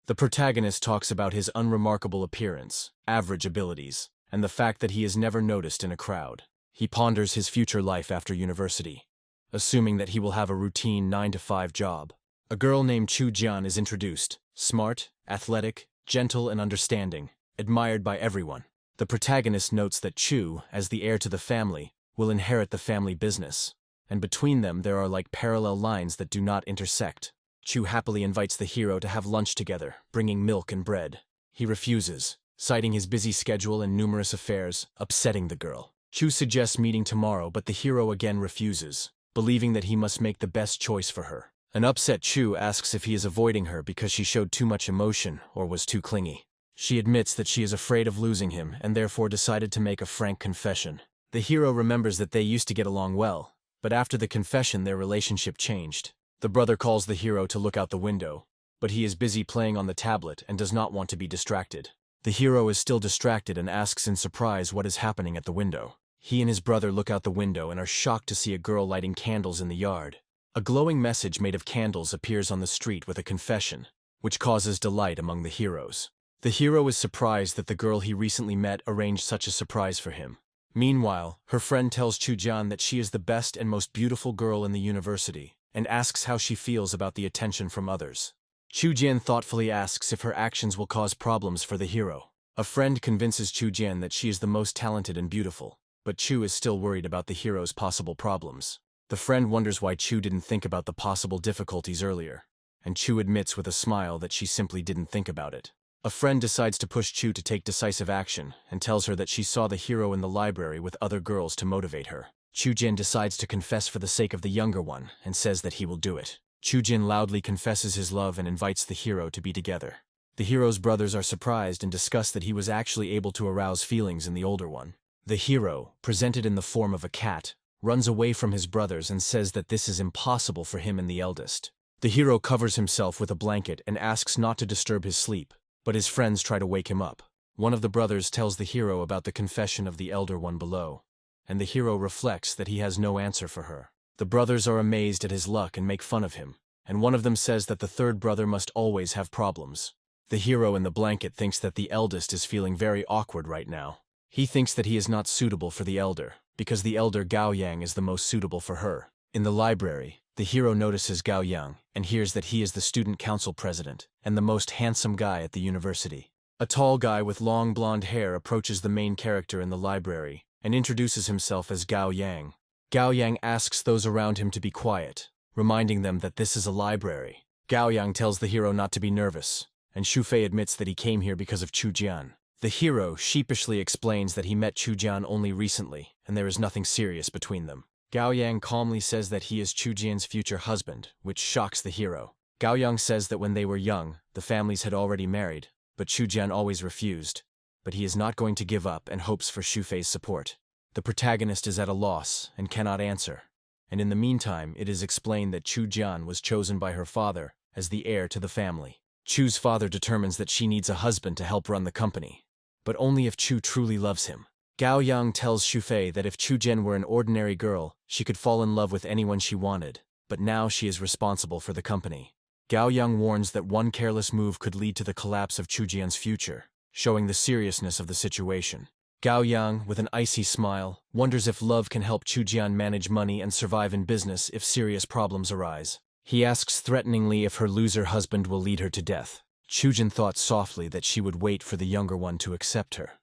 The protagonist talks about his unremarkable appearance, average abilities, and the fact that he is never noticed in a crowd. He ponders his future life after university, assuming that he will have a routine 9-to-5 job. A girl named Chu Jian is introduced, smart, athletic, gentle and understanding, admired by everyone. The protagonist notes that Chu, as the heir to the family, will inherit the family business, and between them there are like parallel lines that do not intersect. Chu happily invites the hero to have lunch together, bringing milk and bread. He refuses, citing his busy schedule and numerous affairs, upsetting the girl. Chu suggests meeting tomorrow, but the hero again refuses, believing that he must make the best choice for her. An upset Chu asks if he is avoiding her because she showed too much emotion or was too clingy. She admits that she is afraid of losing him and therefore decided to make a frank confession. The hero remembers that they used to get along well, but after the confession their relationship changed. The brother calls the hero to look out the window, but he is busy playing on the tablet and does not want to be distracted. The hero is still distracted and asks in surprise what is happening at the window. He and his brother look out the window and are shocked to see a girl lighting candles in the yard. A glowing message made of candles appears on the street with a confession, which causes delight among the heroes. The hero is surprised that the girl he recently met arranged such a surprise for him. Meanwhile, her friend tells Chu Jian that she is the best and most beautiful girl in the university, and asks how she feels about the attention from others. Chu Jian thoughtfully asks if her actions will cause problems for the hero. A friend convinces Chu Jian that she is the most talented and beautiful, but Chu is still worried about the hero's possible problems. The friend wonders why Chu didn't think about the possible difficulties earlier, and Chu admits with a smile that she simply didn't think about it. A friend decides to push Chu to take decisive action and tells her that she saw the hero in the library with other girls to motivate her. Chu Jin decides to confess for the sake of the younger one and says that he will do it. Chu Jin loudly confesses his love and invites the hero to be together. The hero's brothers are surprised and discuss that he was actually able to arouse feelings in the older one. The hero, presented in the form of a cat, runs away from his brothers and says that this is impossible for him and the eldest. The hero covers himself with a blanket and asks not to disturb his sleep, but his friends try to wake him up. One of the brothers tells the hero about the confession of the elder one below, and the hero reflects that he has no answer for her. The brothers are amazed at his luck and make fun of him, and one of them says that the third brother must always have problems. The hero in the blanket thinks that the eldest is feeling very awkward right now. He thinks that he is not suitable for the elder, because the elder Gao Yang is the most suitable for her. In the library, the hero notices Gao Yang and hears that he is the student council president and the most handsome guy at the university. A tall guy with long blonde hair approaches the main character in the library and introduces himself as Gao Yang. Gao Yang asks those around him to be quiet, reminding them that this is a library. Gao Yang tells the hero not to be nervous, and Xu Fei admits that he came here because of Chu Jian. The hero sheepishly explains that he met Chu Jian only recently, and there is nothing serious between them. Gao Yang calmly says that he is Chu Jian's future husband, which shocks the hero. Gao Yang says that when they were young, the families had already married, but Chu Jian always refused. But he is not going to give up and hopes for Xu Fei's support. The protagonist is at a loss and cannot answer, and in the meantime it is explained that Chu Jian was chosen by her father as the heir to the family. Chu's father determines that she needs a husband to help run the company, but only if Chu truly loves him. Gao Yang tells Xu Fei that if Chu Jian were an ordinary girl, she could fall in love with anyone she wanted, but now she is responsible for the company. Gao Yang warns that one careless move could lead to the collapse of Chu Jian's future, showing the seriousness of the situation. Gao Yang, with an icy smile, wonders if love can help Chu Jian manage money and survive in business if serious problems arise. He asks threateningly if her loser husband will lead her to death. Chu Jian thought softly that she would wait for the younger one to accept her,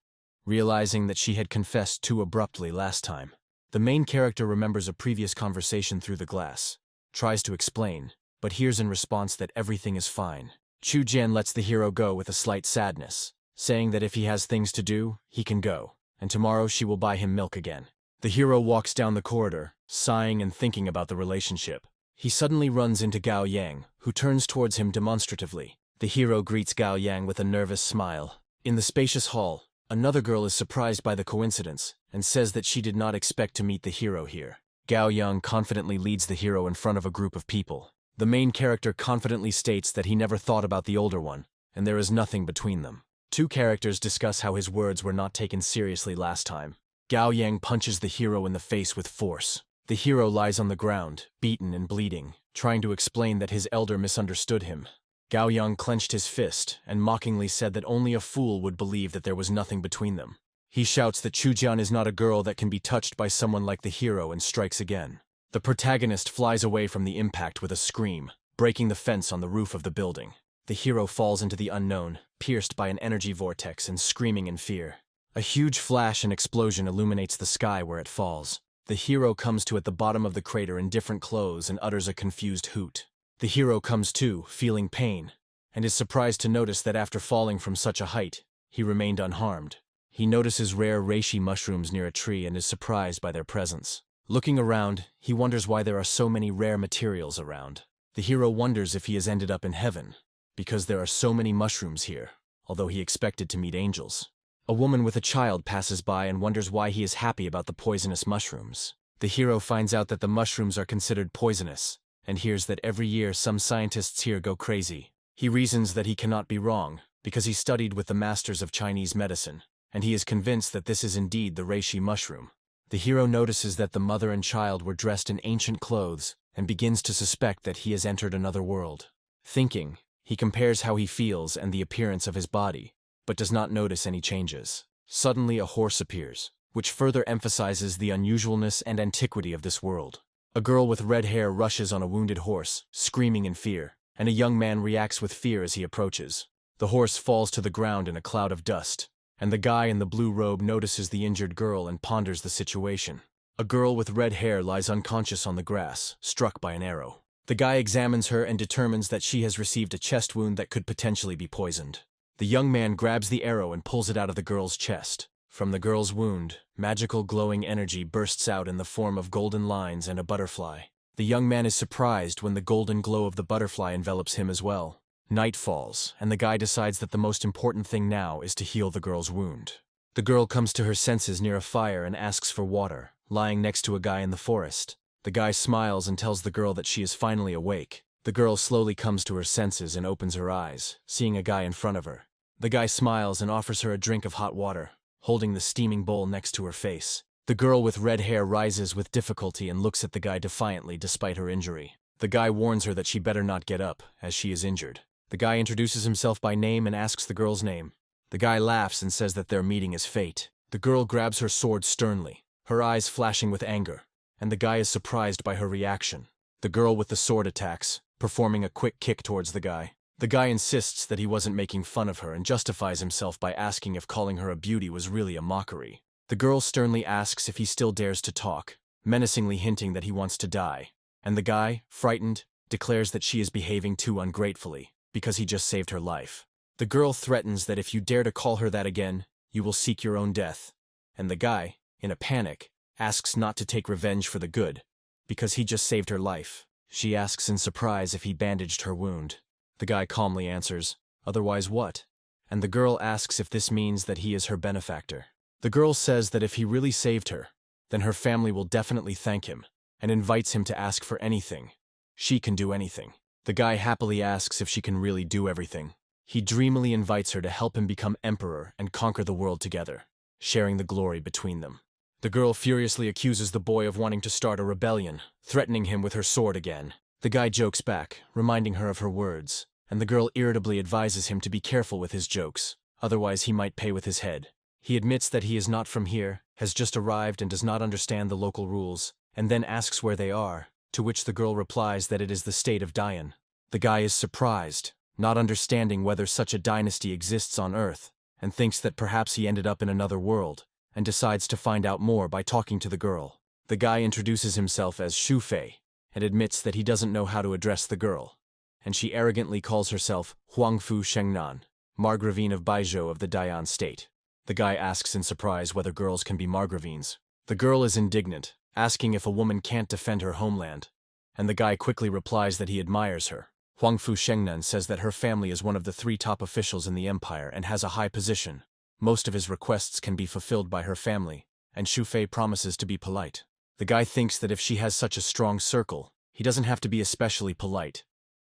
realizing that she had confessed too abruptly last time. The main character remembers a previous conversation through the glass, tries to explain, but hears in response that everything is fine. Chu Jian lets the hero go with a slight sadness, saying that if he has things to do, he can go, and tomorrow she will buy him milk again. The hero walks down the corridor, sighing and thinking about the relationship. He suddenly runs into Gao Yang, who turns towards him demonstratively. The hero greets Gao Yang with a nervous smile. In the spacious hall, another girl is surprised by the coincidence and says that she did not expect to meet the hero here. Gao Yang confidently leads the hero in front of a group of people. The main character confidently states that he never thought about the older one, and there is nothing between them. Two characters discuss how his words were not taken seriously last time. Gao Yang punches the hero in the face with force. The hero lies on the ground, beaten and bleeding, trying to explain that his elder misunderstood him. Gao Yang clenched his fist and mockingly said that only a fool would believe that there was nothing between them. He shouts that Chujian is not a girl that can be touched by someone like the hero and strikes again. The protagonist flies away from the impact with a scream, breaking the fence on the roof of the building. The hero falls into the unknown, pierced by an energy vortex and screaming in fear. A huge flash and explosion illuminates the sky where it falls. The hero comes to at the bottom of the crater in different clothes and utters a confused hoot. The hero comes to, feeling pain, and is surprised to notice that after falling from such a height, he remained unharmed. He notices rare reishi mushrooms near a tree and is surprised by their presence. Looking around, he wonders why there are so many rare materials around. The hero wonders if he has ended up in heaven, because there are so many mushrooms here, although he expected to meet angels. A woman with a child passes by and wonders why he is happy about the poisonous mushrooms. The hero finds out that the mushrooms are considered poisonous, and hears that every year some scientists here go crazy. He reasons that he cannot be wrong, because he studied with the masters of Chinese medicine, and he is convinced that this is indeed the reishi mushroom. The hero notices that the mother and child were dressed in ancient clothes, and begins to suspect that he has entered another world. Thinking, he compares how he feels and the appearance of his body, but does not notice any changes. Suddenly a horse appears, which further emphasizes the unusualness and antiquity of this world. A girl with red hair rushes on a wounded horse, screaming in fear, and a young man reacts with fear as he approaches. The horse falls to the ground in a cloud of dust, and the guy in the blue robe notices the injured girl and ponders the situation. A girl with red hair lies unconscious on the grass, struck by an arrow. The guy examines her and determines that she has received a chest wound that could potentially be poisoned. The young man grabs the arrow and pulls it out of the girl's chest. From the girl's wound, magical glowing energy bursts out in the form of golden lines and a butterfly. The young man is surprised when the golden glow of the butterfly envelops him as well. Night falls, and the guy decides that the most important thing now is to heal the girl's wound. The girl comes to her senses near a fire and asks for water, lying next to a guy in the forest. The guy smiles and tells the girl that she is finally awake. The girl slowly comes to her senses and opens her eyes, seeing a guy in front of her. The guy smiles and offers her a drink of hot water, holding the steaming bowl next to her face. The girl with red hair rises with difficulty and looks at the guy defiantly despite her injury. The guy warns her that she better not get up, as she is injured. The guy introduces himself by name and asks the girl's name. The guy laughs and says that their meeting is fate. The girl grabs her sword sternly, her eyes flashing with anger, and the guy is surprised by her reaction. The girl with the sword attacks, performing a quick kick towards the guy. The guy insists that he wasn't making fun of her and justifies himself by asking if calling her a beauty was really a mockery. The girl sternly asks if he still dares to talk, menacingly hinting that he wants to die. And the guy, frightened, declares that she is behaving too ungratefully, because he just saved her life. The girl threatens that if you dare to call her that again, you will seek your own death. And the guy, in a panic, asks not to take revenge for the good, because he just saved her life. She asks in surprise if he bandaged her wound. The guy calmly answers, "Otherwise what?" And the girl asks if this means that he is her benefactor. The girl says that if he really saved her, then her family will definitely thank him, and invites him to ask for anything. She can do anything. The guy happily asks if she can really do everything. He dreamily invites her to help him become emperor and conquer the world together, sharing the glory between them. The girl furiously accuses the boy of wanting to start a rebellion, threatening him with her sword again. The guy jokes back, reminding her of her words, and the girl irritably advises him to be careful with his jokes, otherwise he might pay with his head. He admits that he is not from here, has just arrived and does not understand the local rules, and then asks where they are, to which the girl replies that it is the state of Dayan. The guy is surprised, not understanding whether such a dynasty exists on Earth, and thinks that perhaps he ended up in another world, and decides to find out more by talking to the girl. The guy introduces himself as Shu Fei, and admits that he doesn't know how to address the girl, and she arrogantly calls herself Huangfu Shengnan, Margravine of Baizhou of the Dayan state. The guy asks in surprise whether girls can be Margravines. The girl is indignant, asking if a woman can't defend her homeland, and the guy quickly replies that he admires her. Huangfu Shengnan says that her family is one of the 3 top officials in the empire and has a high position. Most of his requests can be fulfilled by her family, and Shu Fei promises to be polite. The guy thinks that if she has such a strong circle, he doesn't have to be especially polite,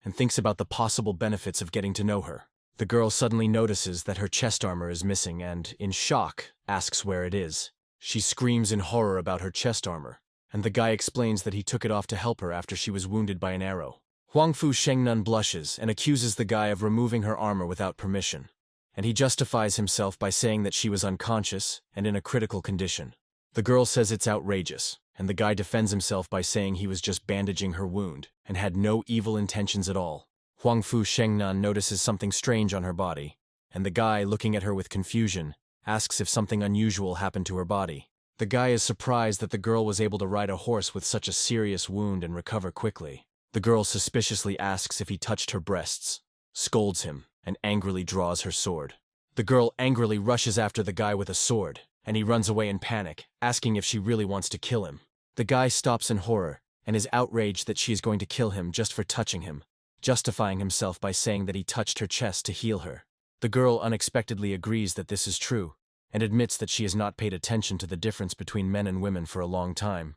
and thinks about the possible benefits of getting to know her. The girl suddenly notices that her chest armor is missing and, in shock, asks where it is. She screams in horror about her chest armor, and the guy explains that he took it off to help her after she was wounded by an arrow. Huangfu Shengnan blushes and accuses the guy of removing her armor without permission, and he justifies himself by saying that she was unconscious and in a critical condition. The girl says it's outrageous, and the guy defends himself by saying he was just bandaging her wound and had no evil intentions at all. Huangfu Shengnan notices something strange on her body, and the guy, looking at her with confusion, asks if something unusual happened to her body. The guy is surprised that the girl was able to ride a horse with such a serious wound and recover quickly. The girl suspiciously asks if he touched her breasts, scolds him, and angrily draws her sword. The girl angrily rushes after the guy with a sword, and he runs away in panic, asking if she really wants to kill him. The guy stops in horror and is outraged that she is going to kill him just for touching him, justifying himself by saying that he touched her chest to heal her. The girl unexpectedly agrees that this is true, and admits that she has not paid attention to the difference between men and women for a long time.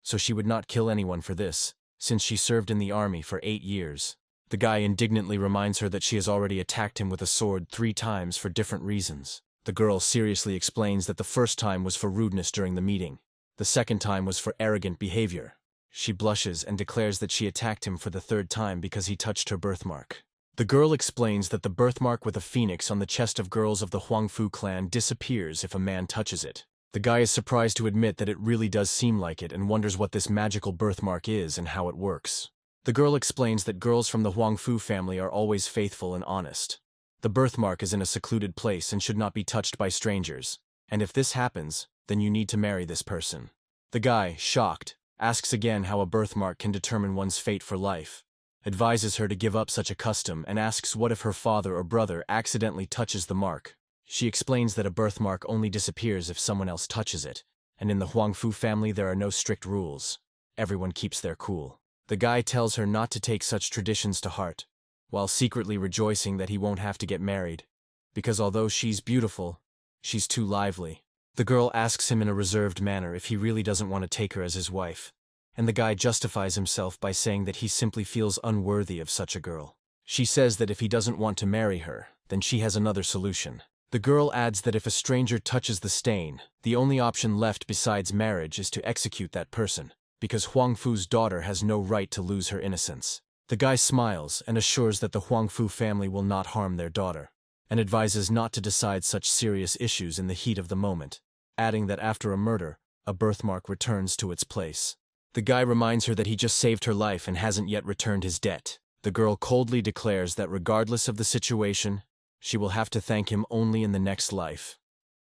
So she would not kill anyone for this, since she served in the army for 8 years. The guy indignantly reminds her that she has already attacked him with a sword 3 times for different reasons. The girl seriously explains that the first time was for rudeness during the meeting. The second time was for arrogant behavior. She blushes and declares that she attacked him for the 3rd time because he touched her birthmark. The girl explains that the birthmark with a phoenix on the chest of girls of the Huangfu clan disappears if a man touches it. The guy is surprised to admit that it really does seem like it and wonders what this magical birthmark is and how it works. The girl explains that girls from the Huangfu family are always faithful and honest. The birthmark is in a secluded place and should not be touched by strangers, and if this happens, then you need to marry this person. The guy, shocked, asks again how a birthmark can determine one's fate for life, advises her to give up such a custom, and asks what if her father or brother accidentally touches the mark. She explains that a birthmark only disappears if someone else touches it, and in the Huangfu family there are no strict rules. Everyone keeps their cool. The guy tells her not to take such traditions to heart, while secretly rejoicing that he won't have to get married, because although she's beautiful, she's too lively. The girl asks him in a reserved manner if he really doesn't want to take her as his wife, and the guy justifies himself by saying that he simply feels unworthy of such a girl. She says that if he doesn't want to marry her, then she has another solution. The girl adds that if a stranger touches the stain, the only option left besides marriage is to execute that person, because Huangfu's daughter has no right to lose her innocence. The guy smiles and assures that the Huangfu family will not harm their daughter, and advises not to decide such serious issues in the heat of the moment, adding that after a murder, a birthmark returns to its place. The guy reminds her that he just saved her life and hasn't yet returned his debt. The girl coldly declares that regardless of the situation, she will have to thank him only in the next life,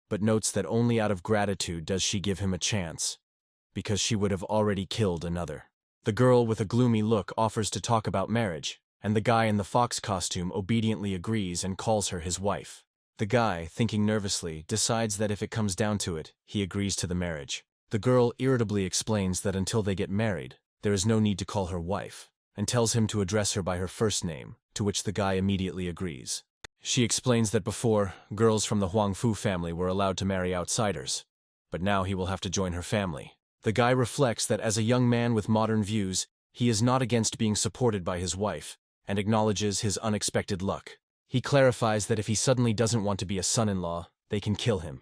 but notes that only out of gratitude does she give him a chance, because she would have already killed another. The girl with a gloomy look offers to talk about marriage, and the guy in the fox costume obediently agrees and calls her his wife. The guy, thinking nervously, decides that if it comes down to it, he agrees to the marriage. The girl irritably explains that until they get married, there is no need to call her wife, and tells him to address her by her first name, to which the guy immediately agrees. She explains that before, girls from the Huangfu family were allowed to marry outsiders, but now he will have to join her family. The guy reflects that as a young man with modern views, he is not against being supported by his wife, and acknowledges his unexpected luck. He clarifies that if he suddenly doesn't want to be a son-in-law, they can kill him,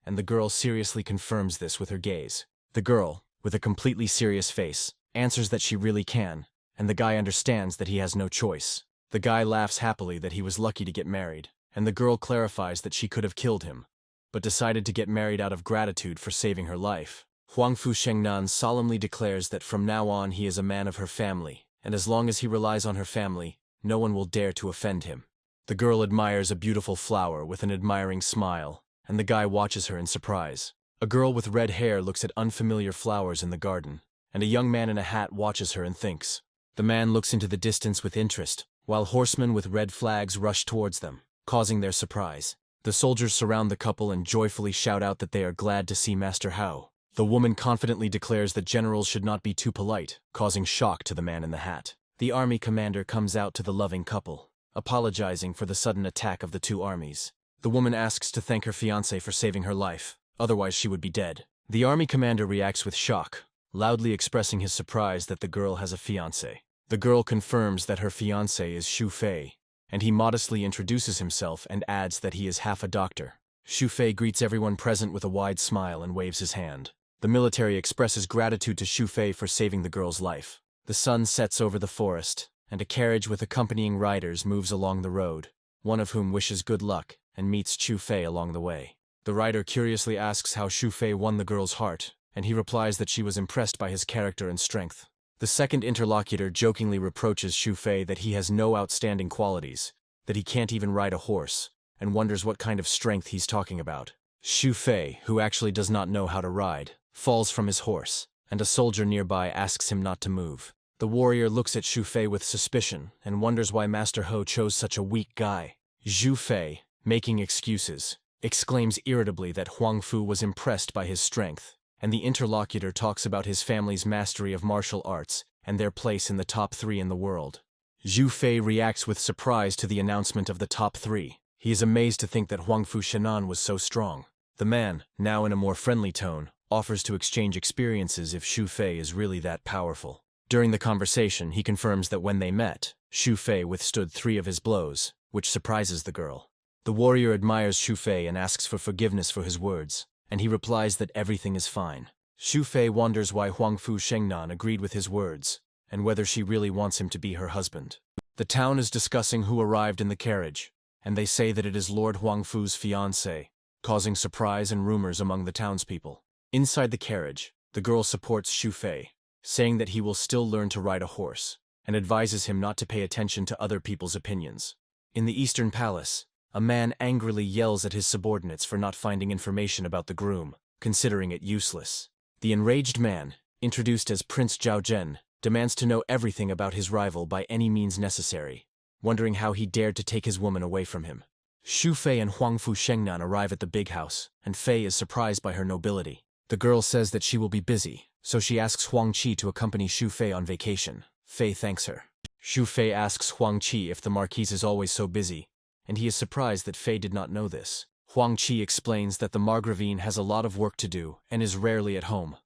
and the girl seriously confirms this with her gaze. The girl, with a completely serious face, answers that she really can, and the guy understands that he has no choice. The guy laughs happily that he was lucky to get married, and the girl clarifies that she could have killed him, but decided to get married out of gratitude for saving her life. Huangfu Shengnan solemnly declares that from now on he is a man of her family, and as long as he relies on her family, no one will dare to offend him. The girl admires a beautiful flower with an admiring smile, and the guy watches her in surprise. A girl with red hair looks at unfamiliar flowers in the garden, and a young man in a hat watches her and thinks. The man looks into the distance with interest, while horsemen with red flags rush towards them, causing their surprise. The soldiers surround the couple and joyfully shout out that they are glad to see Master Hao. The woman confidently declares that generals should not be too polite, causing shock to the man in the hat. The army commander comes out to the loving couple, apologizing for the sudden attack of the 2 armies. The woman asks to thank her fiancé for saving her life, otherwise she would be dead. The army commander reacts with shock, loudly expressing his surprise that the girl has a fiancé. The girl confirms that her fiancé is Xu Fei, and he modestly introduces himself and adds that he is half a doctor. Xu Fei greets everyone present with a wide smile and waves his hand. The military expresses gratitude to Xu Fei for saving the girl's life. The sun sets over the forest, and a carriage with accompanying riders moves along the road, one of whom wishes good luck and meets Xu Fei along the way. The rider curiously asks how Xu Fei won the girl's heart, and he replies that she was impressed by his character and strength. The second interlocutor jokingly reproaches Xu Fei that he has no outstanding qualities, that he can't even ride a horse, and wonders what kind of strength he's talking about. Xu Fei, who actually does not know how to ride, falls from his horse, and a soldier nearby asks him not to move. The warrior looks at Xu Fei with suspicion and wonders why Master Ho chose such a weak guy. Xu Fei, making excuses, exclaims irritably that Huang Fu was impressed by his strength, and the interlocutor talks about his family's mastery of martial arts and their place in the top 3 in the world. Xu Fei reacts with surprise to the announcement of the top 3. He is amazed to think that Huang Fu Shenan was so strong. The man, now in a more friendly tone, offers to exchange experiences if Xu Fei is really that powerful. During the conversation, he confirms that when they met, Xu Fei withstood 3 of his blows, which surprises the girl. The warrior admires Xu Fei and asks for forgiveness for his words, and he replies that everything is fine. Xu Fei wonders why Huang Fu Shengnan agreed with his words, and whether she really wants him to be her husband. The town is discussing who arrived in the carriage, and they say that it is Lord Huang Fu's fiancé, causing surprise and rumors among the townspeople. Inside the carriage, the girl supports Xu Fei, saying that he will still learn to ride a horse, and advises him not to pay attention to other people's opinions. In the Eastern Palace, a man angrily yells at his subordinates for not finding information about the groom, considering it useless. The enraged man, introduced as Prince Zhao Zhen, demands to know everything about his rival by any means necessary, wondering how he dared to take his woman away from him. Xu Fei and Huang Fu Shengnan arrive at the big house, and Fei is surprised by her nobility. The girl says that she will be busy, so she asks Huang Qi to accompany Xu Fei on vacation. Fei thanks her. Xu Fei asks Huang Qi if the Marquise is always so busy, and he is surprised that Fei did not know this. Huang Qi explains that the Margravine has a lot of work to do and is rarely at home,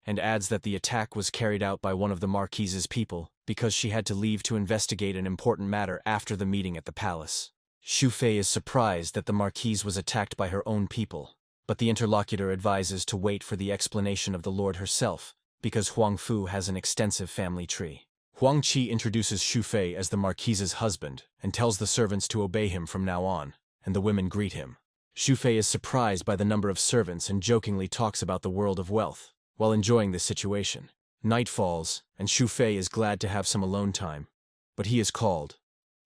and adds that the attack was carried out by one of the Marquise's people because she had to leave to investigate an important matter after the meeting at the palace. Xu Fei is surprised that the Marquise was attacked by her own people, but the interlocutor advises to wait for the explanation of the Lord herself, because Huang Fu has an extensive family tree. Huang Qi introduces Xu Fei as the Marquise's husband and tells the servants to obey him from now on, and the women greet him. Xu Fei is surprised by the number of servants and jokingly talks about the world of wealth, while enjoying this situation. Night falls, and Xu Fei is glad to have some alone time, but he is called.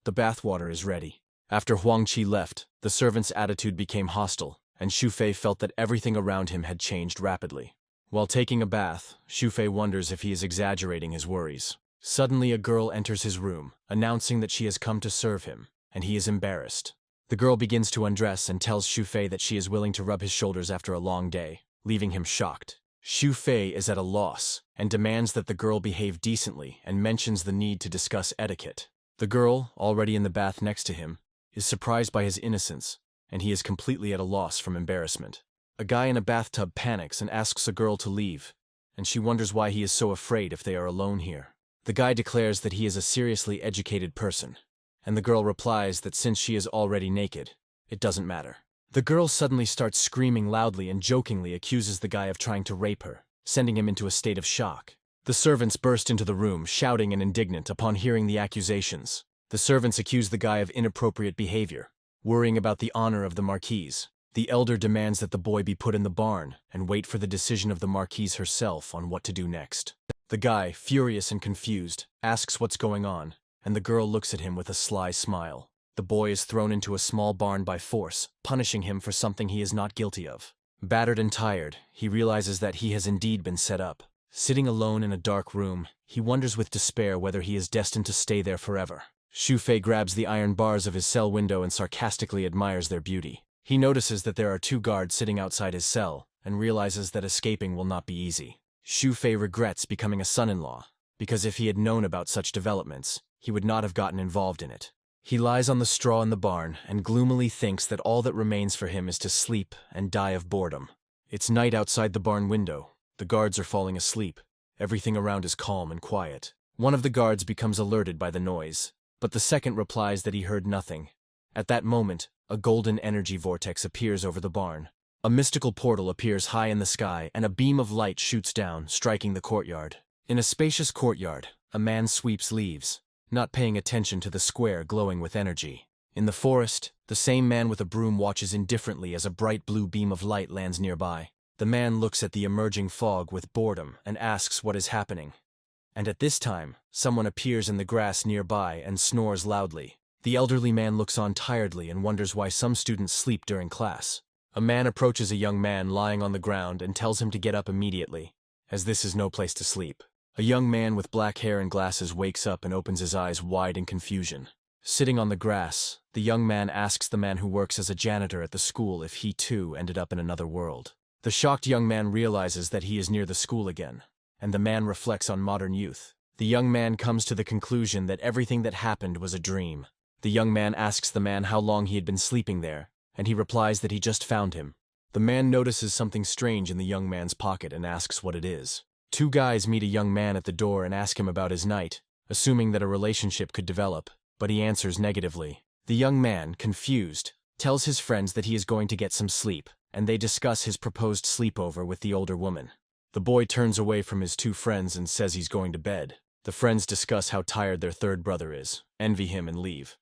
The bathwater is ready. After Huang Qi left, the servant's attitude became hostile, and Xu Fei felt that everything around him had changed rapidly. While taking a bath, Xu Fei wonders if he is exaggerating his worries. Suddenly a girl enters his room, announcing that she has come to serve him, and he is embarrassed. The girl begins to undress and tells Xu Fei that she is willing to rub his shoulders after a long day, leaving him shocked. Xu Fei is at a loss, and demands that the girl behave decently and mentions the need to discuss etiquette. The girl, already in the bath next to him, is surprised by his innocence, and he is completely at a loss from embarrassment. A guy in a bathtub panics and asks a girl to leave, and she wonders why he is so afraid if they are alone here. The guy declares that he is a seriously educated person, and the girl replies that since she is already naked, it doesn't matter. The girl suddenly starts screaming loudly and jokingly accuses the guy of trying to rape her, sending him into a state of shock. The servants burst into the room, shouting and indignant upon hearing the accusations. The servants accuse the guy of inappropriate behavior, worrying about the honor of the Marquise. The elder demands that the boy be put in the barn and wait for the decision of the Marquise herself on what to do next. The guy, furious and confused, asks what's going on, and the girl looks at him with a sly smile. The boy is thrown into a small barn by force, punishing him for something he is not guilty of. Battered and tired, he realizes that he has indeed been set up. Sitting alone in a dark room, he wonders with despair whether he is destined to stay there forever. Xu Fei grabs the iron bars of his cell window and sarcastically admires their beauty. He notices that there are 2 guards sitting outside his cell, and realizes that escaping will not be easy. Xu Fei regrets becoming a son-in-law, because if he had known about such developments, he would not have gotten involved in it. He lies on the straw in the barn and gloomily thinks that all that remains for him is to sleep and die of boredom. It's night outside the barn window. The guards are falling asleep. Everything around is calm and quiet. One of the guards becomes alerted by the noise, but the second replies that he heard nothing. At that moment, a golden energy vortex appears over the barn. A mystical portal appears high in the sky, and a beam of light shoots down, striking the courtyard. In a spacious courtyard, a man sweeps leaves. not paying attention to the square glowing with energy. In the forest, the same man with a broom watches indifferently as a bright blue beam of light lands nearby. The man looks at the emerging fog with boredom and asks what is happening. And at this time, someone appears in the grass nearby and snores loudly. The elderly man looks on tiredly and wonders why some students sleep during class. A man approaches a young man lying on the ground and tells him to get up immediately, as this is no place to sleep. A young man with black hair and glasses wakes up and opens his eyes wide in confusion. Sitting on the grass, the young man asks the man who works as a janitor at the school if he too ended up in another world. The shocked young man realizes that he is near the school again, and the man reflects on modern youth. The young man comes to the conclusion that everything that happened was a dream. The young man asks the man how long he had been sleeping there, and he replies that he just found him. The man notices something strange in the young man's pocket and asks what it is. Two guys meet a young man at the door and ask him about his night, assuming that a relationship could develop, but he answers negatively. The young man, confused, tells his friends that he is going to get some sleep, and they discuss his proposed sleepover with the older woman. The boy turns away from his two friends and says he's going to bed. The friends discuss how tired their third brother is, envy him and leave.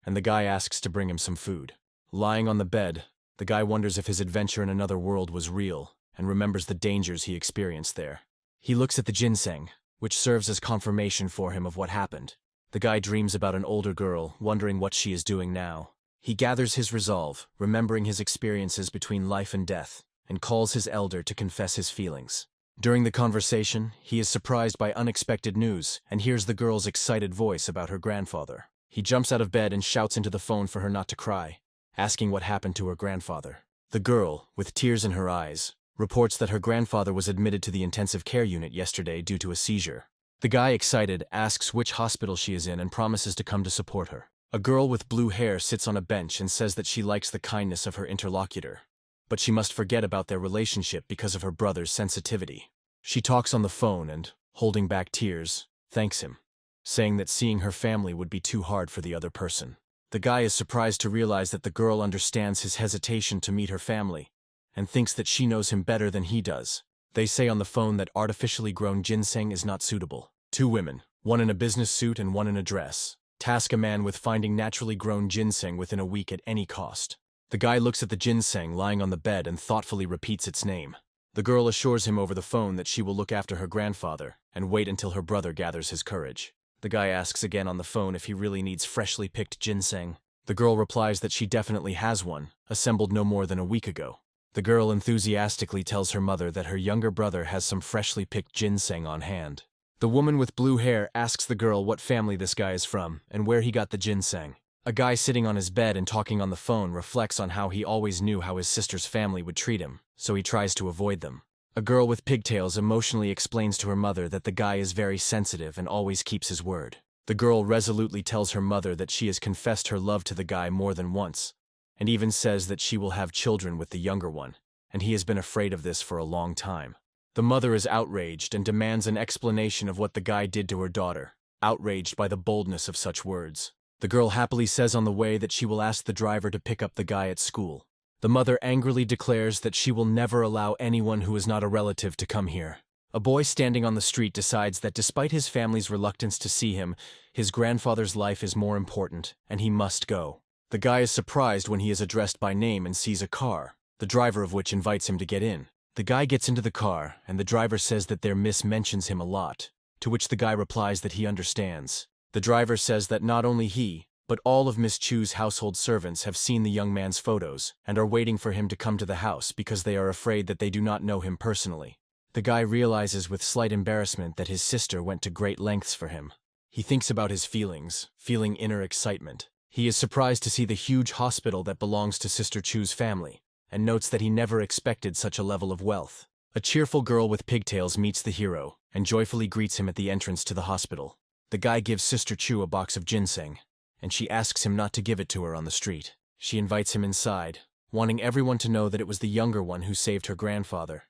And the guy asks to bring him some food. Lying on the bed, the guy wonders if his adventure in another world was real, and remembers the dangers he experienced there. He looks at the ginseng, which serves as confirmation for him of what happened. The guy dreams about an older girl, wondering what she is doing now. He gathers his resolve, remembering his experiences between life and death, and calls his elder to confess his feelings. During the conversation, he is surprised by unexpected news and hears the girl's excited voice about her grandfather. He jumps out of bed and shouts into the phone for her not to cry, asking what happened to her grandfather. The girl, with tears in her eyes, reports that her grandfather was admitted to the intensive care unit yesterday due to a seizure. The guy, excited, asks which hospital she is in and promises to come to support her. A girl with blue hair sits on a bench and says that she likes the kindness of her interlocutor, but she must forget about their relationship because of her brother's sensitivity. She talks on the phone and, holding back tears, thanks him, saying that seeing her family would be too hard for the other person. The guy is surprised to realize that the girl understands his hesitation to meet her family and thinks that she knows him better than he does. They say on the phone that artificially grown ginseng is not suitable. Two women, one in a business suit and one in a dress, task a man with finding naturally grown ginseng within a week at any cost. The guy looks at the ginseng lying on the bed and thoughtfully repeats its name. The girl assures him over the phone that she will look after her grandfather and wait until her brother gathers his courage. The guy asks again on the phone if he really needs freshly picked ginseng. The girl replies that she definitely has one, assembled no more than a week ago. The girl enthusiastically tells her mother that her younger brother has some freshly picked ginseng on hand. The woman with blue hair asks the girl what family this guy is from and where he got the ginseng. A guy sitting on his bed and talking on the phone reflects on how he always knew how his sister's family would treat him, so he tries to avoid them. A girl with pigtails emotionally explains to her mother that the guy is very sensitive and always keeps his word. The girl resolutely tells her mother that she has confessed her love to the guy more than once, and even says that she will have children with the younger one, and he has been afraid of this for a long time. The mother is outraged and demands an explanation of what the guy did to her daughter, outraged by the boldness of such words. The girl happily says on the way that she will ask the driver to pick up the guy at school. The mother angrily declares that she will never allow anyone who is not a relative to come here. A boy standing on the street decides that despite his family's reluctance to see him, his grandfather's life is more important, and he must go. The guy is surprised when he is addressed by name and sees a car, the driver of which invites him to get in. The guy gets into the car, and the driver says that their miss mentions him a lot, to which the guy replies that he understands. The driver says that not only he, but all of Miss Chu's household servants have seen the young man's photos and are waiting for him to come to the house because they are afraid that they do not know him personally. The guy realizes with slight embarrassment that his sister went to great lengths for him. He thinks about his feelings, feeling inner excitement. He is surprised to see the huge hospital that belongs to Sister Chu's family, and notes that he never expected such a level of wealth. A cheerful girl with pigtails meets the hero and joyfully greets him at the entrance to the hospital. The guy gives Sister Chu a box of ginseng, and she asks him not to give it to her on the street. She invites him inside, wanting everyone to know that it was the younger one who saved her grandfather,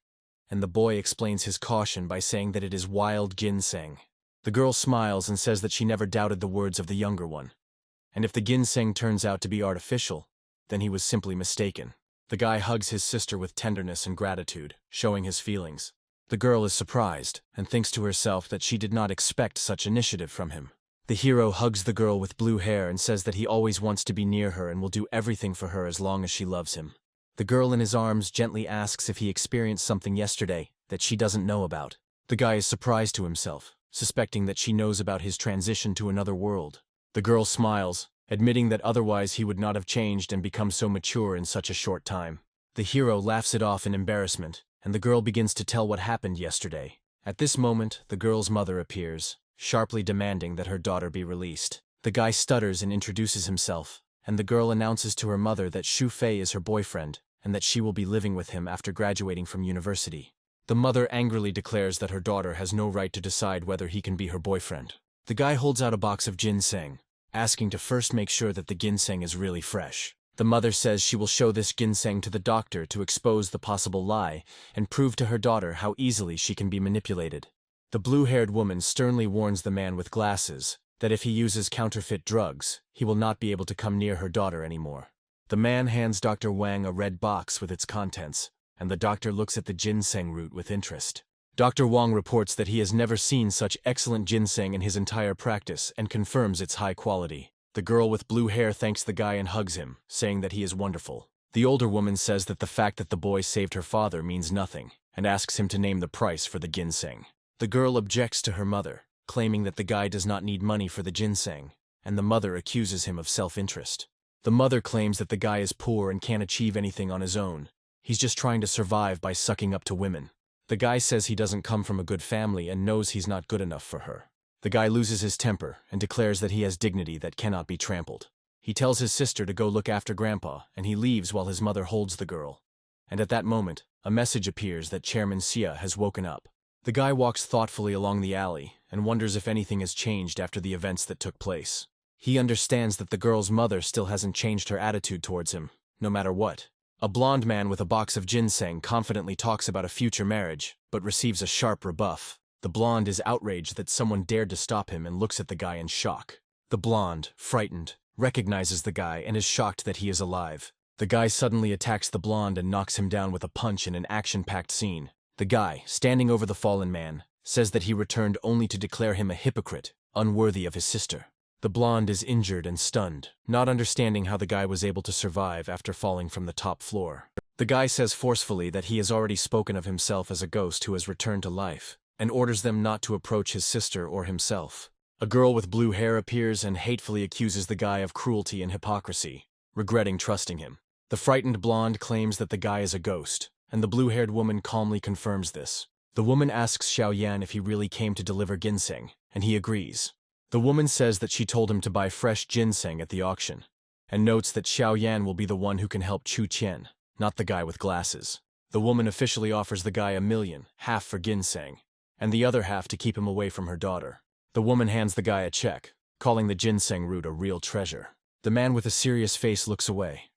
and the boy explains his caution by saying that it is wild ginseng. The girl smiles and says that she never doubted the words of the younger one, and if the ginseng turns out to be artificial, then he was simply mistaken. The guy hugs his sister with tenderness and gratitude, showing his feelings. The girl is surprised and thinks to herself that she did not expect such initiative from him. The hero hugs the girl with blue hair and says that he always wants to be near her and will do everything for her as long as she loves him. The girl in his arms gently asks if he experienced something yesterday that she doesn't know about. The guy is surprised to himself, suspecting that she knows about his transition to another world. The girl smiles, admitting that otherwise he would not have changed and become so mature in such a short time. The hero laughs it off in embarrassment, and the girl begins to tell what happened yesterday. At this moment, the girl's mother appears, sharply demanding that her daughter be released. The guy stutters and introduces himself, and the girl announces to her mother that Shu Fei is her boyfriend, and that she will be living with him after graduating from university. The mother angrily declares that her daughter has no right to decide whether he can be her boyfriend. The guy holds out a box of ginseng, asking to first make sure that the ginseng is really fresh. The mother says she will show this ginseng to the doctor to expose the possible lie and prove to her daughter how easily she can be manipulated. The blue-haired woman sternly warns the man with glasses that if he uses counterfeit drugs, he will not be able to come near her daughter anymore. The man hands Dr. Wang a red box with its contents, and the doctor looks at the ginseng root with interest. Dr. Wang reports that he has never seen such excellent ginseng in his entire practice and confirms its high quality. The girl with blue hair thanks the guy and hugs him, saying that he is wonderful. The older woman says that the fact that the boy saved her father means nothing, and asks him to name the price for the ginseng. The girl objects to her mother, claiming that the guy does not need money for the ginseng, and the mother accuses him of self-interest. The mother claims that the guy is poor and can't achieve anything on his own. He's just trying to survive by sucking up to women. The guy says he doesn't come from a good family and knows he's not good enough for her. The guy loses his temper and declares that he has dignity that cannot be trampled. He tells his sister to go look after Grandpa, and he leaves while his mother holds the girl. And at that moment, a message appears that Chairman Xia has woken up. The guy walks thoughtfully along the alley and wonders if anything has changed after the events that took place. He understands that the girl's mother still hasn't changed her attitude towards him, no matter what. A blonde man with a box of ginseng confidently talks about a future marriage, but receives a sharp rebuff. The blonde is outraged that someone dared to stop him and looks at the guy in shock. The blonde, frightened, recognizes the guy and is shocked that he is alive. The guy suddenly attacks the blonde and knocks him down with a punch in an action-packed scene. The guy, standing over the fallen man, says that he returned only to declare him a hypocrite, unworthy of his sister. The blonde is injured and stunned, not understanding how the guy was able to survive after falling from the top floor. The guy says forcefully that he has already spoken of himself as a ghost who has returned to life, and orders them not to approach his sister or himself. A girl with blue hair appears and hatefully accuses the guy of cruelty and hypocrisy, regretting trusting him. The frightened blonde claims that the guy is a ghost, and the blue-haired woman calmly confirms this. The woman asks Xiao Yan if he really came to deliver ginseng, and he agrees. The woman says that she told him to buy fresh ginseng at the auction, and notes that Xiao Yan will be the one who can help Chu Qian, not the guy with glasses. The woman officially offers the guy $1 million, half for ginseng, and the other half to keep him away from her daughter. The woman hands the guy a check, calling the ginseng root a real treasure. The man with a serious face looks away,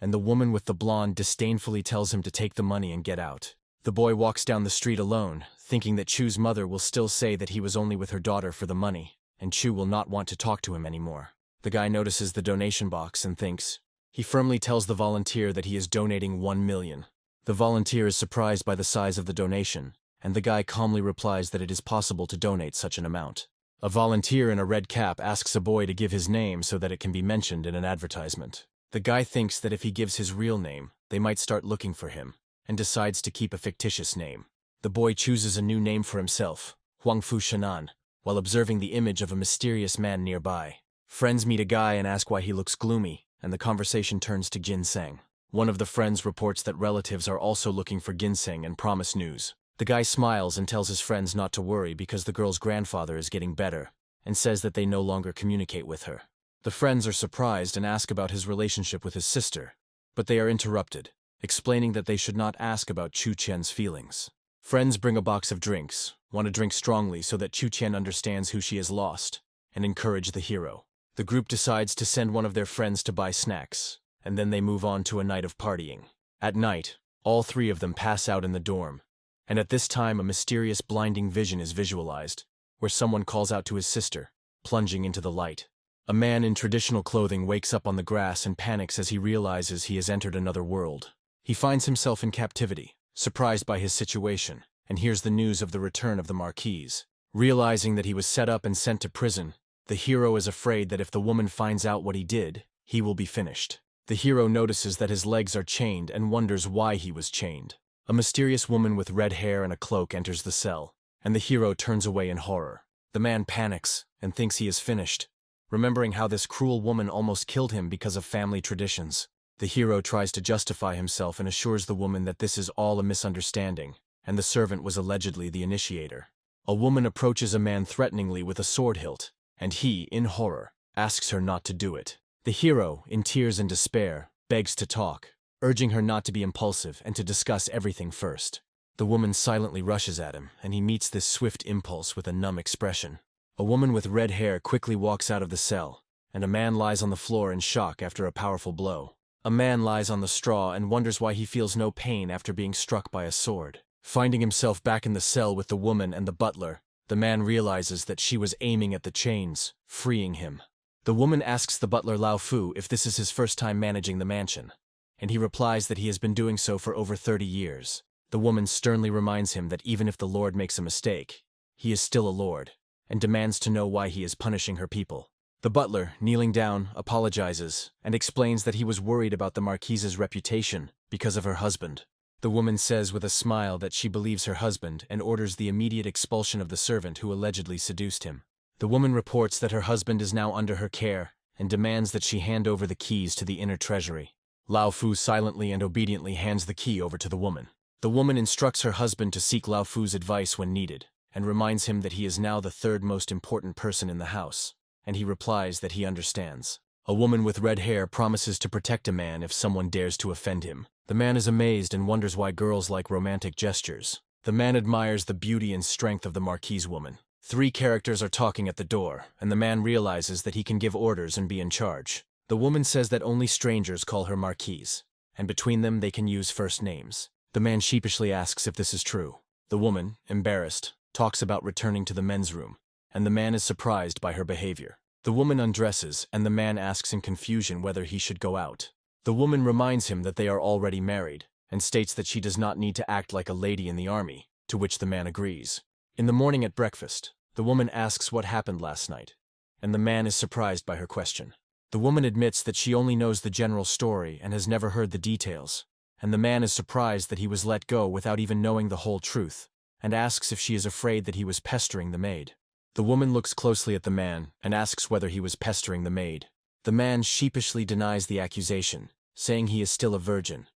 and the woman with the blonde disdainfully tells him to take the money and get out. The boy walks down the street alone, thinking that Chu's mother will still say that he was only with her daughter for the money, and Chu will not want to talk to him anymore. The guy notices the donation box and thinks. He firmly tells the volunteer that he is donating $1 million. The volunteer is surprised by the size of the donation, and the guy calmly replies that it is possible to donate such an amount. A volunteer in a red cap asks a boy to give his name so that it can be mentioned in an advertisement. The guy thinks that if he gives his real name, they might start looking for him, and decides to keep a fictitious name. The boy chooses a new name for himself, Huangfu Shenan, while observing the image of a mysterious man nearby. Friends meet a guy and ask why he looks gloomy, and the conversation turns to ginseng. One of the friends reports that relatives are also looking for ginseng and promise news. The guy smiles and tells his friends not to worry because the girl's grandfather is getting better, and says that they no longer communicate with her. The friends are surprised and ask about his relationship with his sister, but they are interrupted, explaining that they should not ask about Chu Qian's feelings. Friends bring a box of drinks, want to drink strongly so that Chu Qian understands who she has lost, and encourage the hero. The group decides to send one of their friends to buy snacks, and then they move on to a night of partying. At night, all three of them pass out in the dorm, and at this time a mysterious blinding vision is visualized, where someone calls out to his sister, plunging into the light. A man in traditional clothing wakes up on the grass and panics as he realizes he has entered another world. He finds himself in captivity, surprised by his situation, and hears the news of the return of the Marquise. Realizing that he was set up and sent to prison, The hero is afraid that if the woman finds out what he did, he will be finished. The hero notices that his legs are chained and wonders why he was chained. A mysterious woman with red hair and a cloak enters the cell, and the hero turns away in horror. The man panics and thinks he is finished, remembering how this cruel woman almost killed him because of family traditions. The hero tries to justify himself and assures the woman that this is all a misunderstanding, and the servant was allegedly the initiator. A woman approaches a man threateningly with a sword hilt, and he, in horror, asks her not to do it. The hero, in tears and despair, begs to talk, urging her not to be impulsive and to discuss everything first. The woman silently rushes at him, and he meets this swift impulse with a numb expression. A woman with red hair quickly walks out of the cell, and a man lies on the floor in shock after a powerful blow. A man lies on the straw and wonders why he feels no pain after being struck by a sword. Finding himself back in the cell with the woman and the butler, the man realizes that she was aiming at the chains, freeing him. The woman asks the butler Lao Fu if this is his first time managing the mansion, and he replies that he has been doing so for over 30 years. The woman sternly reminds him that even if the lord makes a mistake, he is still a lord, and demands to know why he is punishing her people. The butler, kneeling down, apologizes and explains that he was worried about the marquise's reputation because of her husband. The woman says with a smile that she believes her husband and orders the immediate expulsion of the servant who allegedly seduced him. The woman reports that her husband is now under her care and demands that she hand over the keys to the inner treasury. Lao Fu silently and obediently hands the key over to the woman. The woman instructs her husband to seek Lao Fu's advice when needed, and reminds him that he is now the third most important person in the house, and he replies that he understands. A woman with red hair promises to protect a man if someone dares to offend him. The man is amazed and wonders why girls like romantic gestures. The man admires the beauty and strength of the marquise woman. 3 characters are talking at the door, and the man realizes that he can give orders and be in charge. The woman says that only strangers call her marquise, and between them they can use first names. The man sheepishly asks if this is true. The woman, embarrassed, talks about returning to the men's room, and the man is surprised by her behavior. The woman undresses, and the man asks in confusion whether he should go out. The woman reminds him that they are already married, and states that she does not need to act like a lady in the army, to which the man agrees. In the morning at breakfast, the woman asks what happened last night, and the man is surprised by her question. The woman admits that she only knows the general story and has never heard the details, and the man is surprised that he was let go without even knowing the whole truth, and asks if she is afraid that he was pestering the maid. The woman looks closely at the man and asks whether he was pestering the maid. The man sheepishly denies the accusation, saying he is still a virgin,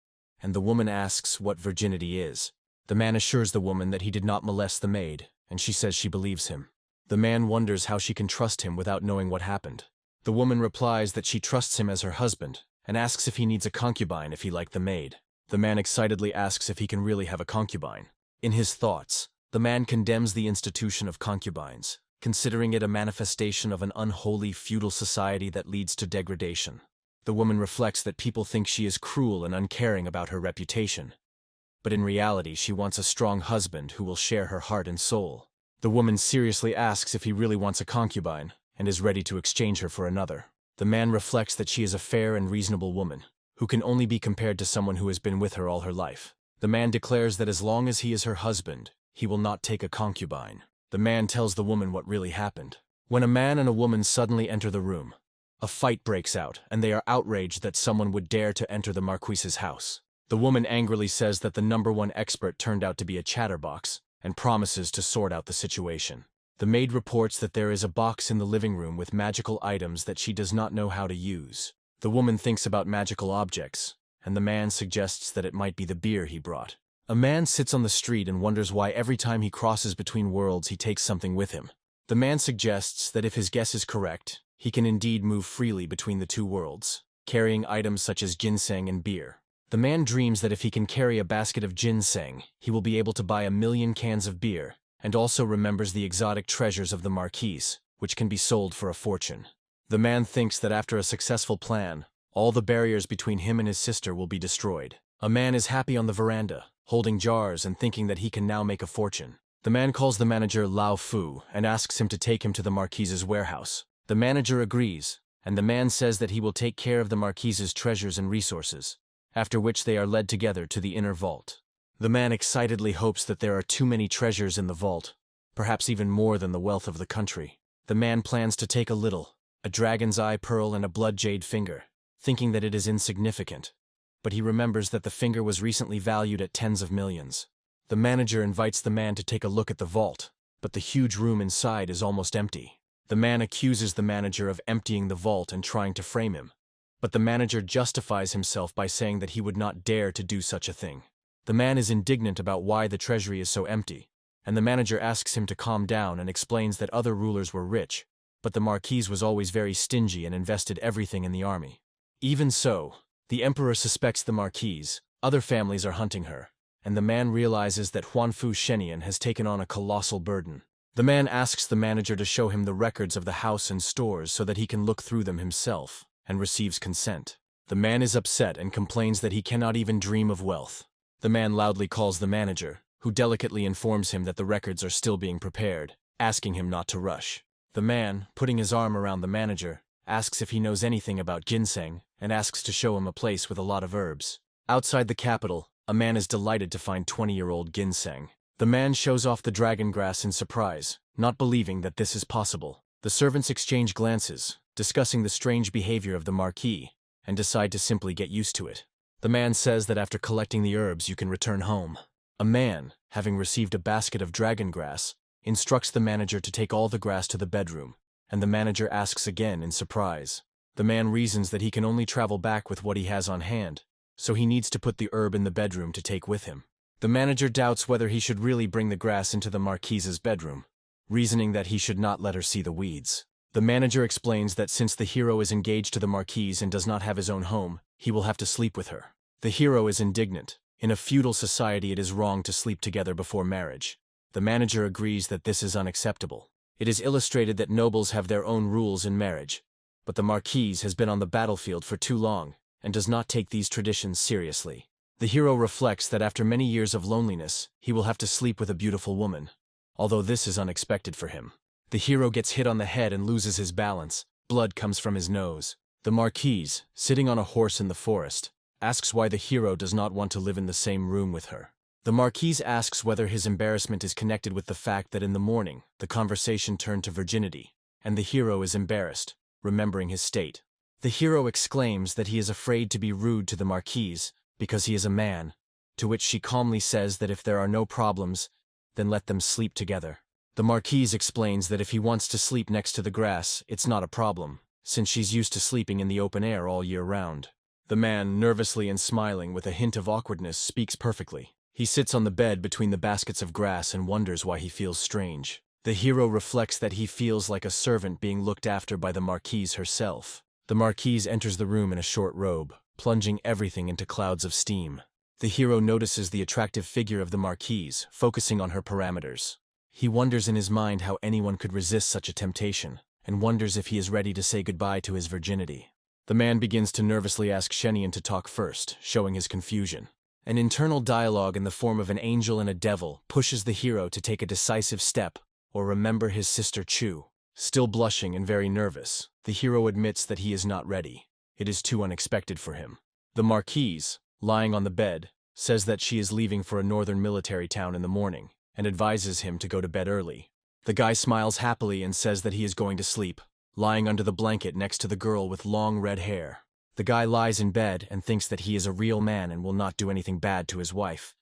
and the woman asks what virginity is. The man assures the woman that he did not molest the maid, and she says she believes him. The man wonders how she can trust him without knowing what happened. The woman replies that she trusts him as her husband, and asks if he needs a concubine if he liked the maid. The man excitedly asks if he can really have a concubine. In his thoughts, the man condemns the institution of concubines, considering it a manifestation of an unholy feudal society that leads to degradation. The woman reflects that people think she is cruel and uncaring about her reputation, but in reality she wants a strong husband who will share her heart and soul. The woman seriously asks if he really wants a concubine, and is ready to exchange her for another. The man reflects that she is a fair and reasonable woman, who can only be compared to someone who has been with her all her life. The man declares that as long as he is her husband, he will not take a concubine. The man tells the woman what really happened. When a man and a woman suddenly enter the room, a fight breaks out, and they are outraged that someone would dare to enter the marquise's house. The woman angrily says that the #1 expert turned out to be a chatterbox, and promises to sort out the situation. The maid reports that there is a box in the living room with magical items that she does not know how to use. The woman thinks about magical objects, and the man suggests that it might be the beer he brought. A man sits on the street and wonders why every time he crosses between worlds he takes something with him. The man suggests that if his guess is correct, he can indeed move freely between the 2 worlds, carrying items such as ginseng and beer. The man dreams that if he can carry a basket of ginseng, he will be able to buy 1,000,000 cans of beer, and also remembers the exotic treasures of the marquise, which can be sold for a fortune. The man thinks that after a successful plan, all the barriers between him and his sister will be destroyed. A man is happy on the veranda, holding jars and thinking that he can now make a fortune. The man calls the manager Lao Fu and asks him to take him to the marquise's warehouse. The manager agrees, and the man says that he will take care of the marquise's treasures and resources, after which they are led together to the inner vault. The man excitedly hopes that there are too many treasures in the vault, perhaps even more than the wealth of the country. The man plans to take a dragon's eye pearl and a blood jade finger, thinking that it is insignificant. But he remembers that the finger was recently valued at tens of millions. The manager invites the man to take a look at the vault, but the huge room inside is almost empty. The man accuses the manager of emptying the vault and trying to frame him. But the manager justifies himself by saying that he would not dare to do such a thing. The man is indignant about why the treasury is so empty, and the manager asks him to calm down and explains that other rulers were rich, but the marquise was always very stingy and invested everything in the army. Even so, the emperor suspects the marquise, other families are hunting her, and the man realizes that Huanfu Shenan has taken on a colossal burden. The man asks the manager to show him the records of the house and stores so that he can look through them himself, and receives consent. The man is upset and complains that he cannot even dream of wealth. The man loudly calls the manager, who delicately informs him that the records are still being prepared, asking him not to rush. The man, putting his arm around the manager, asks if he knows anything about ginseng, and asks to show him a place with a lot of herbs. Outside the capital, a man is delighted to find 20-year-old ginseng. The man shows off the dragon grass in surprise, not believing that this is possible. The servants exchange glances, discussing the strange behavior of the marquis, and decide to simply get used to it. The man says that after collecting the herbs you can return home. A man, having received a basket of dragon grass, instructs the manager to take all the grass to the bedroom, and the manager asks again in surprise. The man reasons that he can only travel back with what he has on hand, so he needs to put the herb in the bedroom to take with him. The manager doubts whether he should really bring the grass into the marquise's bedroom, reasoning that he should not let her see the weeds. The manager explains that since the hero is engaged to the marquise and does not have his own home, he will have to sleep with her. The hero is indignant. In a feudal society it is wrong to sleep together before marriage. The manager agrees that this is unacceptable. It is illustrated that nobles have their own rules in marriage, but the marquise has been on the battlefield for too long and does not take these traditions seriously. The hero reflects that after many years of loneliness, he will have to sleep with a beautiful woman, although this is unexpected for him. The hero gets hit on the head and loses his balance. Blood comes from his nose. The marquise, sitting on a horse in the forest, asks why the hero does not want to live in the same room with her. The marquise asks whether his embarrassment is connected with the fact that in the morning, the conversation turned to virginity, and the hero is embarrassed, remembering his state. The hero exclaims that he is afraid to be rude to the marquise because he is a man, to which she calmly says that if there are no problems, then let them sleep together. The marquise explains that if he wants to sleep next to the grass, it's not a problem, since she's used to sleeping in the open air all year round. The man, nervously and smiling with a hint of awkwardness, speaks perfectly. He sits on the bed between the baskets of grass and wonders why he feels strange. The hero reflects that he feels like a servant being looked after by the marquise herself. The marquise enters the room in a short robe, plunging everything into clouds of steam. The hero notices the attractive figure of the marquise, focusing on her parameters. He wonders in his mind how anyone could resist such a temptation, and wonders if he is ready to say goodbye to his virginity. The man begins to nervously ask Shenan to talk first, showing his confusion. An internal dialogue in the form of an angel and a devil pushes the hero to take a decisive step, or remember his sister Chu. Still blushing and very nervous, the hero admits that he is not ready. It is too unexpected for him. The marquise, lying on the bed, says that she is leaving for a northern military town in the morning, and advises him to go to bed early. The guy smiles happily and says that he is going to sleep, lying under the blanket next to the girl with long red hair. The guy lies in bed and thinks that he is a real man and will not do anything bad to his wife,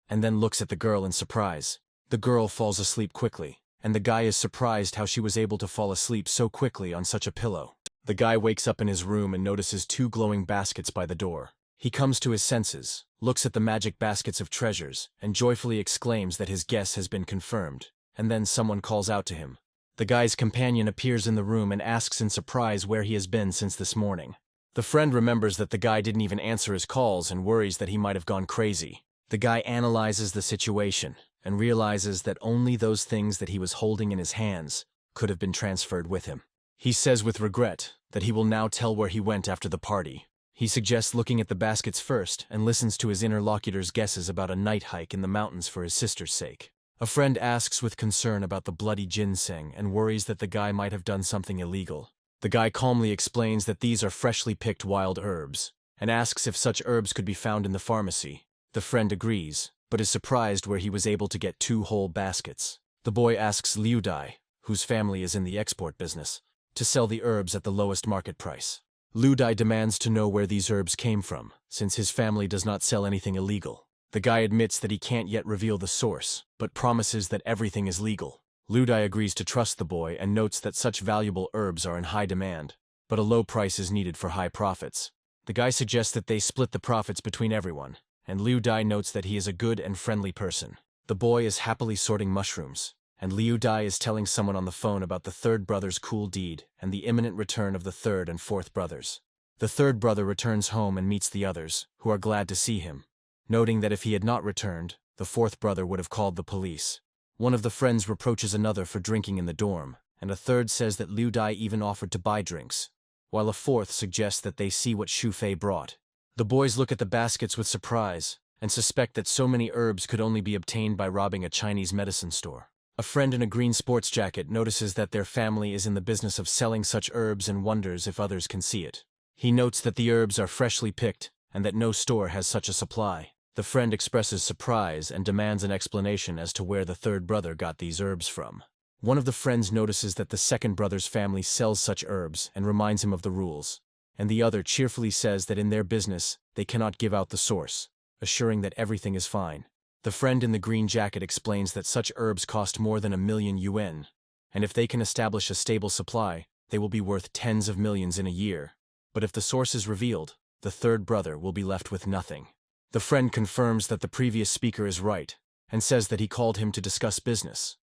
and then looks at the girl in surprise. The girl falls asleep quickly, and the guy is surprised how she was able to fall asleep so quickly on such a pillow. The guy wakes up in his room and notices two glowing baskets by the door. He comes to his senses, looks at the magic baskets of treasures, and joyfully exclaims that his guess has been confirmed, and then someone calls out to him. The guy's companion appears in the room and asks in surprise where he has been since this morning. The friend remembers that the guy didn't even answer his calls and worries that he might have gone crazy. The guy analyzes the situation and realizes that only those things that he was holding in his hands could have been transferred with him. He says with regret that he will now tell where he went after the party. He suggests looking at the baskets first and listens to his interlocutor's guesses about a night hike in the mountains for his sister's sake. A friend asks with concern about the bloody ginseng and worries that the guy might have done something illegal. The guy calmly explains that these are freshly picked wild herbs, and asks if such herbs could be found in the pharmacy. The friend agrees, but is surprised where he was able to get 2 whole baskets. The boy asks Liu Dai, whose family is in the export business, to sell the herbs at the lowest market price. Liu Dai demands to know where these herbs came from, since his family does not sell anything illegal. The guy admits that he can't yet reveal the source, but promises that everything is legal. Liu Dai agrees to trust the boy and notes that such valuable herbs are in high demand, but a low price is needed for high profits. The guy suggests that they split the profits between everyone, and Liu Dai notes that he is a good and friendly person. The boy is happily sorting mushrooms, and Liu Dai is telling someone on the phone about the third brother's cool deed and the imminent return of the third and fourth brothers. The third brother returns home and meets the others, who are glad to see him, noting that if he had not returned, the fourth brother would have called the police. One of the friends reproaches another for drinking in the dorm, and a third says that Liu Dai even offered to buy drinks, while a fourth suggests that they see what Shu Fei brought. The boys look at the baskets with surprise, and suspect that so many herbs could only be obtained by robbing a Chinese medicine store. A friend in a green sports jacket notices that their family is in the business of selling such herbs and wonders if others can see it. He notes that the herbs are freshly picked, and that no store has such a supply. The friend expresses surprise and demands an explanation as to where the third brother got these herbs from. One of the friends notices that the second brother's family sells such herbs and reminds him of the rules, and the other cheerfully says that in their business they cannot give out the source, assuring that everything is fine. The friend in the green jacket explains that such herbs cost more than 1,000,000 yuan, and if they can establish a stable supply, they will be worth tens of millions in a year. But if the source is revealed, the third brother will be left with nothing. The friend confirms that the previous speaker is right, and says that he called him to discuss business,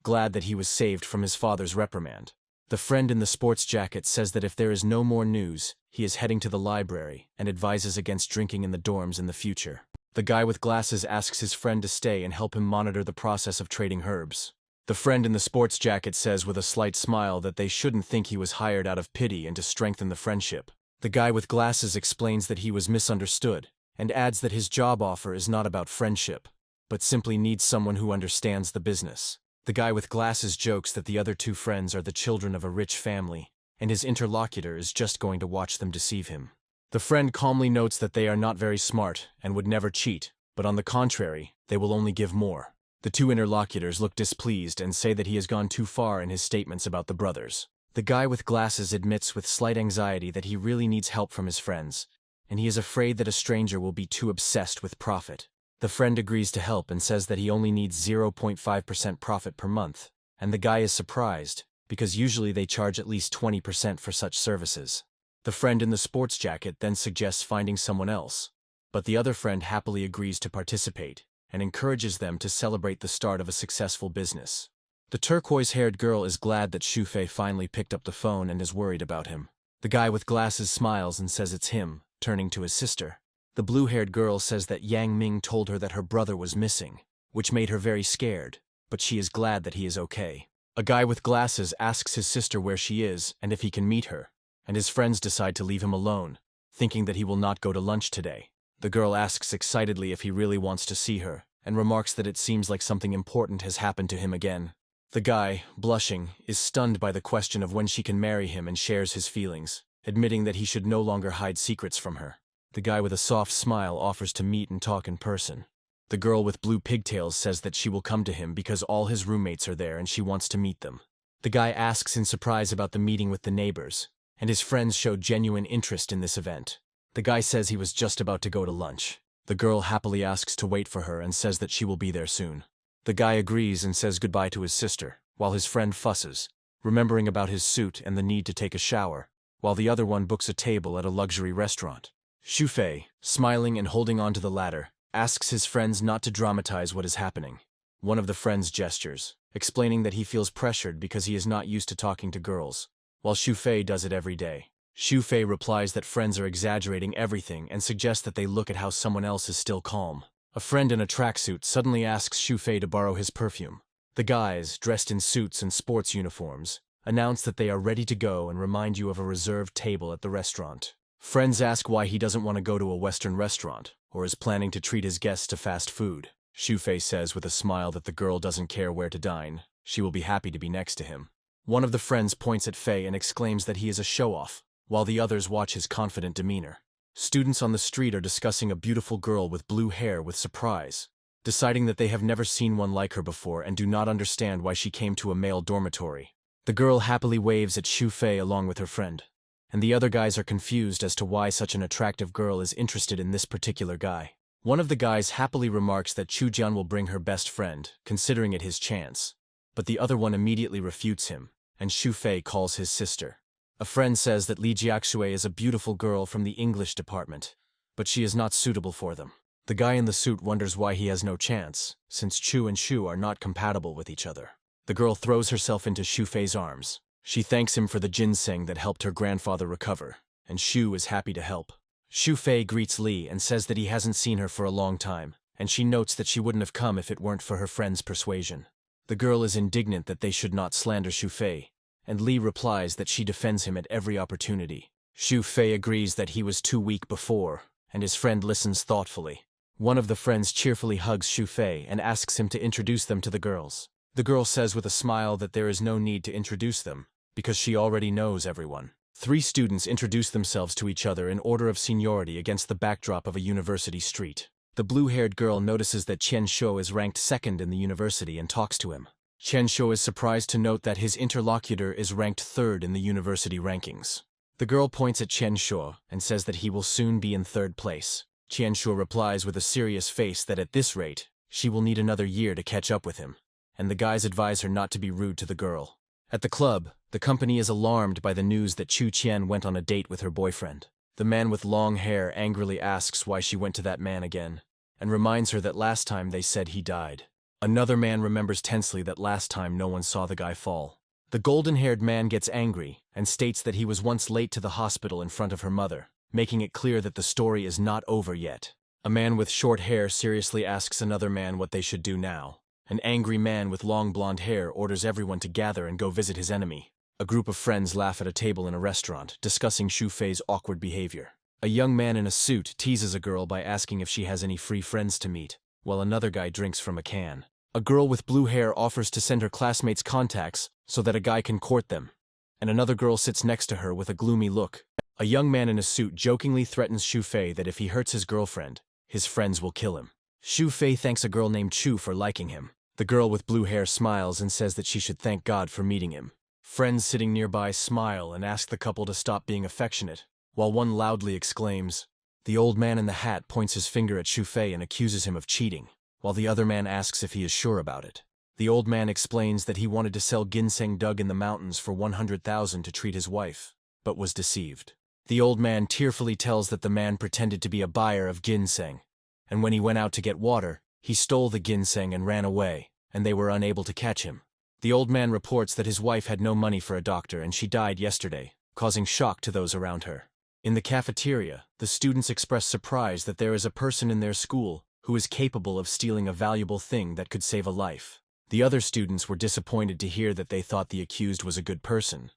glad that he was saved from his father's reprimand. The friend in the sports jacket says that if there is no more news, he is heading to the library and advises against drinking in the dorms in the future. The guy with glasses asks his friend to stay and help him monitor the process of trading herbs. The friend in the sports jacket says with a slight smile that they shouldn't think he was hired out of pity and to strengthen the friendship. The guy with glasses explains that he was misunderstood, and adds that his job offer is not about friendship, but simply needs someone who understands the business. The guy with glasses jokes that the other two friends are the children of a rich family, and his interlocutor is just going to watch them deceive him. The friend calmly notes that they are not very smart and would never cheat, but on the contrary, they will only give more. The two interlocutors look displeased and say that he has gone too far in his statements about the brothers. The guy with glasses admits with slight anxiety that he really needs help from his friends, and he is afraid that a stranger will be too obsessed with profit. The friend agrees to help and says that he only needs 0.5% profit per month, and the guy is surprised, because usually they charge at least 20% for such services. The friend in the sports jacket then suggests finding someone else, but the other friend happily agrees to participate, and encourages them to celebrate the start of a successful business. The turquoise-haired girl is glad that Shu Fei finally picked up the phone and is worried about him. The guy with glasses smiles and says it's him, turning to his sister. The blue-haired girl says that Yang Ming told her that her brother was missing, which made her very scared, but she is glad that he is okay. A guy with glasses asks his sister where she is and if he can meet her, and his friends decide to leave him alone, thinking that he will not go to lunch today. The girl asks excitedly if he really wants to see her, and remarks that it seems like something important has happened to him again. The guy, blushing, is stunned by the question of when she can marry him and shares his feelings, admitting that he should no longer hide secrets from her. The guy with a soft smile offers to meet and talk in person. The girl with blue pigtails says that she will come to him because all his roommates are there and she wants to meet them. The guy asks in surprise about the meeting with the neighbors, and his friends show genuine interest in this event. The guy says he was just about to go to lunch. The girl happily asks to wait for her and says that she will be there soon. The guy agrees and says goodbye to his sister, while his friend fusses, remembering about his suit and the need to take a shower, while the other one books a table at a luxury restaurant. Shu Fei, smiling and holding on to the ladder, asks his friends not to dramatize what is happening. One of the friends gestures, explaining that he feels pressured because he is not used to talking to girls, while Shu Fei does it every day. Shu Fei replies that friends are exaggerating everything and suggests that they look at how someone else is still calm. A friend in a tracksuit suddenly asks Shu Fei to borrow his perfume. The guys, dressed in suits and sports uniforms, announce that they are ready to go and remind you of a reserved table at the restaurant. Friends ask why he doesn't want to go to a Western restaurant, or is planning to treat his guests to fast food. Shu Fei says with a smile that the girl doesn't care where to dine. She will be happy to be next to him. One of the friends points at Fei and exclaims that he is a show-off, while the others watch his confident demeanor. Students on the street are discussing a beautiful girl with blue hair with surprise, deciding that they have never seen one like her before and do not understand why she came to a male dormitory. The girl happily waves at Xu Fei along with her friend, and the other guys are confused as to why such an attractive girl is interested in this particular guy. One of the guys happily remarks that Chu Jian will bring her best friend, considering it his chance, but the other one immediately refutes him, and Xu Fei calls his sister. A friend says that Li Jiaxue is a beautiful girl from the English department, but she is not suitable for them. The guy in the suit wonders why he has no chance, since Chu and Xu are not compatible with each other. The girl throws herself into Xu Fei's arms. She thanks him for the ginseng that helped her grandfather recover, and Xu is happy to help. Xu Fei greets Li and says that he hasn't seen her for a long time, and she notes that she wouldn't have come if it weren't for her friend's persuasion. The girl is indignant that they should not slander Xu Fei, and Li replies that she defends him at every opportunity. Xu Fei agrees that he was too weak before, and his friend listens thoughtfully. One of the friends cheerfully hugs Xu Fei and asks him to introduce them to the girls. The girl says with a smile that there is no need to introduce them, because she already knows everyone. 3 students introduce themselves to each other in order of seniority against the backdrop of a university street. The blue-haired girl notices that Chen Shou is ranked 2nd in the university and talks to him. Chen Shou is surprised to note that his interlocutor is ranked 3rd in the university rankings. The girl points at Chen Shou and says that he will soon be in 3rd place. Chen Shou replies with a serious face that at this rate, she will need another year to catch up with him, and the guys advise her not to be rude to the girl. At the club, the company is alarmed by the news that Chu Qian went on a date with her boyfriend. The man with long hair angrily asks why she went to that man again, and reminds her that last time they said he died. Another man remembers tensely that last time no one saw the guy fall. The golden-haired man gets angry and states that he was once late to the hospital in front of her mother, making it clear that the story is not over yet. A man with short hair seriously asks another man what they should do now. An angry man with long blonde hair orders everyone to gather and go visit his enemy. A group of friends laugh at a table in a restaurant, discussing Xu Fei's awkward behavior. A young man in a suit teases a girl by asking if she has any free friends to meet, while another guy drinks from a can. A girl with blue hair offers to send her classmates contacts so that a guy can court them, and another girl sits next to her with a gloomy look. A young man in a suit jokingly threatens Xu Fei that if he hurts his girlfriend, his friends will kill him. Xu Fei thanks a girl named Chu for liking him. The girl with blue hair smiles and says that she should thank God for meeting him. Friends sitting nearby smile and ask the couple to stop being affectionate, while one loudly exclaims. The old man in the hat points his finger at Xu Fei and accuses him of cheating, while the other man asks if he is sure about it. The old man explains that he wanted to sell ginseng dug in the mountains for 100,000 to treat his wife, but was deceived. The old man tearfully tells that the man pretended to be a buyer of ginseng, and when he went out to get water, he stole the ginseng and ran away, and they were unable to catch him. The old man reports that his wife had no money for a doctor and she died yesterday, causing shock to those around her. In the cafeteria, the students express surprise that there is a person in their school who is capable of stealing a valuable thing that could save a life. The other students were disappointed to hear that they thought the accused was a good person,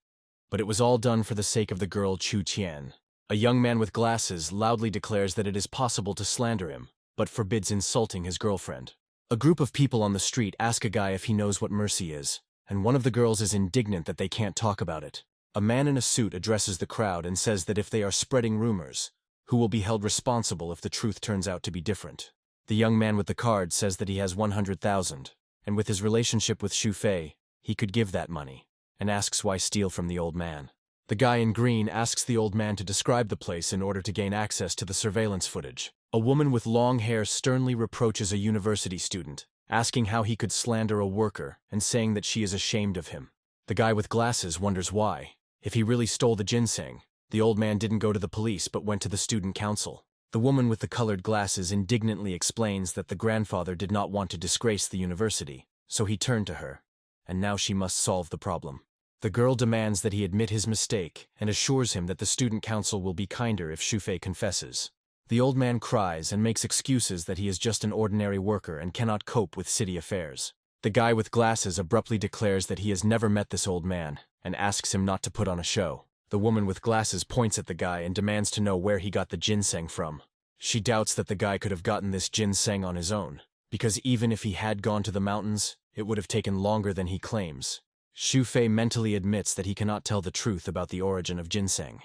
but it was all done for the sake of the girl Chu Qian. A young man with glasses loudly declares that it is possible to slander him, but forbids insulting his girlfriend. A group of people on the street ask a guy if he knows what mercy is, and one of the girls is indignant that they can't talk about it. A man in a suit addresses the crowd and says that if they are spreading rumors, who will be held responsible if the truth turns out to be different. The young man with the card says that he has 100,000, and with his relationship with Xu Fei, he could give that money, and asks why steal from the old man. The guy in green asks the old man to describe the place in order to gain access to the surveillance footage. A woman with long hair sternly reproaches a university student, asking how he could slander a worker and saying that she is ashamed of him. The guy with glasses wonders why. If he really stole the ginseng, the old man didn't go to the police but went to the student council. The woman with the colored glasses indignantly explains that the grandfather did not want to disgrace the university, so he turned to her, and now she must solve the problem. The girl demands that he admit his mistake and assures him that the student council will be kinder if Xu Fei confesses. The old man cries and makes excuses that he is just an ordinary worker and cannot cope with city affairs. The guy with glasses abruptly declares that he has never met this old man and asks him not to put on a show. The woman with glasses points at the guy and demands to know where he got the ginseng from. She doubts that the guy could have gotten this ginseng on his own, because even if he had gone to the mountains, it would have taken longer than he claims. Xu Fei mentally admits that he cannot tell the truth about the origin of ginseng,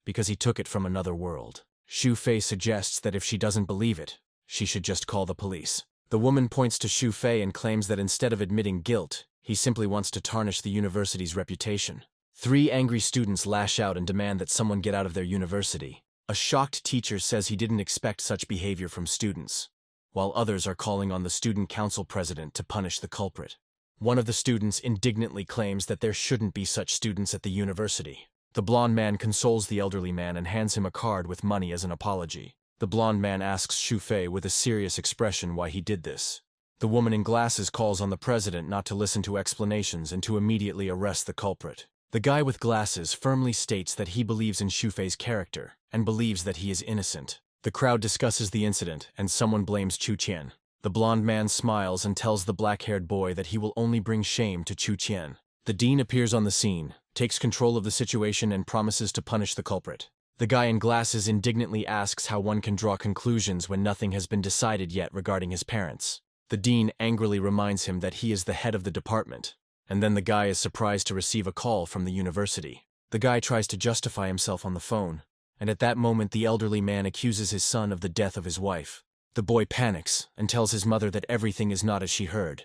because he took it from another world. Xu Fei suggests that if she doesn't believe it, she should just call the police. The woman points to Xu Fei and claims that instead of admitting guilt, he simply wants to tarnish the university's reputation. 3 angry students lash out and demand that someone get out of their university. A shocked teacher says he didn't expect such behavior from students, while others are calling on the student council president to punish the culprit. One of the students indignantly claims that there shouldn't be such students at the university. The blonde man consoles the elderly man and hands him a card with money as an apology. The blonde man asks Xu Fei with a serious expression why he did this. The woman in glasses calls on the president not to listen to explanations and to immediately arrest the culprit. The guy with glasses firmly states that he believes in Xu Fei's character and believes that he is innocent. The crowd discusses the incident and someone blames Chu Qian. The blonde man smiles and tells the black-haired boy that he will only bring shame to Chu Qian. The dean appears on the scene, takes control of the situation and promises to punish the culprit. The guy in glasses indignantly asks how one can draw conclusions when nothing has been decided yet regarding his parents. The dean angrily reminds him that he is the head of the department, and then the guy is surprised to receive a call from the university. The guy tries to justify himself on the phone, and at that moment the elderly man accuses his son of the death of his wife. The boy panics and tells his mother that everything is not as she heard,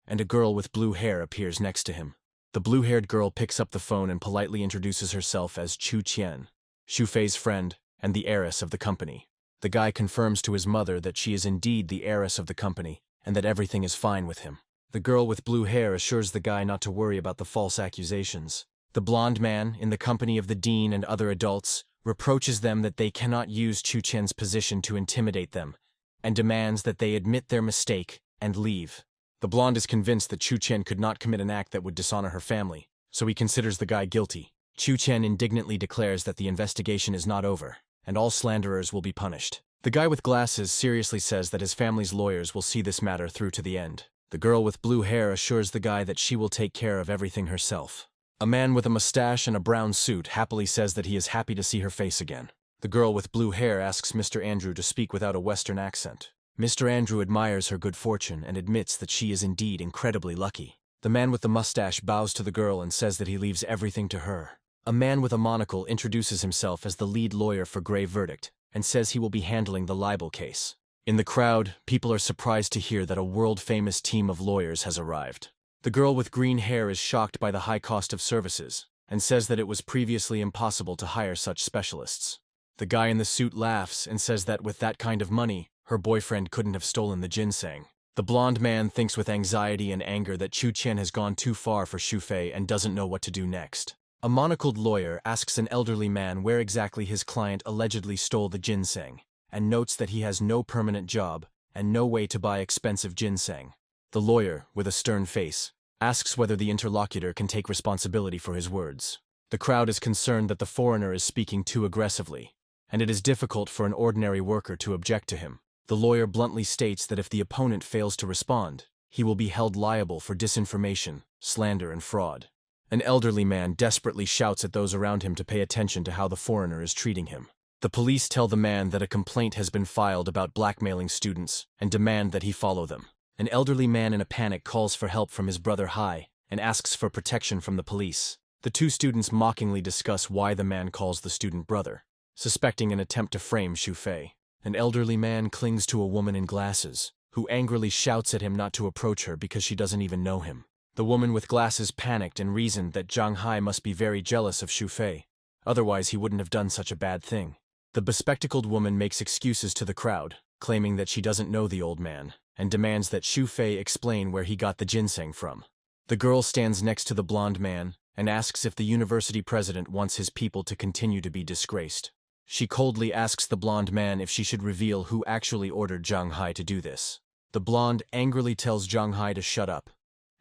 and a girl with blue hair appears next to him. The blue-haired girl picks up the phone and politely introduces herself as Chu Qian, Xu Fei's friend and the heiress of the company. The guy confirms to his mother that she is indeed the heiress of the company and that everything is fine with him. The girl with blue hair assures the guy not to worry about the false accusations. The blonde man, in the company of the dean and other adults, reproaches them that they cannot use Chu Qian's position to intimidate them, and demands that they admit their mistake and leave. The blonde is convinced that Chu Qian could not commit an act that would dishonor her family, so he considers the guy guilty. Chu Qian indignantly declares that the investigation is not over, and all slanderers will be punished. The guy with glasses seriously says that his family's lawyers will see this matter through to the end. The girl with blue hair assures the guy that she will take care of everything herself. A man with a mustache and a brown suit happily says that he is happy to see her face again. The girl with blue hair asks Mr. Andrew to speak without a Western accent. Mr. Andrew admires her good fortune and admits that she is indeed incredibly lucky. The man with the mustache bows to the girl and says that he leaves everything to her. A man with a monocle introduces himself as the lead lawyer for Grave Verdict and says he will be handling the libel case. In the crowd, people are surprised to hear that a world-famous team of lawyers has arrived. The girl with green hair is shocked by the high cost of services and says that it was previously impossible to hire such specialists. The guy in the suit laughs and says that with that kind of money, her boyfriend couldn't have stolen the ginseng. The blonde man thinks with anxiety and anger that Chu Qian has gone too far for Xu Fei and doesn't know what to do next. A monocled lawyer asks an elderly man where exactly his client allegedly stole the ginseng, and notes that he has no permanent job and no way to buy expensive ginseng. The lawyer, with a stern face, asks whether the interlocutor can take responsibility for his words. The crowd is concerned that the foreigner is speaking too aggressively, and it is difficult for an ordinary worker to object to him. The lawyer bluntly states that if the opponent fails to respond, he will be held liable for disinformation, slander, and fraud. An elderly man desperately shouts at those around him to pay attention to how the foreigner is treating him. The police tell the man that a complaint has been filed about blackmailing students and demand that he follow them. An elderly man in a panic calls for help from his brother Hai and asks for protection from the police. The two students mockingly discuss why the man calls the student brother, suspecting an attempt to frame Xu Fei. An elderly man clings to a woman in glasses, who angrily shouts at him not to approach her because she doesn't even know him. The woman with glasses panicked and reasoned that Zhang Hai must be very jealous of Xu Fei, otherwise he wouldn't have done such a bad thing. The bespectacled woman makes excuses to the crowd, claiming that she doesn't know the old man, and demands that Xu Fei explain where he got the ginseng from. The girl stands next to the blonde man and asks if the university president wants his people to continue to be disgraced. She coldly asks the blonde man if she should reveal who actually ordered Zhang Hai to do this. The blonde angrily tells Zhang Hai to shut up,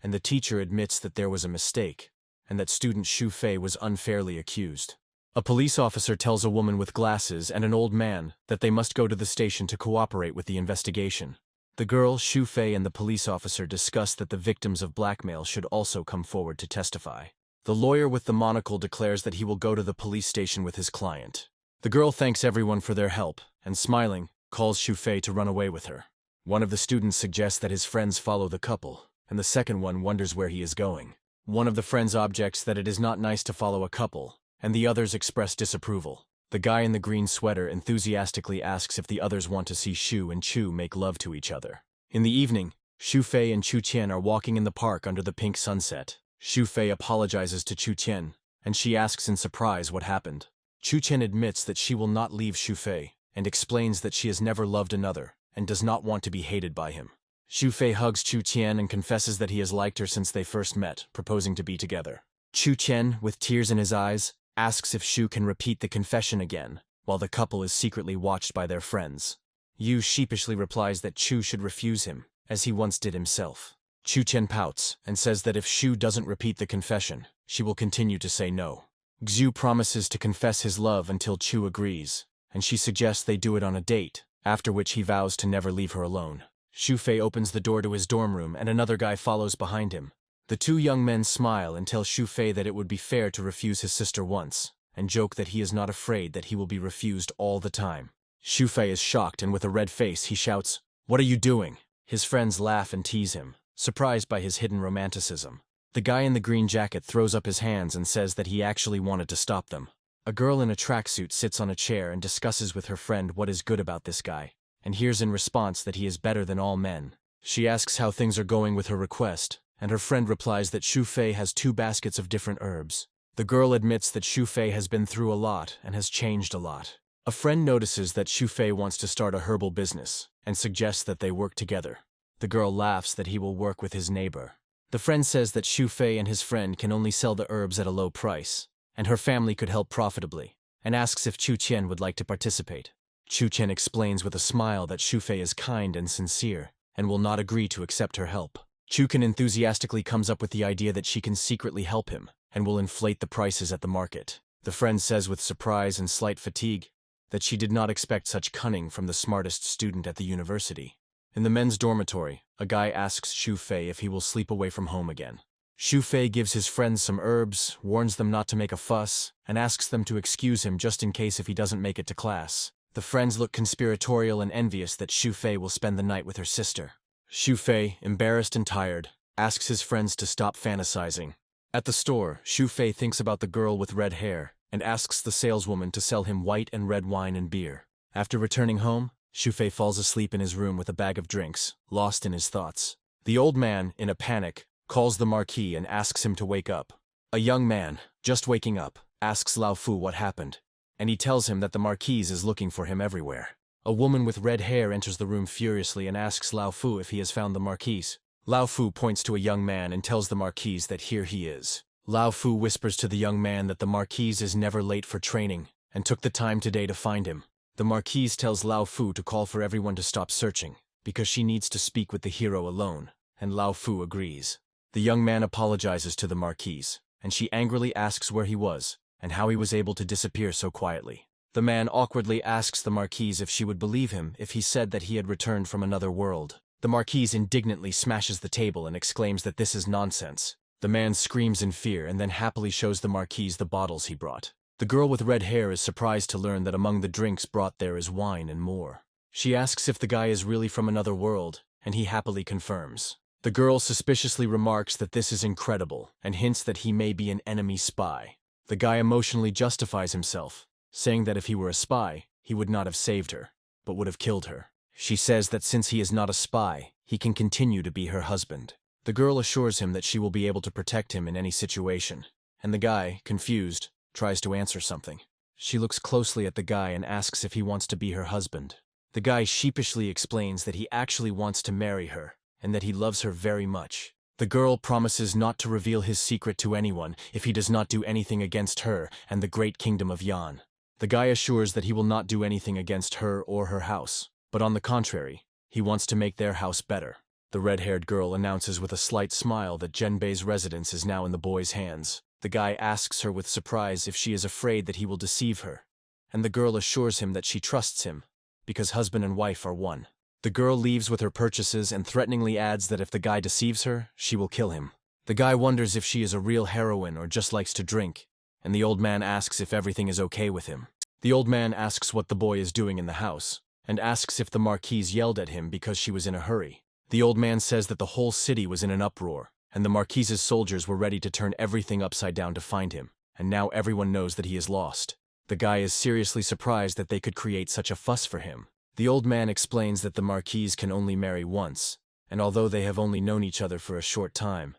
and the teacher admits that there was a mistake, and that student Xu Fei was unfairly accused. A police officer tells a woman with glasses and an old man that they must go to the station to cooperate with the investigation. The girl, Xu Fei, and the police officer discuss that the victims of blackmail should also come forward to testify. The lawyer with the monocle declares that he will go to the police station with his client. The girl thanks everyone for their help, and smiling, calls Xu Fei to run away with her. One of the students suggests that his friends follow the couple, and the second one wonders where he is going. One of the friends objects that it is not nice to follow a couple, and the others express disapproval. The guy in the green sweater enthusiastically asks if the others want to see Xu and Chu make love to each other. In the evening, Xu Fei and Chu Qian are walking in the park under the pink sunset. Xu Fei apologizes to Chu Qian, and she asks in surprise what happened. Chu Qian admits that she will not leave Xu Fei, and explains that she has never loved another, and does not want to be hated by him. Xu Fei hugs Chu Qian and confesses that he has liked her since they first met, proposing to be together. Chu Qian, with tears in his eyes, asks if Xu can repeat the confession again, while the couple is secretly watched by their friends. Yu sheepishly replies that Chu should refuse him, as he once did himself. Chu Qian pouts and says that if Xu doesn't repeat the confession, she will continue to say no. Xu promises to confess his love until Chu agrees, and she suggests they do it on a date, after which he vows to never leave her alone. Xu Fei opens the door to his dorm room and another guy follows behind him. The two young men smile and tell Xu Fei that it would be fair to refuse his sister once, and joke that he is not afraid that he will be refused all the time. Xu Fei is shocked and with a red face he shouts, "What are you doing?" His friends laugh and tease him, surprised by his hidden romanticism. The guy in the green jacket throws up his hands and says that he actually wanted to stop them. A girl in a tracksuit sits on a chair and discusses with her friend what is good about this guy, and hears in response that he is better than all men. She asks how things are going with her request, and her friend replies that Xu Fei has 2 baskets of different herbs. The girl admits that Xu Fei has been through a lot and has changed a lot. A friend notices that Xu Fei wants to start a herbal business, and suggests that they work together. The girl laughs that he will work with his neighbor. The friend says that Xu Fei and his friend can only sell the herbs at a low price, and her family could help profitably, and asks if Chu Qian would like to participate. Chu Qian explains with a smile that Xu Fei is kind and sincere, and will not agree to accept her help. Chu Qian enthusiastically comes up with the idea that she can secretly help him, and will inflate the prices at the market. The friend says with surprise and slight fatigue that she did not expect such cunning from the smartest student at the university. In the men's dormitory, a guy asks Xu Fei if he will sleep away from home again. Xu Fei gives his friends some herbs, warns them not to make a fuss, and asks them to excuse him just in case if he doesn't make it to class. The friends look conspiratorial and envious that Xu Fei will spend the night with her sister. Xu Fei, embarrassed and tired, asks his friends to stop fantasizing. At the store, Xu Fei thinks about the girl with red hair and asks the saleswoman to sell him white and red wine and beer. After returning home, Xu Fei falls asleep in his room with a bag of drinks, lost in his thoughts. The old man, in a panic, calls the Marquis and asks him to wake up. A young man, just waking up, asks Lao Fu what happened, and he tells him that the Marquis is looking for him everywhere. A woman with red hair enters the room furiously and asks Lao Fu if he has found the Marquis. Lao Fu points to a young man and tells the Marquis that here he is. Lao Fu whispers to the young man that the Marquis is never late for training, and took the time today to find him. The Marquise tells Lao Fu to call for everyone to stop searching, because she needs to speak with the hero alone, and Lao Fu agrees. The young man apologizes to the Marquise, and she angrily asks where he was, and how he was able to disappear so quietly. The man awkwardly asks the Marquise if she would believe him if he said that he had returned from another world. The Marquise indignantly smashes the table and exclaims that this is nonsense. The man screams in fear and then happily shows the Marquise the bottles he brought. The girl with red hair is surprised to learn that among the drinks brought there is wine and more. She asks if the guy is really from another world, and he happily confirms. The girl suspiciously remarks that this is incredible, and hints that he may be an enemy spy. The guy emotionally justifies himself, saying that if he were a spy, he would not have saved her, but would have killed her. She says that since he is not a spy, he can continue to be her husband. The girl assures him that she will be able to protect him in any situation, and the guy, confused, tries to answer something. She looks closely at the guy and asks if he wants to be her husband. The guy sheepishly explains that he actually wants to marry her, and that he loves her very much. The girl promises not to reveal his secret to anyone if he does not do anything against her and the great kingdom of Yan. The guy assures that he will not do anything against her or her house, but on the contrary, he wants to make their house better. The red-haired girl announces with a slight smile that Genbei's residence is now in the boy's hands. The guy asks her with surprise if she is afraid that he will deceive her, and the girl assures him that she trusts him, because husband and wife are one. The girl leaves with her purchases and threateningly adds that if the guy deceives her, she will kill him. The guy wonders if she is a real heroine or just likes to drink, and the old man asks if everything is okay with him. The old man asks what the boy is doing in the house, and asks if the Marquise yelled at him because she was in a hurry. The old man says that the whole city was in an uproar, and the Marquise's soldiers were ready to turn everything upside down to find him, and now everyone knows that he is lost. The guy is seriously surprised that they could create such a fuss for him. The old man explains that the Marquise can only marry once, and although they have only known each other for a short time,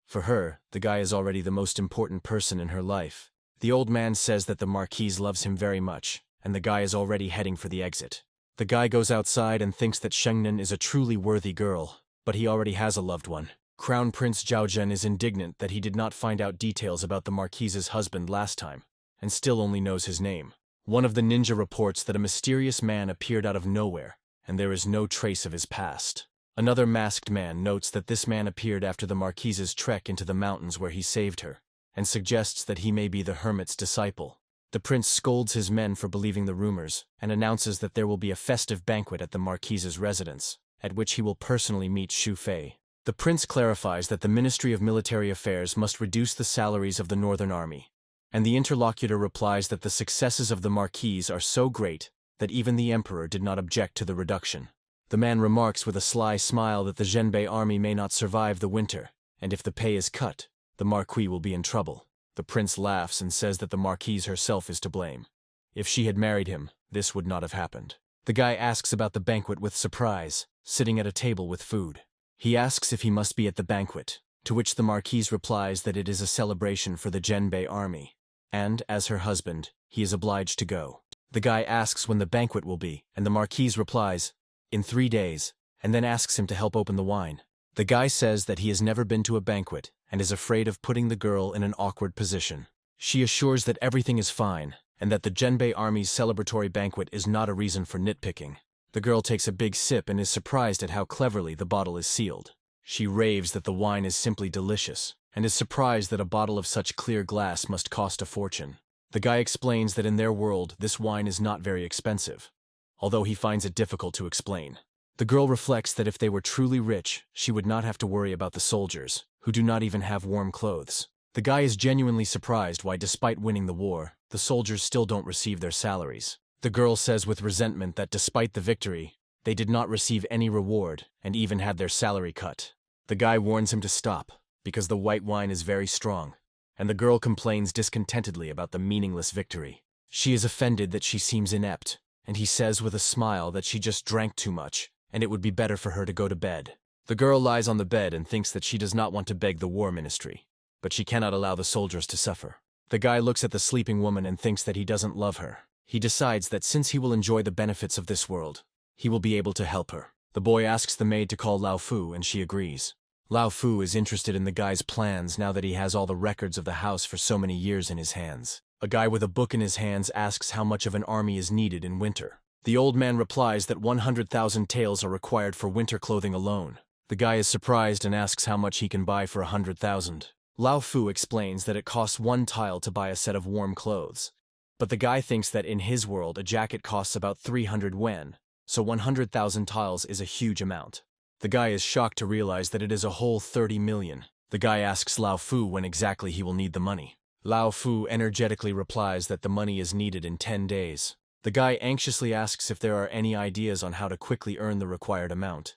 for her, the guy is already the most important person in her life. The old man says that the marquise loves him very much, and the guy is already heading for the exit. The guy goes outside and thinks that Shenan is a truly worthy girl, but he already has a loved one. Crown Prince Zhaozhen is indignant that he did not find out details about the marquise's husband last time, and still only knows his name. One of the ninja reports that a mysterious man appeared out of nowhere, and there is no trace of his past. Another masked man notes that this man appeared after the marquise's trek into the mountains where he saved her, and suggests that he may be the hermit's disciple. The prince scolds his men for believing the rumors, and announces that there will be a festive banquet at the marquise's residence, at which he will personally meet Xu Fei. The prince clarifies that the Ministry of Military Affairs must reduce the salaries of the Northern Army, and the interlocutor replies that the successes of the marquise are so great that even the emperor did not object to the reduction. The man remarks with a sly smile that the Zhenbei army may not survive the winter, and if the pay is cut, the marquis will be in trouble. The prince laughs and says that the marquise herself is to blame. If she had married him, this would not have happened. The guy asks about the banquet with surprise, sitting at a table with food. He asks if he must be at the banquet, to which the marquise replies that it is a celebration for the Zhenbei army, and, as her husband, he is obliged to go. The guy asks when the banquet will be, and the marquise replies, in 3 days, and then asks him to help open the wine. The guy says that he has never been to a banquet and is afraid of putting the girl in an awkward position. She assures that everything is fine, and that the Zhenbei army's celebratory banquet is not a reason for nitpicking. The girl takes a big sip and is surprised at how cleverly the bottle is sealed. She raves that the wine is simply delicious, and is surprised that a bottle of such clear glass must cost a fortune. The guy explains that in their world this wine is not very expensive, although he finds it difficult to explain. The girl reflects that if they were truly rich, she would not have to worry about the soldiers, who do not even have warm clothes. The guy is genuinely surprised why, despite winning the war, the soldiers still don't receive their salaries. The girl says with resentment that despite the victory, they did not receive any reward and even had their salary cut. The guy warns him to stop, because the white wine is very strong, and the girl complains discontentedly about the meaningless victory. She is offended that she seems inept, and he says with a smile that she just drank too much, and it would be better for her to go to bed. The girl lies on the bed and thinks that she does not want to beg the war ministry, but she cannot allow the soldiers to suffer. The guy looks at the sleeping woman and thinks that he doesn't love her. He decides that since he will enjoy the benefits of this world, he will be able to help her. The boy asks the maid to call Lao Fu, and she agrees. Lao Fu is interested in the guy's plans now that he has all the records of the house for so many years in his hands. A guy with a book in his hands asks how much of an army is needed in winter. The old man replies that 100,000 taels are required for winter clothing alone. The guy is surprised and asks how much he can buy for 100,000. Lao Fu explains that it costs 1 tile to buy a set of warm clothes. But the guy thinks that in his world a jacket costs about 300 yuan, so 100,000 tiles is a huge amount. The guy is shocked to realize that it is a whole 30 million. The guy asks Lao Fu when exactly he will need the money. Lao Fu energetically replies that the money is needed in 10 days. The guy anxiously asks if there are any ideas on how to quickly earn the required amount.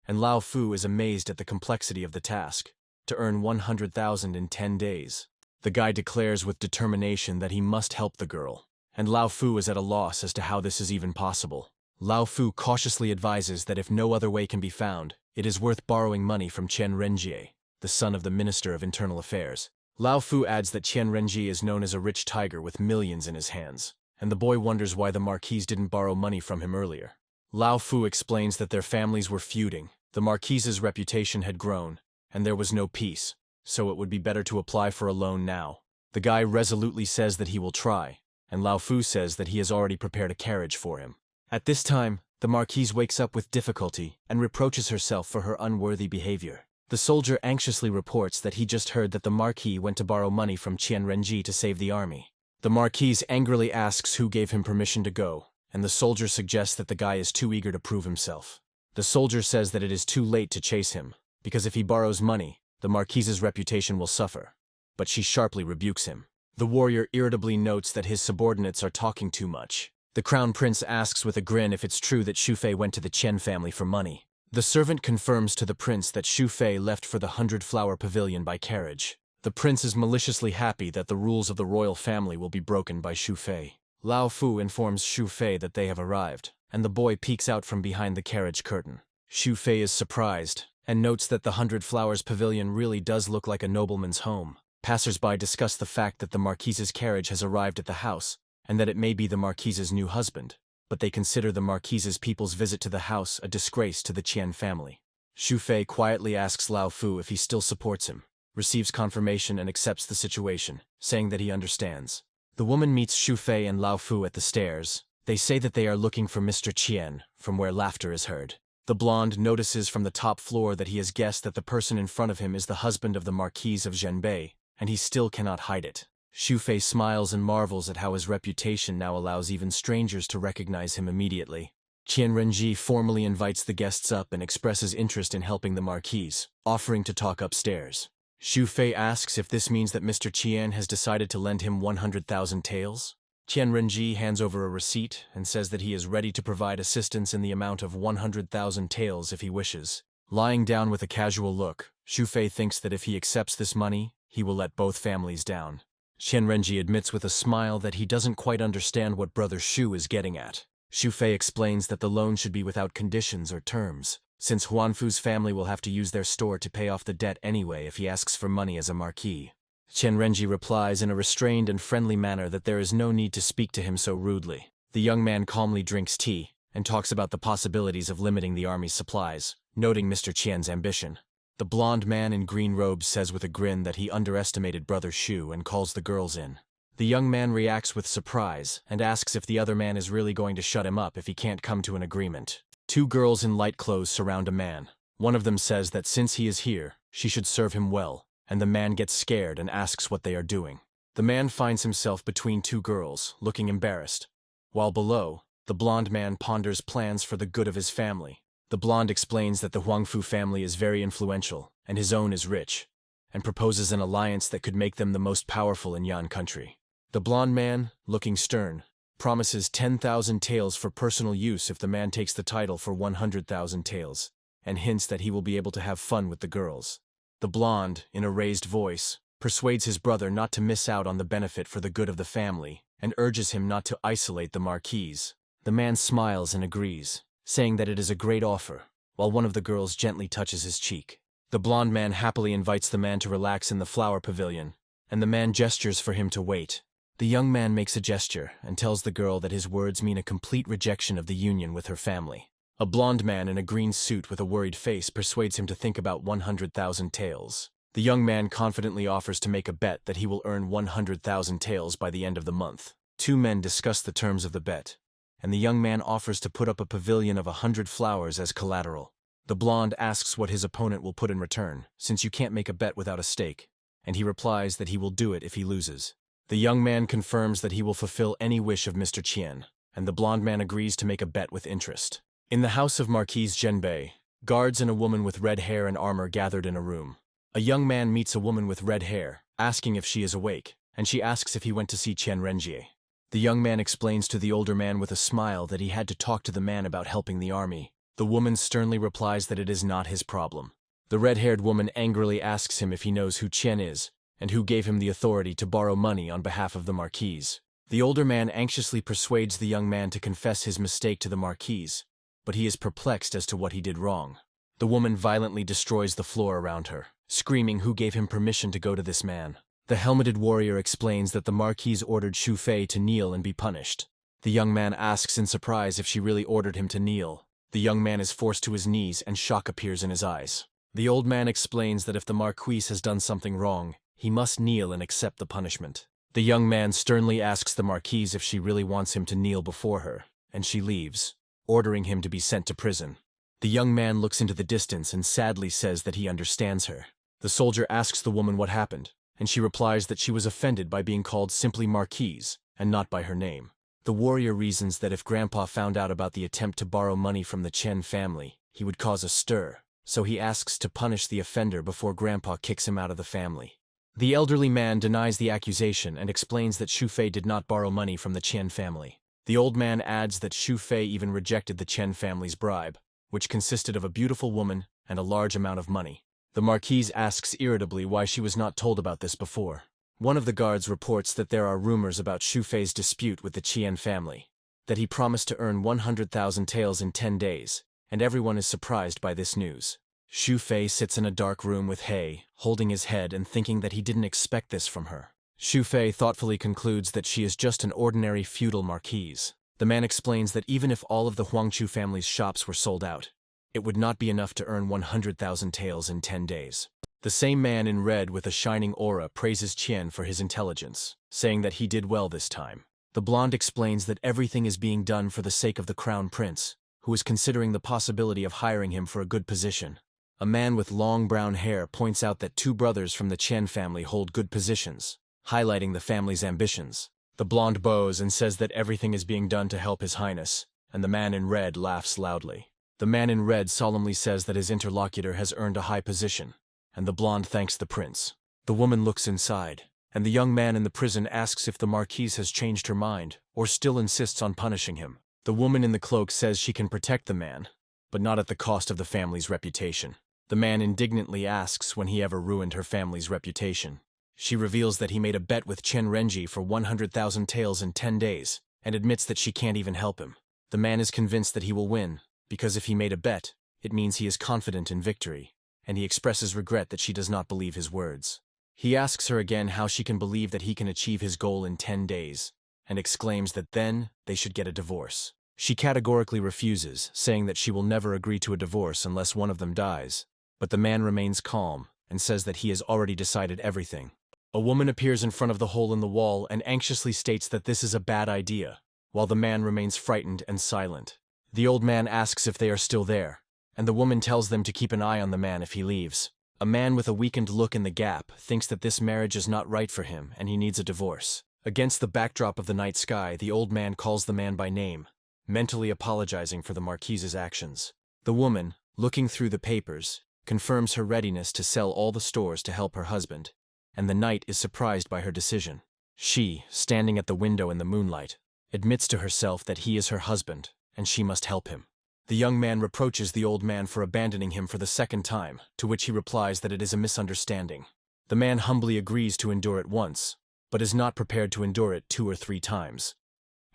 And Lao Fu is amazed at the complexity of the task, to earn 100,000 in 10 days. The guy declares with determination that he must help the girl, and Lao Fu is at a loss as to how this is even possible. Lao Fu cautiously advises that if no other way can be found, it is worth borrowing money from Qian Renjie, the son of the Minister of Internal Affairs. Lao Fu adds that Qian Renjie is known as a rich tiger with millions in his hands, and the boy wonders why the marquise didn't borrow money from him earlier. Lao Fu explains that their families were feuding, the marquise's reputation had grown, and there was no peace, so it would be better to apply for a loan now. The guy resolutely says that he will try, and Lao Fu says that he has already prepared a carriage for him. At this time, the marquise wakes up with difficulty and reproaches herself for her unworthy behavior. The soldier anxiously reports that he just heard that the marquis went to borrow money from Qian Renji to save the army. The marquise angrily asks who gave him permission to go, and the soldier suggests that the guy is too eager to prove himself. The soldier says that it is too late to chase him, because if he borrows money, the marquise's reputation will suffer. But she sharply rebukes him. The warrior irritably notes that his subordinates are talking too much. The crown prince asks with a grin if it's true that Xu Fei went to the Qian family for money. The servant confirms to the prince that Xu Fei left for the 100-flower pavilion by carriage. The prince is maliciously happy that the rules of the royal family will be broken by Xu Fei. Lao Fu informs Xu Fei that they have arrived, and the boy peeks out from behind the carriage curtain. Xu Fei is surprised, and notes that the 100 Flowers Pavilion really does look like a nobleman's home. Passers-by discuss the fact that the Marquise's carriage has arrived at the house, and that it may be the Marquise's new husband, but they consider the Marquise's people's visit to the house a disgrace to the Qian family. Xu Fei quietly asks Lao Fu if he still supports him, receives confirmation and accepts the situation, saying that he understands. The woman meets Xu Fei and Lao Fu at the stairs. They say that they are looking for Mr. Qian, from where laughter is heard. The blonde notices from the top floor that he has guessed that the person in front of him is the husband of the Marquise of Zhenbei, and he still cannot hide it. Xu Fei smiles and marvels at how his reputation now allows even strangers to recognize him immediately. Qian Renji formally invites the guests up and expresses interest in helping the Marquise, offering to talk upstairs. Xu Fei asks if this means that Mr. Qian has decided to lend him 100,000 taels. Qian Renji hands over a receipt and says that he is ready to provide assistance in the amount of 100,000 taels if he wishes. Lying down with a casual look, Xu Fei thinks that if he accepts this money, he will let both families down. Qian Renji admits with a smile that he doesn't quite understand what Brother Xu is getting at. Xu Fei explains that the loan should be without conditions or terms, since Huanfu's family will have to use their store to pay off the debt anyway if he asks for money as a marquis. Qian Renji replies in a restrained and friendly manner that there is no need to speak to him so rudely. The young man calmly drinks tea and talks about the possibilities of limiting the army's supplies, noting Mr. Qian's ambition. The blonde man in green robes says with a grin that he underestimated Brother Xu and calls the girls in. The young man reacts with surprise and asks if the other man is really going to shut him up if he can't come to an agreement. Two girls in light clothes surround a man. One of them says that since he is here, she should serve him well, and the man gets scared and asks what they are doing. The man finds himself between two girls, looking embarrassed. While below, the blonde man ponders plans for the good of his family. The blonde explains that the Huangfu family is very influential, and his own is rich, and proposes an alliance that could make them the most powerful in Yan country. The blonde man, looking stern, promises 10,000 taels for personal use if the man takes the title for 100,000 taels, and hints that he will be able to have fun with the girls. The blonde, in a raised voice, persuades his brother not to miss out on the benefit for the good of the family, and urges him not to isolate the Marquise. The man smiles and agrees, saying that it is a great offer, while one of the girls gently touches his cheek. The blonde man happily invites the man to relax in the flower pavilion, and the man gestures for him to wait. The young man makes a gesture and tells the girl that his words mean a complete rejection of the union with her family. A blonde man in a green suit with a worried face persuades him to think about 100,000 taels. The young man confidently offers to make a bet that he will earn 100,000 taels by the end of the month. Two men discuss the terms of the bet, and the young man offers to put up a pavilion of 100 flowers as collateral. The blonde asks what his opponent will put in return, since you can't make a bet without a stake, and he replies that he will do it if he loses. The young man confirms that he will fulfill any wish of Mr. Qian, and the blonde man agrees to make a bet with interest. In the house of Marquise Zhenbei, guards and a woman with red hair and armor gathered in a room. A young man meets a woman with red hair, asking if she is awake, and she asks if he went to see Qian Renji. The young man explains to the older man with a smile that he had to talk to the man about helping the army. The woman sternly replies that it is not his problem. The red-haired woman angrily asks him if he knows who Qian is, and who gave him the authority to borrow money on behalf of the Marquise. The older man anxiously persuades the young man to confess his mistake to the Marquise, but he is perplexed as to what he did wrong. The woman violently destroys the floor around her, screaming who gave him permission to go to this man. The helmeted warrior explains that the Marquise ordered Xu Fei to kneel and be punished. The young man asks in surprise if she really ordered him to kneel. The young man is forced to his knees and shock appears in his eyes. The old man explains that if the Marquise has done something wrong, he must kneel and accept the punishment. The young man sternly asks the Marquise if she really wants him to kneel before her, and she leaves, ordering him to be sent to prison. The young man looks into the distance and sadly says that he understands her. The soldier asks the woman what happened, and she replies that she was offended by being called simply Marquise, and not by her name. The warrior reasons that if Grandpa found out about the attempt to borrow money from the Chen family, he would cause a stir, so he asks to punish the offender before Grandpa kicks him out of the family. The elderly man denies the accusation and explains that Xu Fei did not borrow money from the Chen family. The old man adds that Xu Fei even rejected the Chen family's bribe, which consisted of a beautiful woman and a large amount of money. The Marquise asks irritably why she was not told about this before. One of the guards reports that there are rumors about Xu Fei's dispute with the Qian family, that he promised to earn 100,000 taels in 10 days, and everyone is surprised by this news. Xu Fei sits in a dark room with He, holding his head and thinking that he didn't expect this from her. Xu Fei thoughtfully concludes that she is just an ordinary feudal marquise. The man explains that even if all of the Huangchu family's shops were sold out, it would not be enough to earn 100,000 taels in 10 days. The same man in red with a shining aura praises Qian for his intelligence, saying that he did well this time. The blonde explains that everything is being done for the sake of the crown prince, who is considering the possibility of hiring him for a good position. A man with long brown hair points out that 2 brothers from the Qian family hold good positions, highlighting the family's ambitions. The blonde bows and says that everything is being done to help His Highness, and the man in red laughs loudly. The man in red solemnly says that his interlocutor has earned a high position, and the blonde thanks the prince. The woman looks inside, and the young man in the prison asks if the marquise has changed her mind, or still insists on punishing him. The woman in the cloak says she can protect the man, but not at the cost of the family's reputation. The man indignantly asks when he ever ruined her family's reputation. She reveals that he made a bet with Chen Renji for 100,000 taels in 10 days, and admits that she can't even help him. The man is convinced that he will win, because if he made a bet, it means he is confident in victory, and he expresses regret that she does not believe his words. He asks her again how she can believe that he can achieve his goal in 10 days, and exclaims that then they should get a divorce. She categorically refuses, saying that she will never agree to a divorce unless one of them dies, but the man remains calm and says that he has already decided everything. A woman appears in front of the hole in the wall and anxiously states that this is a bad idea, while the man remains frightened and silent. The old man asks if they are still there, and the woman tells them to keep an eye on the man if he leaves. A man with a weakened look in the gap thinks that this marriage is not right for him and he needs a divorce. Against the backdrop of the night sky, the old man calls the man by name, mentally apologizing for the marquise's actions. The woman, looking through the papers, confirms her readiness to sell all the stores to help her husband, and the knight is surprised by her decision. She, standing at the window in the moonlight, admits to herself that he is her husband, and she must help him. The young man reproaches the old man for abandoning him for the 2nd time, to which he replies that it is a misunderstanding. The man humbly agrees to endure it once, but is not prepared to endure it 2 or 3 times.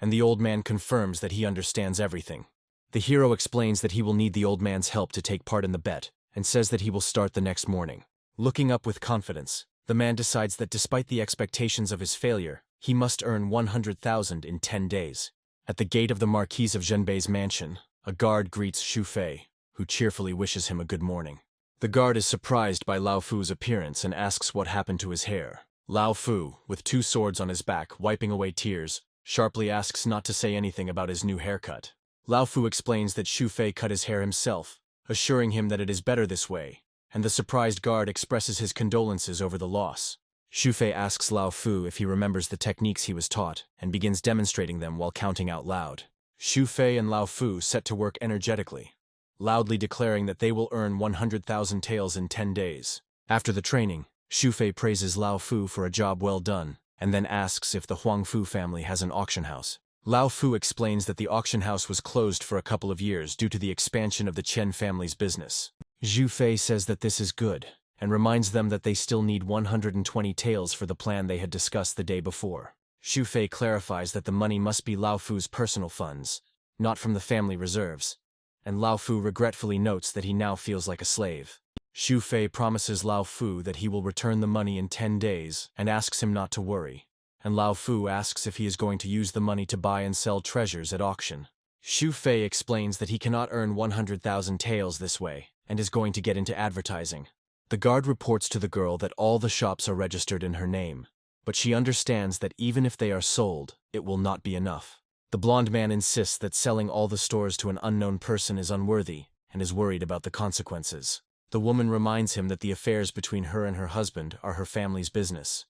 And the old man confirms that he understands everything. The hero explains that he will need the old man's help to take part in the bet, and says that he will start the next morning. Looking up with confidence, the man decides that despite the expectations of his failure, he must earn 100,000 in 10 days. At the gate of the Marquise of Zhenbei's mansion, a guard greets Xu Fei, who cheerfully wishes him a good morning. The guard is surprised by Lao Fu's appearance and asks what happened to his hair. Lao Fu, with 2 swords on his back, wiping away tears, sharply asks not to say anything about his new haircut. Lao Fu explains that Xu Fei cut his hair himself, assuring him that it is better this way, and the surprised guard expresses his condolences over the loss. Xu Fei asks Lao Fu if he remembers the techniques he was taught, and begins demonstrating them while counting out loud. Xu Fei and Lao Fu set to work energetically, loudly declaring that they will earn 100,000 taels in 10 days. After the training, Xu Fei praises Lao Fu for a job well done, and then asks if the Huang Fu family has an auction house. Lao Fu explains that the auction house was closed for a couple of years due to the expansion of the Chen family's business. Xu Fei says that this is good, and reminds them that they still need 120 taels for the plan they had discussed the day before. Xu Fei clarifies that the money must be Lao Fu's personal funds, not from the family reserves, and Lao Fu regretfully notes that he now feels like a slave. Xu Fei promises Lao Fu that he will return the money in 10 days and asks him not to worry, and Lao Fu asks if he is going to use the money to buy and sell treasures at auction. Xu Fei explains that he cannot earn 100,000 taels this way, and is going to get into advertising. The guard reports to the girl that all the shops are registered in her name, but she understands that even if they are sold, it will not be enough. The blonde man insists that selling all the stores to an unknown person is unworthy, and is worried about the consequences. The woman reminds him that the affairs between her and her husband are her family's business,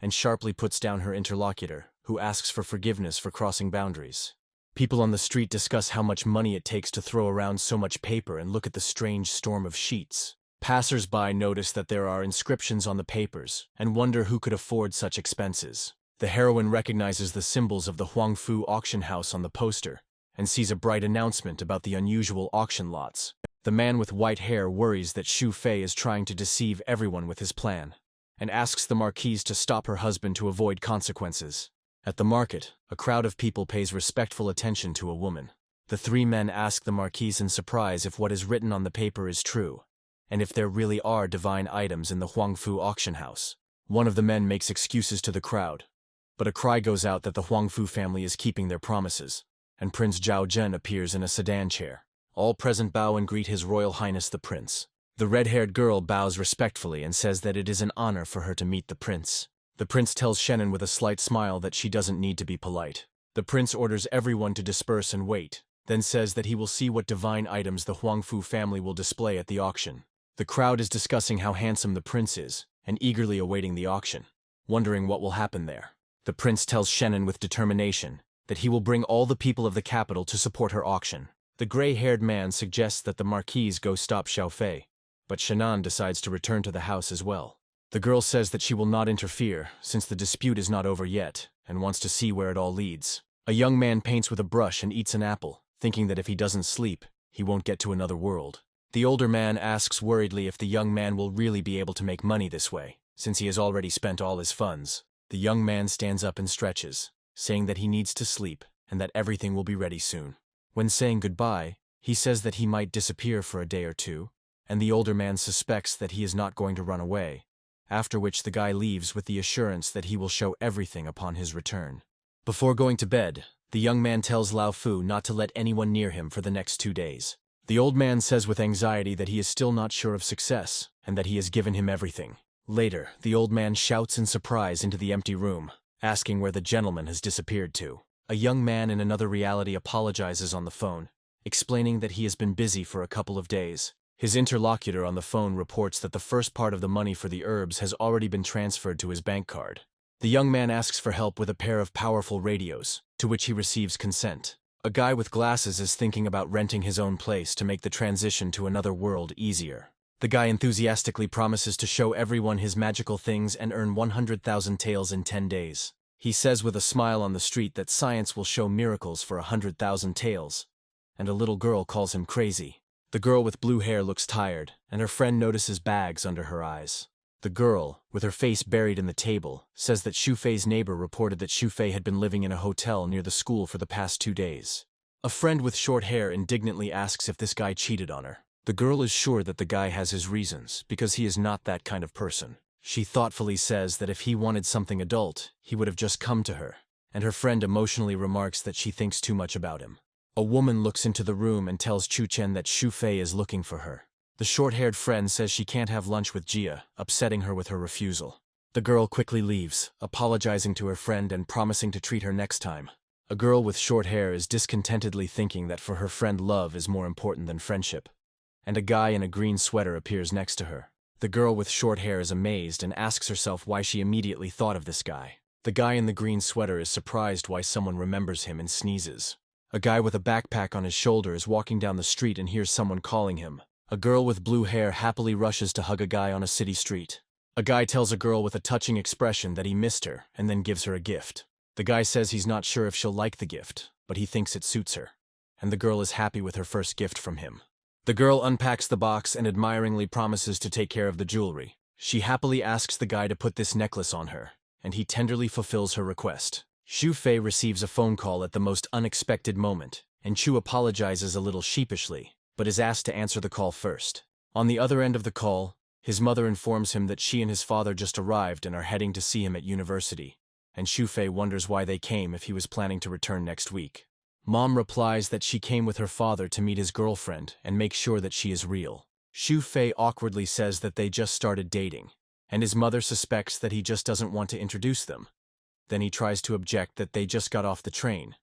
and sharply puts down her interlocutor, who asks for forgiveness for crossing boundaries. People on the street discuss how much money it takes to throw around so much paper and look at the strange storm of sheets. Passers-by notice that there are inscriptions on the papers, and wonder who could afford such expenses. The heroine recognizes the symbols of the Huangfu auction house on the poster, and sees a bright announcement about the unusual auction lots. The man with white hair worries that Xu Fei is trying to deceive everyone with his plan, and asks the marquise to stop her husband to avoid consequences. At the market, a crowd of people pays respectful attention to a woman. The 3 men ask the marquise in surprise if what is written on the paper is true, and if there really are divine items in the Huangfu auction house. One of the men makes excuses to the crowd, but a cry goes out that the Huangfu family is keeping their promises, and Prince Zhao Zhen appears in a sedan chair. All present bow and greet His Royal Highness the Prince. The red-haired girl bows respectfully and says that it is an honor for her to meet the prince. The prince tells Shenan with a slight smile that she doesn't need to be polite. The prince orders everyone to disperse and wait, then says that he will see what divine items the Huangfu family will display at the auction. The crowd is discussing how handsome the prince is, and eagerly awaiting the auction, wondering what will happen there. The prince tells Shenan with determination that he will bring all the people of the capital to support her auction. The gray-haired man suggests that the marquise go stop Xiaofei, but Shenan decides to return to the house as well. The girl says that she will not interfere, since the dispute is not over yet, and wants to see where it all leads. A young man paints with a brush and eats an apple, thinking that if he doesn't sleep, he won't get to another world. The older man asks worriedly if the young man will really be able to make money this way, since he has already spent all his funds. The young man stands up and stretches, saying that he needs to sleep, and that everything will be ready soon. When saying goodbye, he says that he might disappear for a day or two, and the older man suspects that he is not going to run away, after which the guy leaves with the assurance that he will show everything upon his return. Before going to bed, the young man tells Lao Fu not to let anyone near him for the next 2 days. The old man says with anxiety that he is still not sure of success, and that he has given him everything. Later, the old man shouts in surprise into the empty room, asking where the gentleman has disappeared to. A young man in another reality apologizes on the phone, explaining that he has been busy for a couple of days. His interlocutor on the phone reports that the first part of the money for the herbs has already been transferred to his bank card. The young man asks for help with a pair of powerful radios, to which he receives consent. A guy with glasses is thinking about renting his own place to make the transition to another world easier. The guy enthusiastically promises to show everyone his magical things and earn 100,000 taels in 10 days. He says with a smile on the street that science will show miracles for 100,000 taels, and a little girl calls him crazy. The girl with blue hair looks tired, and her friend notices bags under her eyes. The girl, with her face buried in the table, says that Shufei's neighbor reported that Shufei had been living in a hotel near the school for the past 2 days. A friend with short hair indignantly asks if this guy cheated on her. The girl is sure that the guy has his reasons, because he is not that kind of person. She thoughtfully says that if he wanted something adult, he would have just come to her, and her friend emotionally remarks that she thinks too much about him. A woman looks into the room and tells Chu Chen that Shufei is looking for her. The short-haired friend says she can't have lunch with Jia, upsetting her with her refusal. The girl quickly leaves, apologizing to her friend and promising to treat her next time. A girl with short hair is discontentedly thinking that for her friend love is more important than friendship, and a guy in a green sweater appears next to her. The girl with short hair is amazed and asks herself why she immediately thought of this guy. The guy in the green sweater is surprised why someone remembers him and sneezes. A guy with a backpack on his shoulder is walking down the street and hears someone calling him. A girl with blue hair happily rushes to hug a guy on a city street. A guy tells a girl with a touching expression that he missed her and then gives her a gift. The guy says he's not sure if she'll like the gift, but he thinks it suits her. And the girl is happy with her first gift from him. The girl unpacks the box and admiringly promises to take care of the jewelry. She happily asks the guy to put this necklace on her, and he tenderly fulfills her request. Xu Fei receives a phone call at the most unexpected moment, and Chu apologizes a little sheepishly, but is asked to answer the call first. On the other end of the call, his mother informs him that she and his father just arrived and are heading to see him at university, and Xu Fei wonders why they came if he was planning to return next week. Mom replies that she came with her father to meet his girlfriend and make sure that she is real. Xu Fei awkwardly says that they just started dating, and his mother suspects that he just doesn't want to introduce them. Then he tries to object that they just got off the train,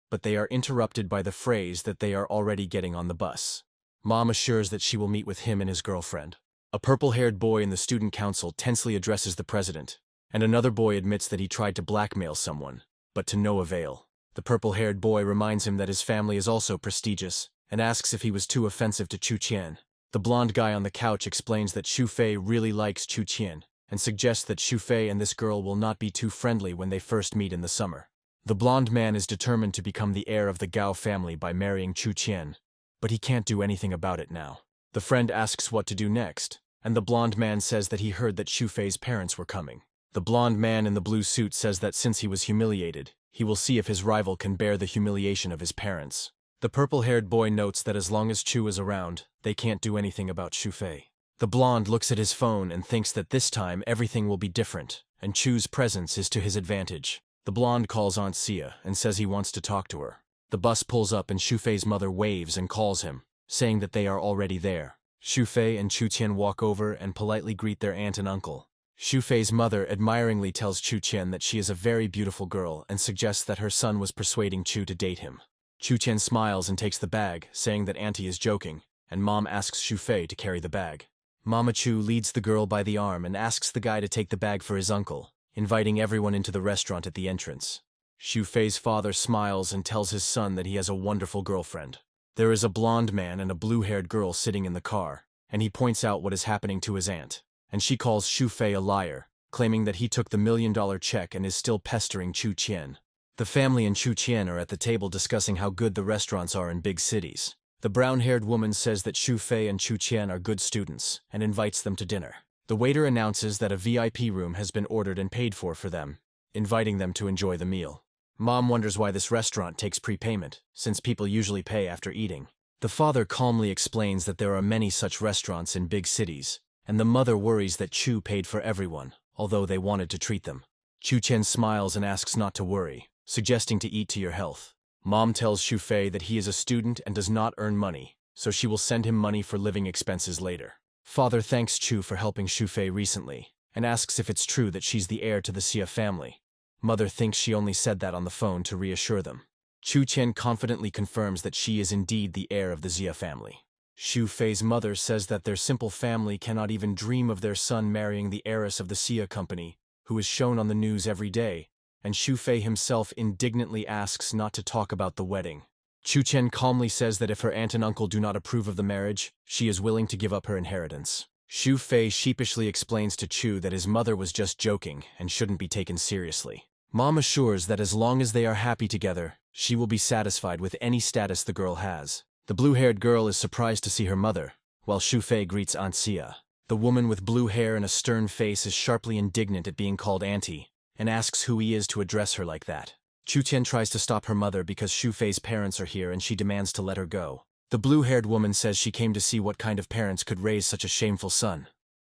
but they are interrupted by the phrase that they are already getting on the bus. Mom assures that she will meet with him and his girlfriend. A purple-haired boy in the student council tensely addresses the president, and another boy admits that he tried to blackmail someone, but to no avail. The purple-haired boy reminds him that his family is also prestigious, and asks if he was too offensive to Chu Qian. The blonde guy on the couch explains that Xu Fei really likes Chu Qian, and suggests that Xu Fei and this girl will not be too friendly when they first meet in the summer. The blonde man is determined to become the heir of the Gao family by marrying Chu Qian, but he can't do anything about it now. The friend asks what to do next, and the blonde man says that he heard that Xu Fei's parents were coming. The blonde man in the blue suit says that since he was humiliated, he will see if his rival can bear the humiliation of his parents. The purple-haired boy notes that as long as Chu is around, they can't do anything about Xu Fei. The blonde looks at his phone and thinks that this time everything will be different, and Chu's presence is to his advantage. The blonde calls Aunt Sia and says he wants to talk to her. The bus pulls up and Shufei's mother waves and calls him, saying that they are already there. Shufei and Chu Qian walk over and politely greet their aunt and uncle. Shufei's mother admiringly tells Chu Qian that she is a very beautiful girl and suggests that her son was persuading Chu to date him. Chu Qian smiles and takes the bag, saying that auntie is joking, and mom asks Shufei to carry the bag. Mama Chu leads the girl by the arm and asks the guy to take the bag for his uncle, inviting everyone into the restaurant at the entrance. Shufei's father smiles and tells his son that he has a wonderful girlfriend. There is a blonde man and a blue-haired girl sitting in the car, and he points out what is happening to his aunt, and she calls Shufei a liar, claiming that he took the $1 million check and is still pestering Chu Qian. The family and Chu Qian are at the table discussing how good the restaurants are in big cities. The brown-haired woman says that Shufei and Chu Qian are good students and invites them to dinner. The waiter announces that a VIP room has been ordered and paid for them, inviting them to enjoy the meal. Mom wonders why this restaurant takes prepayment, since people usually pay after eating. The father calmly explains that there are many such restaurants in big cities, and the mother worries that Chu paid for everyone, although they wanted to treat them. Chu Qian smiles and asks not to worry, suggesting to eat to your health. Mom tells Shufei that he is a student and does not earn money, so she will send him money for living expenses later. Father thanks Chu for helping Shufei recently, and asks if it's true that she's the heir to the Xia family. Mother thinks she only said that on the phone to reassure them. Chu Qian confidently confirms that she is indeed the heir of the Xia family. Shufei's mother says that their simple family cannot even dream of their son marrying the heiress of the Xia company, who is shown on the news every day, and Shufei himself indignantly asks not to talk about the wedding. Chu Qian calmly says that if her aunt and uncle do not approve of the marriage, she is willing to give up her inheritance. Shufei sheepishly explains to Chu that his mother was just joking and shouldn't be taken seriously. Mom assures that as long as they are happy together, she will be satisfied with any status the girl has. The blue-haired girl is surprised to see her mother, while Shufei greets Aunt Sia. The woman with blue hair and a stern face is sharply indignant at being called auntie, and asks who he is to address her like that. Chu Qian tries to stop her mother because Shufei's parents are here and she demands to let her go. The blue-haired woman says she came to see what kind of parents could raise such a shameful son,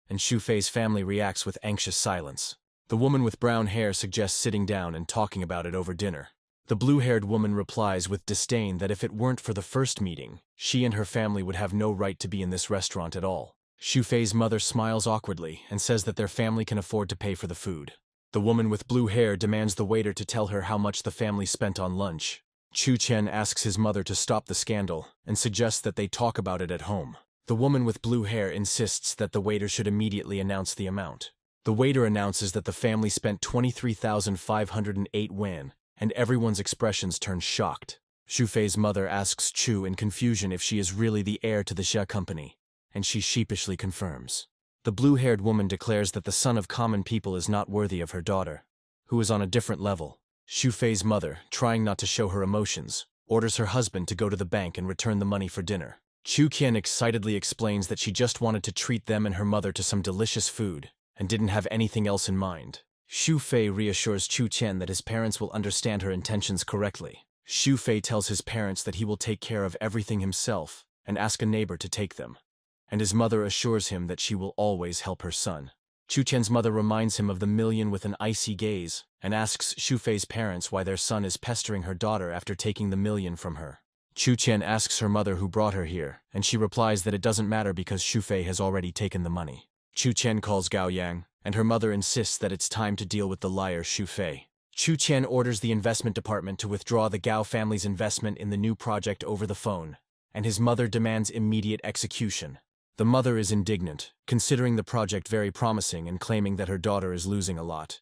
and Shufei's family reacts with anxious silence. The woman with brown hair suggests sitting down and talking about it over dinner. The blue-haired woman replies with disdain that if it weren't for the first meeting, she and her family would have no right to be in this restaurant at all. Shufei's mother smiles awkwardly and says that their family can afford to pay for the food. The woman with blue hair demands the waiter to tell her how much the family spent on lunch. Chu Qian asks his mother to stop the scandal and suggests that they talk about it at home. The woman with blue hair insists that the waiter should immediately announce the amount. The waiter announces that the family spent 23,508 yuan, and everyone's expressions turn shocked. Shufei's mother asks Chu in confusion if she is really the heir to the Xia company, and she sheepishly confirms. The blue-haired woman declares that the son of common people is not worthy of her daughter, who is on a different level. Shufei's mother, trying not to show her emotions, orders her husband to go to the bank and return the money for dinner. Chu Qian excitedly explains that she just wanted to treat them and her mother to some delicious food, and didn't have anything else in mind. Shufei reassures Chu Qian that his parents will understand her intentions correctly. Shufei tells his parents that he will take care of everything himself, and ask a neighbor to take them. And his mother assures him that she will always help her son. Chu Qian's mother reminds him of the million with an icy gaze, and asks Shufei's parents why their son is pestering her daughter after taking the million from her. Chu Qian asks her mother who brought her here, and she replies that it doesn't matter because Shufei has already taken the money. Chu Qian calls Gao Yang, and her mother insists that it's time to deal with the liar Shufei. Chu Qian orders the investment department to withdraw the Gao family's investment in the new project over the phone, and his mother demands immediate execution. The mother is indignant, considering the project very promising and claiming that her daughter is losing a lot.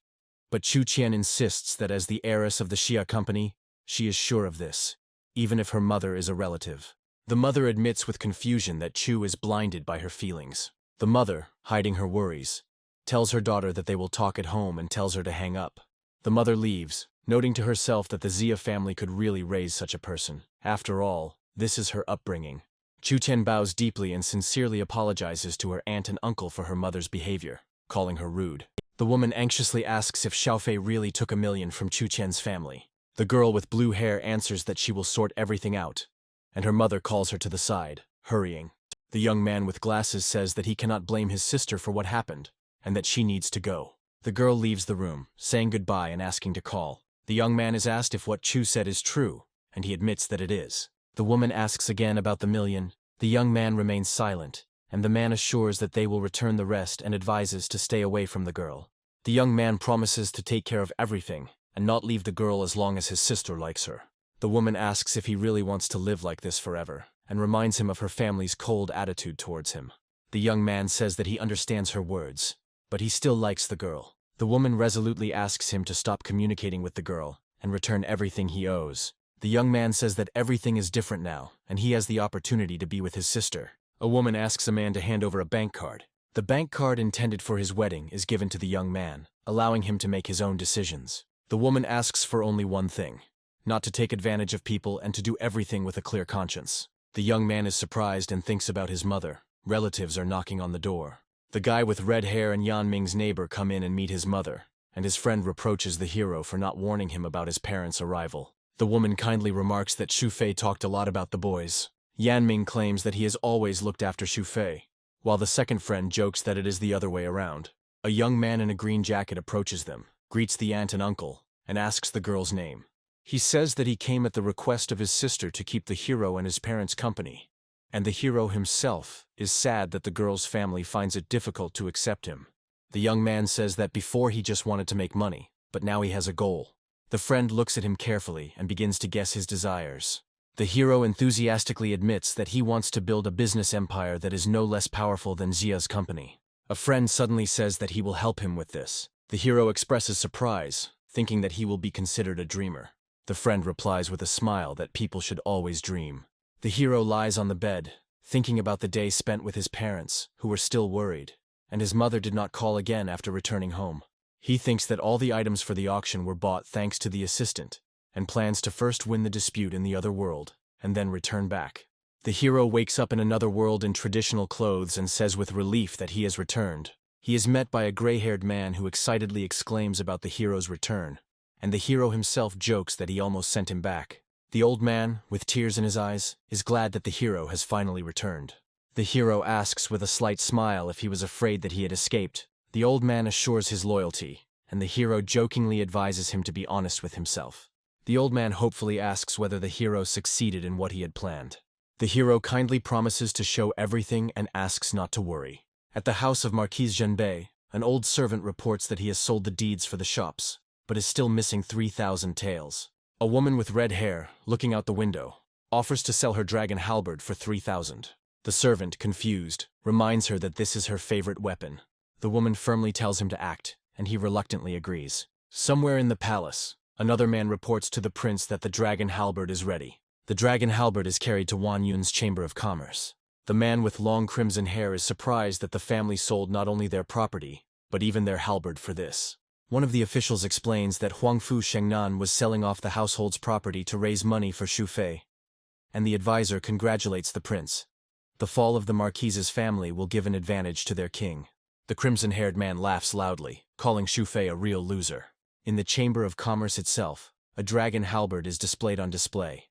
But Chu Qian insists that as the heiress of the Xia company, she is sure of this, even if her mother is a relative. The mother admits with confusion that Chu is blinded by her feelings. The mother, hiding her worries, tells her daughter that they will talk at home and tells her to hang up. The mother leaves, noting to herself that the Xia family could really raise such a person. After all, this is her upbringing. Chu Qian bows deeply and sincerely apologizes to her aunt and uncle for her mother's behavior, calling her rude. The woman anxiously asks if Xiaofei really took $1 million from Chu Qian's family. The girl with blue hair answers that she will sort everything out, and her mother calls her to the side, hurrying. The young man with glasses says that he cannot blame his sister for what happened, and that she needs to go. The girl leaves the room, saying goodbye and asking to call. The young man is asked if what Chu said is true, and he admits that it is. The woman asks again about the million. The young man remains silent, and the man assures that they will return the rest and advises to stay away from the girl. The young man promises to take care of everything and not leave the girl as long as his sister likes her. The woman asks if he really wants to live like this forever, and reminds him of her family's cold attitude towards him. The young man says that he understands her words, but he still likes the girl. The woman resolutely asks him to stop communicating with the girl and return everything he owes. The young man says that everything is different now, and he has the opportunity to be with his sister. A woman asks a man to hand over a bank card. The bank card intended for his wedding is given to the young man, allowing him to make his own decisions. The woman asks for only one thing: not to take advantage of people and to do everything with a clear conscience. The young man is surprised and thinks about his mother. Relatives are knocking on the door. The guy with red hair and Yan Ming's neighbor come in and meet his mother, and his friend reproaches the hero for not warning him about his parents' arrival. The woman kindly remarks that Xu Fei talked a lot about the boys. Yan Ming claims that he has always looked after Xu Fei, while the second friend jokes that it is the other way around. A young man in a green jacket approaches them, greets the aunt and uncle, and asks the girl's name. He says that he came at the request of his sister to keep the hero and his parents company, and the hero himself is sad that the girl's family finds it difficult to accept him. The young man says that before he just wanted to make money, but now he has a goal. The friend looks at him carefully and begins to guess his desires. The hero enthusiastically admits that he wants to build a business empire that is no less powerful than Zia's company. A friend suddenly says that he will help him with this. The hero expresses surprise, thinking that he will be considered a dreamer. The friend replies with a smile that people should always dream. The hero lies on the bed, thinking about the day spent with his parents, who were still worried, and his mother did not call again after returning home. He thinks that all the items for the auction were bought thanks to the assistant, and plans to first win the dispute in the other world, and then return back. The hero wakes up in another world in traditional clothes and says with relief that he has returned. He is met by a gray-haired man who excitedly exclaims about the hero's return, and the hero himself jokes that he almost sent him back. The old man, with tears in his eyes, is glad that the hero has finally returned. The hero asks with a slight smile if he was afraid that he had escaped. The old man assures his loyalty, and the hero jokingly advises him to be honest with himself. The old man hopefully asks whether the hero succeeded in what he had planned. The hero kindly promises to show everything and asks not to worry. At the house of Marquise Zhenbei, an old servant reports that he has sold the deeds for the shops, but is still missing 3,000 taels. A woman with red hair, looking out the window, offers to sell her dragon halberd for 3,000. The servant, confused, reminds her that this is her favorite weapon. The woman firmly tells him to act, and he reluctantly agrees. Somewhere in the palace, another man reports to the prince that the dragon halberd is ready. The dragon halberd is carried to Wang Yun's Chamber of Commerce. The man with long crimson hair is surprised that the family sold not only their property, but even their halberd for this. One of the officials explains that Huangfu Shenan was selling off the household's property to raise money for Xu Fei, and the advisor congratulates the prince. The fall of the marquise's family will give an advantage to their king. The crimson-haired man laughs loudly, calling Xu Fei a real loser. In the Chamber of Commerce itself, a dragon halberd is displayed on display,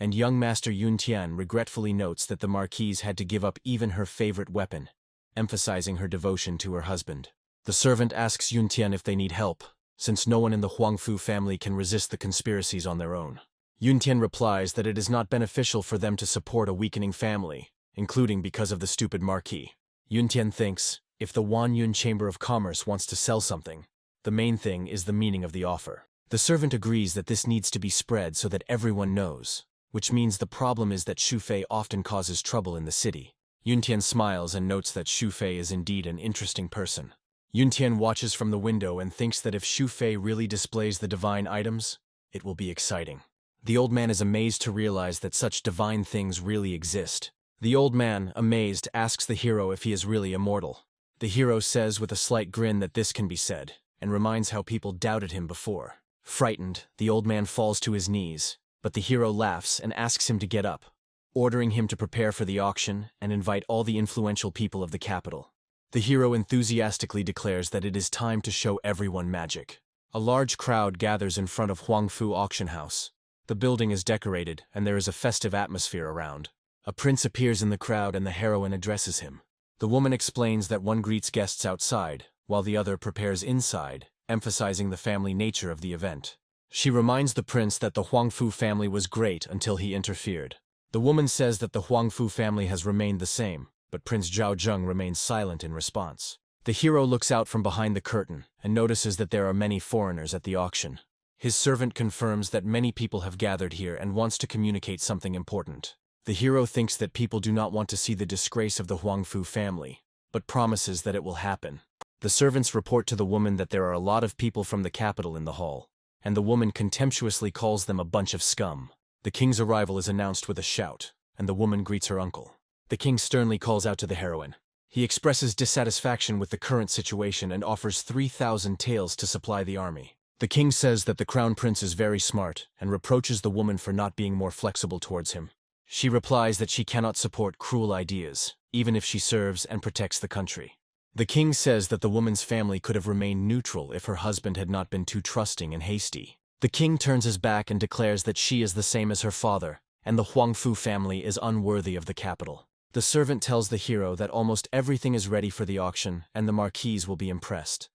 and young Master Yun Tian regretfully notes that the marquise had to give up even her favorite weapon, emphasizing her devotion to her husband. The servant asks Yun Tian if they need help, since no one in the Huangfu family can resist the conspiracies on their own. Yun Tian replies that it is not beneficial for them to support a weakening family, including because of the stupid marquis. Yun Tian thinks, if the Wang Yun Chamber of Commerce wants to sell something, the main thing is the meaning of the offer. The servant agrees that this needs to be spread so that everyone knows, which means the problem is that Xu Fei often causes trouble in the city. Yun Tian smiles and notes that Xu Fei is indeed an interesting person. Yun Tian watches from the window and thinks that if Xu Fei really displays the divine items, it will be exciting. The old man is amazed to realize that such divine things really exist. The old man, amazed, asks the hero if he is really immortal. The hero says with a slight grin that this can be said, and reminds how people doubted him before. Frightened, the old man falls to his knees, but the hero laughs and asks him to get up, ordering him to prepare for the auction and invite all the influential people of the capital. The hero enthusiastically declares that it is time to show everyone magic. A large crowd gathers in front of Huangfu Auction House. The building is decorated, and there is a festive atmosphere around. A prince appears in the crowd and the heroine addresses him. The woman explains that one greets guests outside, while the other prepares inside, emphasizing the family nature of the event. She reminds the prince that the Huangfu family was great until he interfered. The woman says that the Huangfu family has remained the same, but Prince Zhao Zheng remains silent in response. The hero looks out from behind the curtain and notices that there are many foreigners at the auction. His servant confirms that many people have gathered here and wants to communicate something important. The hero thinks that people do not want to see the disgrace of the Huangfu family, but promises that it will happen. The servants report to the woman that there are a lot of people from the capital in the hall, and the woman contemptuously calls them a bunch of scum. The king's arrival is announced with a shout, and the woman greets her uncle. The king sternly calls out to the heroine. He expresses dissatisfaction with the current situation and offers 3,000 taels to supply the army. The king says that the crown prince is very smart and reproaches the woman for not being more flexible towards him. She replies that she cannot support cruel ideas, even if she serves and protects the country. The king says that the woman's family could have remained neutral if her husband had not been too trusting and hasty. The king turns his back and declares that she is the same as her father, and the Huangfu family is unworthy of the capital. The servant tells the hero that almost everything is ready for the auction and the marquise will be impressed.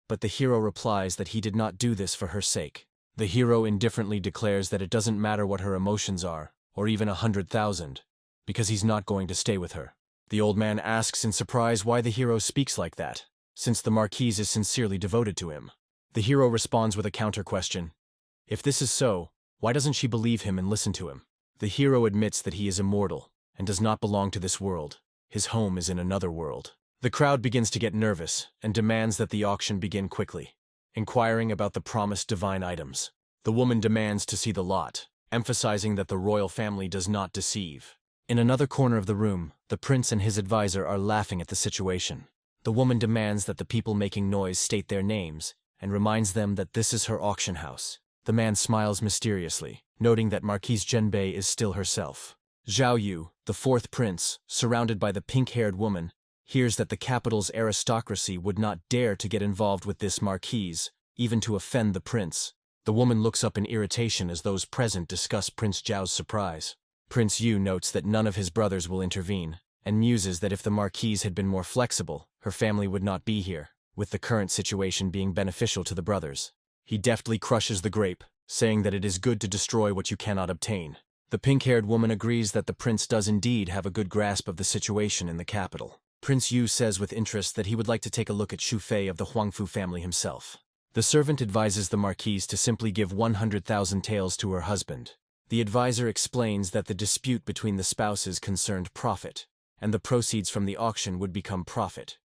But the hero replies that he did not do this for her sake. The hero indifferently declares that it doesn't matter what her emotions are, or even 100,000, because he's not going to stay with her. The old man asks in surprise why the hero speaks like that, since the marquise is sincerely devoted to him. The hero responds with a counter-question. If this is so, why doesn't she believe him and listen to him? The hero admits that he is immortal and does not belong to this world. His home is in another world. The crowd begins to get nervous and demands that the auction begin quickly, inquiring about the promised divine items. The woman demands to see the lot, emphasizing that the royal family does not deceive. In another corner of the room, the prince and his advisor are laughing at the situation. The woman demands that the people making noise state their names and reminds them that this is her auction house. The man smiles mysteriously, noting that Marquise Zhenbei is still herself. Zhao Yu, the fourth prince, surrounded by the pink-haired woman, hears that the capital's aristocracy would not dare to get involved with this marquise, even to offend the prince. The woman looks up in irritation as those present discuss Prince Zhao's surprise. Prince Yu notes that none of his brothers will intervene, and muses that if the marquise had been more flexible, her family would not be here, with the current situation being beneficial to the brothers. He deftly crushes the grape, saying that it is good to destroy what you cannot obtain. The pink-haired woman agrees that the prince does indeed have a good grasp of the situation in the capital. Prince Yu says with interest that he would like to take a look at Xu Fei of the Huangfu family himself. The servant advises the marquise to simply give 100,000 taels to her husband. The advisor explains that the dispute between the spouses concerned profit, and the proceeds from the auction would become profit.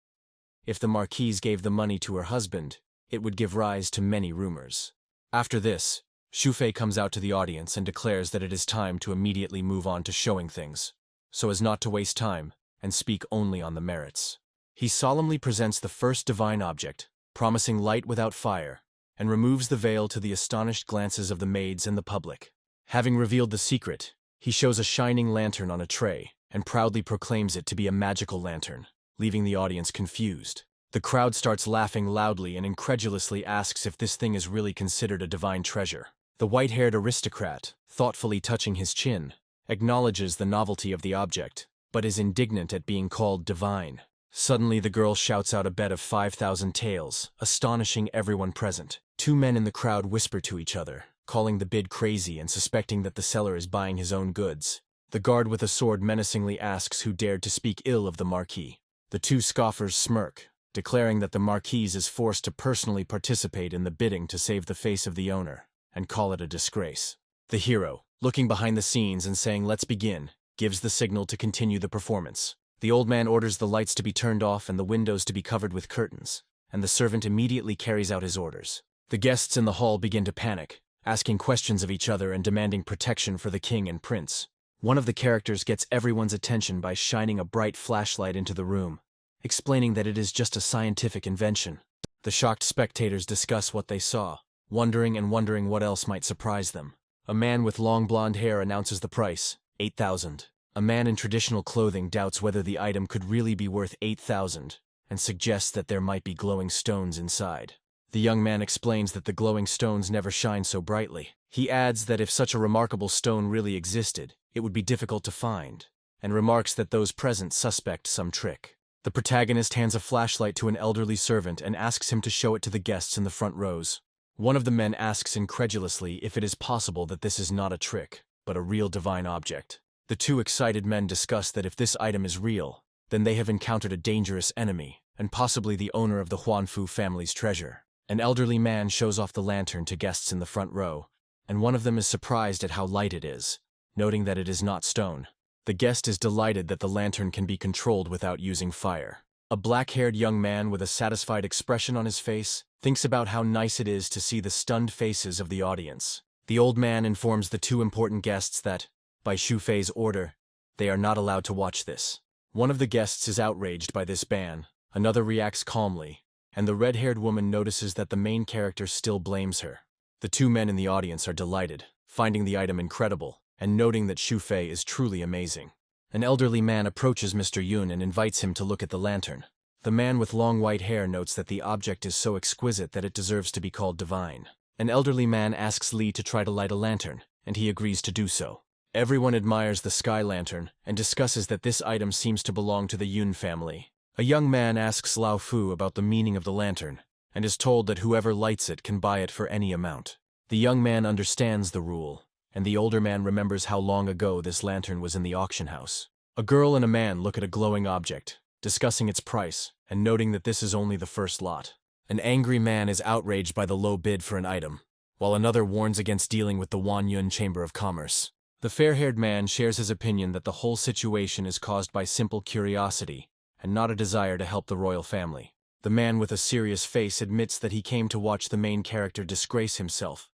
If the marquise gave the money to her husband, it would give rise to many rumors. After this, Xu Fei comes out to the audience and declares that it is time to immediately move on to showing things, so as not to waste time and speak only on the merits. He solemnly presents the first divine object, promising light without fire, and removes the veil to the astonished glances of the maids and the public. Having revealed the secret, he shows a shining lantern on a tray and proudly proclaims it to be a magical lantern, leaving the audience confused. The crowd starts laughing loudly and incredulously asks if this thing is really considered a divine treasure. The white-haired aristocrat, thoughtfully touching his chin, acknowledges the novelty of the object, but is indignant at being called divine. Suddenly the girl shouts out a bet of 5,000 taels, astonishing everyone present. Two men in the crowd whisper to each other, calling the bid crazy and suspecting that the seller is buying his own goods. The guard with a sword menacingly asks who dared to speak ill of the marquis. The two scoffers smirk, declaring that the marquise is forced to personally participate in the bidding to save the face of the owner, and call it a disgrace. The hero, looking behind the scenes and saying "let's begin," gives the signal to continue the performance. The old man orders the lights to be turned off and the windows to be covered with curtains, and the servant immediately carries out his orders. The guests in the hall begin to panic, asking questions of each other and demanding protection for the king and prince. One of the characters gets everyone's attention by shining a bright flashlight into the room, explaining that it is just a scientific invention. The shocked spectators discuss what they saw, wondering what else might surprise them. A man with long blonde hair announces the price, 8,000. A man in traditional clothing doubts whether the item could really be worth 8,000 and suggests that there might be glowing stones inside. The young man explains that the glowing stones never shine so brightly. He adds that if such a remarkable stone really existed, it would be difficult to find, and remarks that those present suspect some trick. The protagonist hands a flashlight to an elderly servant and asks him to show it to the guests in the front rows. One of the men asks incredulously if it is possible that this is not a trick, but a real divine object. The two excited men discuss that if this item is real, then they have encountered a dangerous enemy, and possibly the owner of the Huanfu family's treasure. An elderly man shows off the lantern to guests in the front row, and one of them is surprised at how light it is, noting that it is not stone. The guest is delighted that the lantern can be controlled without using fire. A black-haired young man with a satisfied expression on his face thinks about how nice it is to see the stunned faces of the audience. The old man informs the two important guests that, by Xu Fei's order, they are not allowed to watch this. One of the guests is outraged by this ban, another reacts calmly, and the red-haired woman notices that the main character still blames her. The two men in the audience are delighted, finding the item incredible, and noting that Xu Fei is truly amazing. An elderly man approaches Mr. Yun and invites him to look at the lantern. The man with long white hair notes that the object is so exquisite that it deserves to be called divine. An elderly man asks Li to try to light a lantern, and he agrees to do so. Everyone admires the sky lantern and discusses that this item seems to belong to the Yun family. A young man asks Lao Fu about the meaning of the lantern, and is told that whoever lights it can buy it for any amount. The young man understands the rule, and the older man remembers how long ago this lantern was in the auction house. A girl and a man look at a glowing object, discussing its price, and noting that this is only the first lot. An angry man is outraged by the low bid for an item, while another warns against dealing with the Wanyun Chamber of Commerce. The fair-haired man shares his opinion that the whole situation is caused by simple curiosity, and not a desire to help the royal family. The man with a serious face admits that he came to watch the main character disgrace himself,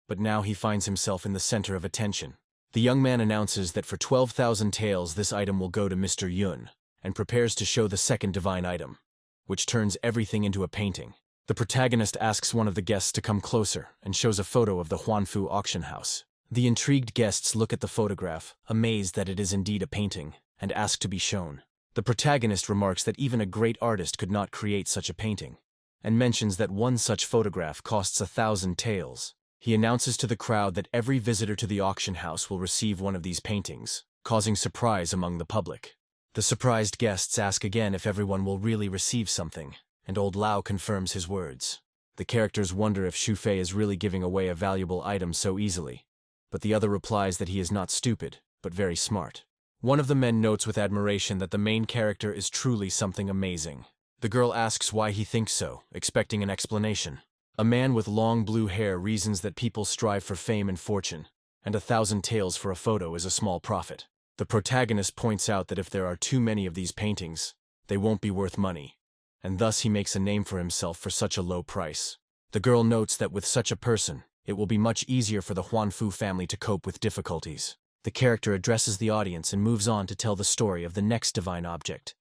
but now he finds himself in the center of attention. The young man announces that for 12,000 taels this item will go to Mr. Yun, and prepares to show the second divine item, which turns everything into a painting. The protagonist asks one of the guests to come closer and shows a photo of the Huanfu auction house. The intrigued guests look at the photograph, amazed that it is indeed a painting, and ask to be shown. The protagonist remarks that even a great artist could not create such a painting, and mentions that one such photograph costs 1,000 taels. He announces to the crowd that every visitor to the auction house will receive one of these paintings, causing surprise among the public. The surprised guests ask again if everyone will really receive something, and old Lao confirms his words. The characters wonder if Xu Fei is really giving away a valuable item so easily, but the other replies that he is not stupid, but very smart. One of the men notes with admiration that the main character is truly something amazing. The girl asks why he thinks so, expecting an explanation. A man with long blue hair reasons that people strive for fame and fortune, and 1,000 taels for a photo is a small profit. The protagonist points out that if there are too many of these paintings, they won't be worth money, and thus he makes a name for himself for such a low price. The girl notes that with such a person, it will be much easier for the Huanfu family to cope with difficulties. The character addresses the audience and moves on to tell the story of the next divine object,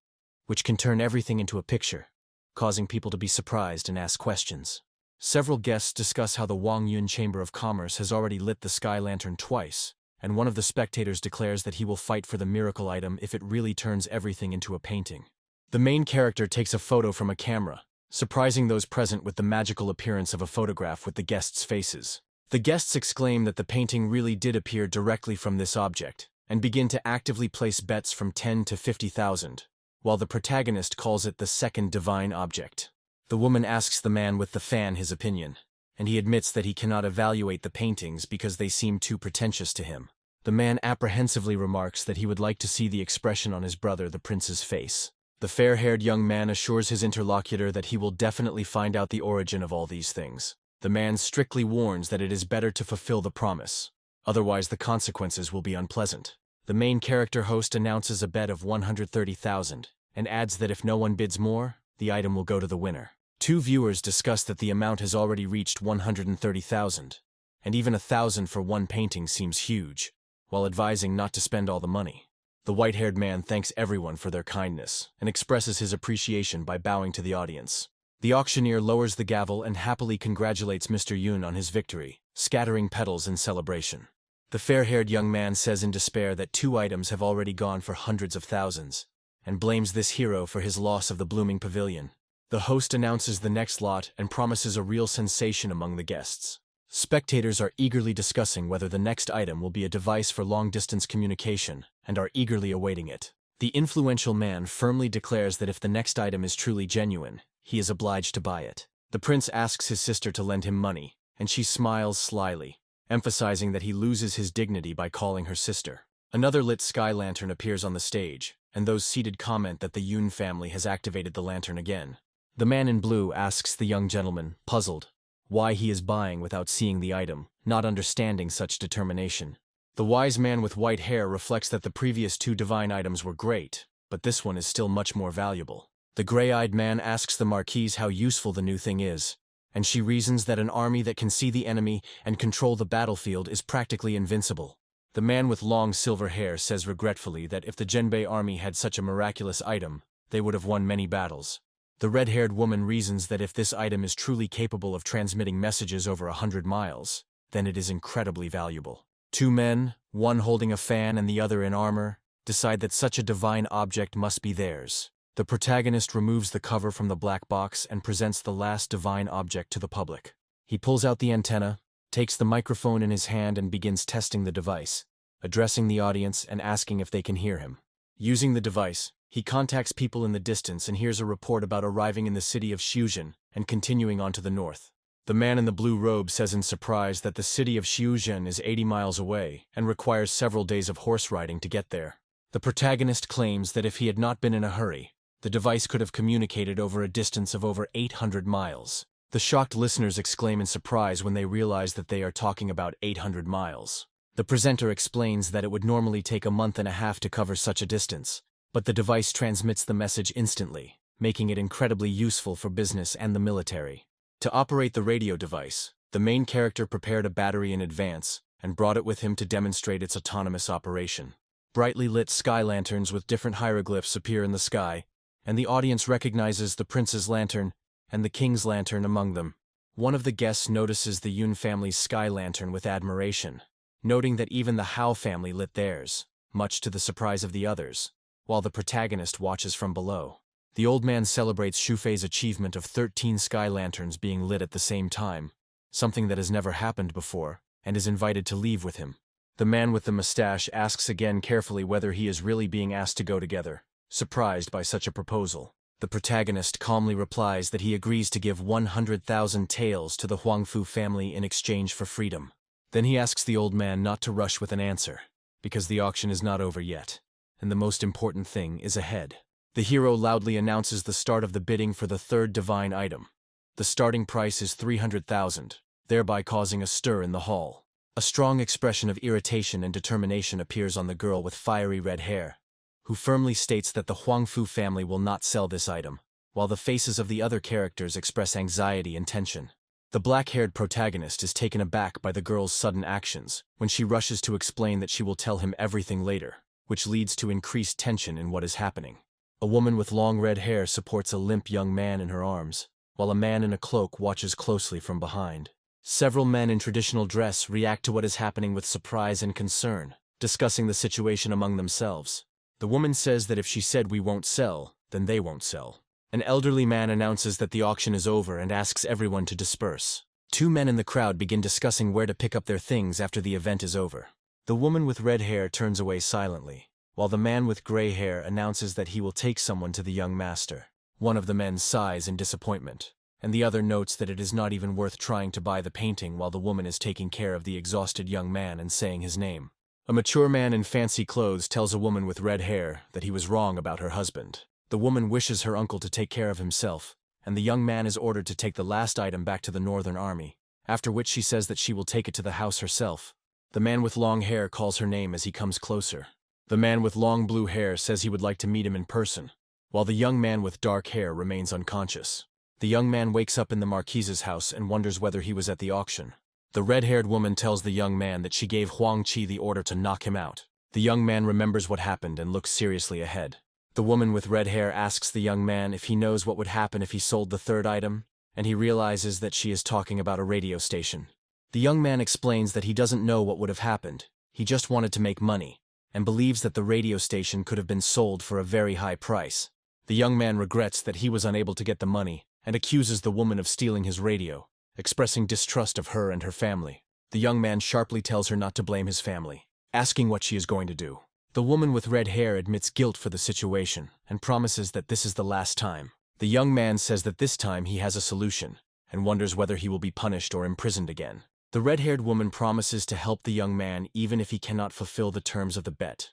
which can turn everything into a picture, causing people to be surprised and ask questions. Several guests discuss how the Wangyun Chamber of Commerce has already lit the sky lantern twice, and one of the spectators declares that he will fight for the miracle item if it really turns everything into a painting. The main character takes a photo from a camera, surprising those present with the magical appearance of a photograph with the guests' faces. The guests exclaim that the painting really did appear directly from this object, and begin to actively place bets from 10 to 50,000, while the protagonist calls it the second divine object. The woman asks the man with the fan his opinion, and he admits that he cannot evaluate the paintings because they seem too pretentious to him. The man apprehensively remarks that he would like to see the expression on his brother, the prince's face. The fair-haired young man assures his interlocutor that he will definitely find out the origin of all these things. The man strictly warns that it is better to fulfill the promise, otherwise the consequences will be unpleasant. The main character host announces a bet of 130,000, and adds that if no one bids more, the item will go to the winner. Two viewers discuss that the amount has already reached 130,000, and even 1,000 for one painting seems huge, while advising not to spend all the money. The white-haired man thanks everyone for their kindness, and expresses his appreciation by bowing to the audience. The auctioneer lowers the gavel and happily congratulates Mr. Yun on his victory, scattering petals in celebration. The fair-haired young man says in despair that 2 items have already gone for hundreds of thousands, and blames this hero for his loss of the blooming pavilion. The host announces the next lot and promises a real sensation among the guests. Spectators are eagerly discussing whether the next item will be a device for long-distance communication, and are eagerly awaiting it. The influential man firmly declares that if the next item is truly genuine, he is obliged to buy it. The prince asks his sister to lend him money, and she smiles slyly, emphasizing that he loses his dignity by calling her sister. Another lit sky lantern appears on the stage, and those seated comment that the Yun family has activated the lantern again. The man in blue asks the young gentleman, puzzled, why he is buying without seeing the item, not understanding such determination. The wise man with white hair reflects that the previous two divine items were great, but this one is still much more valuable. The gray-eyed man asks the marquise how useful the new thing is, and she reasons that an army that can see the enemy and control the battlefield is practically invincible. The man with long silver hair says regretfully that if the Genbei army had such a miraculous item, they would have won many battles. The red-haired woman reasons that if this item is truly capable of transmitting messages over 100 miles, then it is incredibly valuable. Two men, one holding a fan and the other in armor, decide that such a divine object must be theirs. The protagonist removes the cover from the black box and presents the last divine object to the public. He pulls out the antenna, takes the microphone in his hand and begins testing the device, addressing the audience and asking if they can hear him. Using the device, he contacts people in the distance and hears a report about arriving in the city of Shuzhen and continuing on to the north. The man in the blue robe says in surprise that the city of Shuzhen is 80 miles away and requires several days of horse riding to get there. The protagonist claims that if he had not been in a hurry, the device could have communicated over a distance of over 800 miles. The shocked listeners exclaim in surprise when they realize that they are talking about 800 miles. The presenter explains that it would normally take a month and a half to cover such a distance, but the device transmits the message instantly, making it incredibly useful for business and the military. To operate the radio device, the main character prepared a battery in advance and brought it with him to demonstrate its autonomous operation. Brightly lit sky lanterns with different hieroglyphs appear in the sky, and the audience recognizes the prince's lantern and the king's lantern among them. One of the guests notices the Yun family's sky lantern with admiration, noting that even the Hao family lit theirs, much to the surprise of the others, while the protagonist watches from below. The old man celebrates Shufei's achievement of 13 sky lanterns being lit at the same time, something that has never happened before, and is invited to leave with him. The man with the mustache asks again carefully whether he is really being asked to go together, surprised by such a proposal. The protagonist calmly replies that he agrees to give 100,000 taels to the Huangfu family in exchange for freedom. Then he asks the old man not to rush with an answer, because the auction is not over yet, and the most important thing is ahead. The hero loudly announces the start of the bidding for the third divine item. The starting price is 300,000, thereby causing a stir in the hall. A strong expression of irritation and determination appears on the girl with fiery red hair, who firmly states that the Huangfu family will not sell this item, while the faces of the other characters express anxiety and tension. The black-haired protagonist is taken aback by the girl's sudden actions when she rushes to explain that she will tell him everything later, which leads to increased tension in what is happening. A woman with long red hair supports a limp young man in her arms, while a man in a cloak watches closely from behind. Several men in traditional dress react to what is happening with surprise and concern, discussing the situation among themselves. The woman says that if she said we won't sell, then they won't sell. An elderly man announces that the auction is over and asks everyone to disperse. Two men in the crowd begin discussing where to pick up their things after the event is over. The woman with red hair turns away silently, while the man with gray hair announces that he will take someone to the young master. One of the men sighs in disappointment, and the other notes that it is not even worth trying to buy the painting while the woman is taking care of the exhausted young man and saying his name. A mature man in fancy clothes tells a woman with red hair that he was wrong about her husband. The woman wishes her uncle to take care of himself, and the young man is ordered to take the last item back to the Northern Army, after which she says that she will take it to the house herself. The man with long hair calls her name as he comes closer. The man with long blue hair says he would like to meet him in person, while the young man with dark hair remains unconscious. The young man wakes up in the marquise's house and wonders whether he was at the auction. The red-haired woman tells the young man that she gave Huang Qi the order to knock him out. The young man remembers what happened and looks seriously ahead. The woman with red hair asks the young man if he knows what would happen if he sold the third item, and he realizes that she is talking about a radio station. The young man explains that he doesn't know what would have happened, he just wanted to make money, and believes that the radio station could have been sold for a very high price. The young man regrets that he was unable to get the money and accuses the woman of stealing his radio, expressing distrust of her and her family. The young man sharply tells her not to blame his family, asking what she is going to do. The woman with red hair admits guilt for the situation and promises that this is the last time. The young man says that this time he has a solution and wonders whether he will be punished or imprisoned again. The red-haired woman promises to help the young man even if he cannot fulfill the terms of the bet,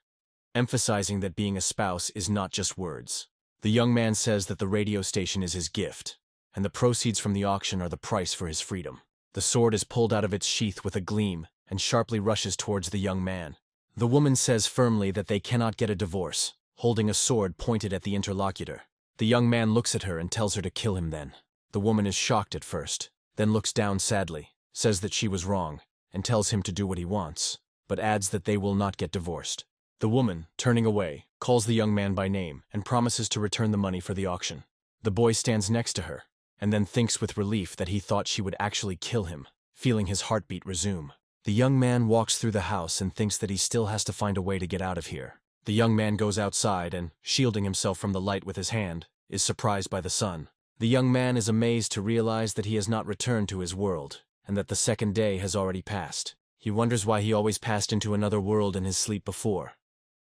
emphasizing that being a spouse is not just words. The young man says that the radio station is his gift, and the proceeds from the auction are the price for his freedom. The sword is pulled out of its sheath with a gleam and sharply rushes towards the young man. The woman says firmly that they cannot get a divorce, holding a sword pointed at the interlocutor. The young man looks at her and tells her to kill him then. The woman is shocked at first, then looks down sadly, says that she was wrong, and tells him to do what he wants, but adds that they will not get divorced. The woman, turning away, calls the young man by name and promises to return the money for the auction. The boy stands next to her, and then thinks with relief that he thought she would actually kill him, feeling his heartbeat resume. The young man walks through the house and thinks that he still has to find a way to get out of here. The young man goes outside and, shielding himself from the light with his hand, is surprised by the sun. The young man is amazed to realize that he has not returned to his world, and that the second day has already passed. He wonders why he always passed into another world in his sleep before.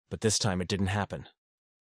But this time it didn't happen.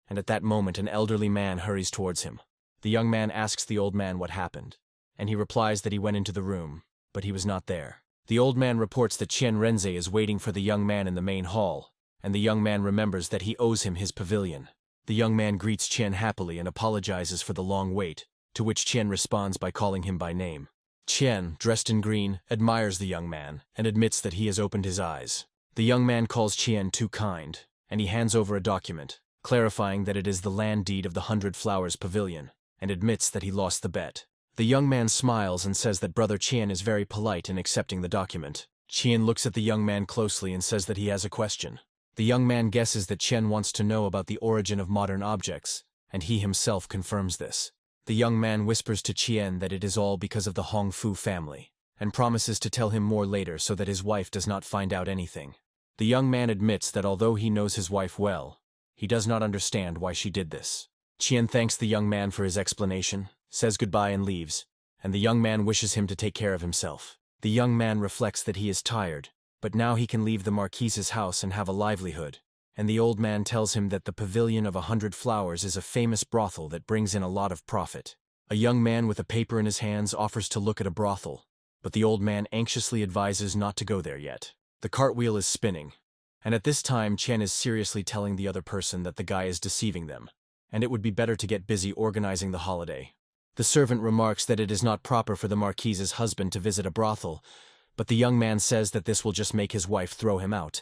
And at that moment an elderly man hurries towards him. The young man asks the old man what happened, and he replies that he went into the room, but he was not there. The old man reports that Qian Renze is waiting for the young man in the main hall, and the young man remembers that he owes him his pavilion. The young man greets Qian happily and apologizes for the long wait, to which Qian responds by calling him by name. Qian, dressed in green, admires the young man and admits that he has opened his eyes. The young man calls Qian too kind, and he hands over a document, clarifying that it is the land deed of the 100 Flowers Pavilion, and admits that he lost the bet. The young man smiles and says that Brother Qian is very polite in accepting the document. Qian looks at the young man closely and says that he has a question. The young man guesses that Qian wants to know about the origin of modern objects, and he himself confirms this. The young man whispers to Qian that it is all because of the Hongfu family, and promises to tell him more later so that his wife does not find out anything. The young man admits that although he knows his wife well, he does not understand why she did this. Qian thanks the young man for his explanation, says goodbye and leaves, and the young man wishes him to take care of himself. The young man reflects that he is tired, but now he can leave the Marquise's house and have a livelihood, and the old man tells him that the Pavilion of 100 Flowers is a famous brothel that brings in a lot of profit. A young man with a paper in his hands offers to look at a brothel, but the old man anxiously advises not to go there yet. The cartwheel is spinning, and at this time Qian is seriously telling the other person that the guy is deceiving them, and it would be better to get busy organizing the holiday. The servant remarks that it is not proper for the Marquise's husband to visit a brothel, but the young man says that this will just make his wife throw him out,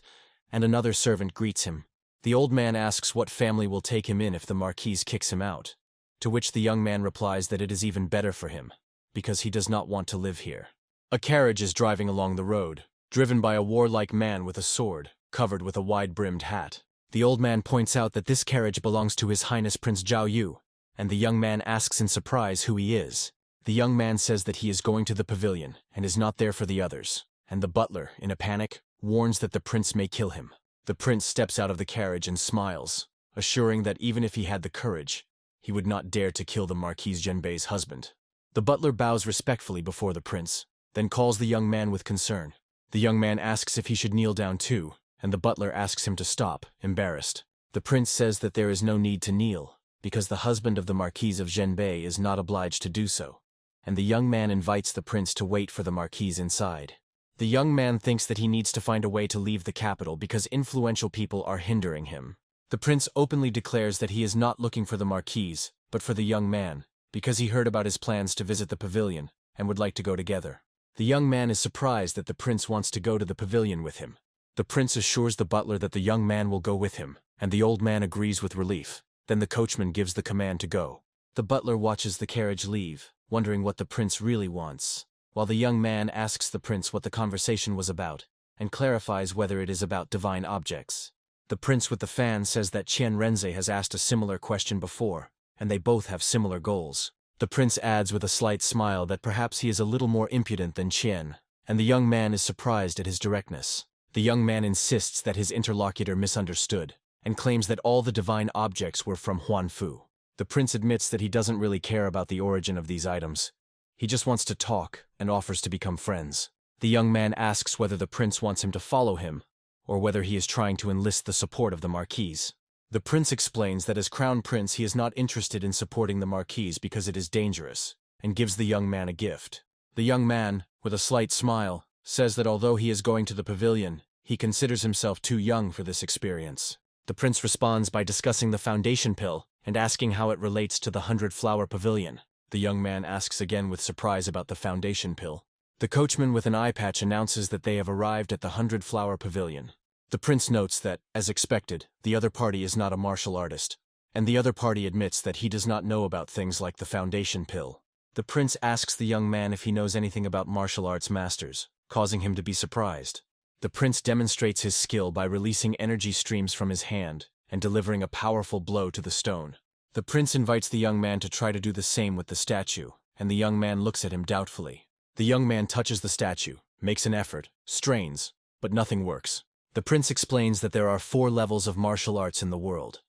and another servant greets him. The old man asks what family will take him in if the Marquise kicks him out, to which the young man replies that it is even better for him, because he does not want to live here. A carriage is driving along the road, driven by a warlike man with a sword, covered with a wide-brimmed hat. The old man points out that this carriage belongs to His Highness Prince Zhao Yu, and the young man asks in surprise who he is. The young man says that he is going to the pavilion and is not there for the others, and the butler, in a panic, warns that the prince may kill him. The prince steps out of the carriage and smiles, assuring that even if he had the courage, he would not dare to kill the Marquise Zhenbei's husband. The butler bows respectfully before the prince, then calls the young man with concern. The young man asks if he should kneel down too, and the butler asks him to stop, embarrassed. The prince says that there is no need to kneel, because the husband of the Marquise of Zhenbei is not obliged to do so, and the young man invites the prince to wait for the Marquise inside. The young man thinks that he needs to find a way to leave the capital because influential people are hindering him. The prince openly declares that he is not looking for the Marquise, but for the young man, because he heard about his plans to visit the pavilion and would like to go together. The young man is surprised that the prince wants to go to the pavilion with him. The prince assures the butler that the young man will go with him, and the old man agrees with relief. Then the coachman gives the command to go. The butler watches the carriage leave, wondering what the prince really wants, while the young man asks the prince what the conversation was about, and clarifies whether it is about divine objects. The prince with the fan says that Qian Renze has asked a similar question before, and they both have similar goals. The prince adds with a slight smile that perhaps he is a little more impudent than Qian, and the young man is surprised at his directness. The young man insists that his interlocutor misunderstood, and claims that all the divine objects were from Huanfu. The prince admits that he doesn't really care about the origin of these items. He just wants to talk and offers to become friends. The young man asks whether the prince wants him to follow him, or whether he is trying to enlist the support of the Marquise. The prince explains that as crown prince he is not interested in supporting the Marquise because it is dangerous, and gives the young man a gift. The young man, with a slight smile, says that although he is going to the pavilion, he considers himself too young for this experience. The prince responds by discussing the foundation pill and asking how it relates to the 100-flower pavilion. The young man asks again with surprise about the foundation pill. The coachman with an eye patch announces that they have arrived at the 100-flower pavilion. The prince notes that, as expected, the other party is not a martial artist, and the other party admits that he does not know about things like the foundation pill. The prince asks the young man if he knows anything about martial arts masters, causing him to be surprised. The prince demonstrates his skill by releasing energy streams from his hand and delivering a powerful blow to the stone. The prince invites the young man to try to do the same with the statue, and the young man looks at him doubtfully. The young man touches the statue, makes an effort, strains, but nothing works. The prince explains that there are 4 levels of martial arts in the world: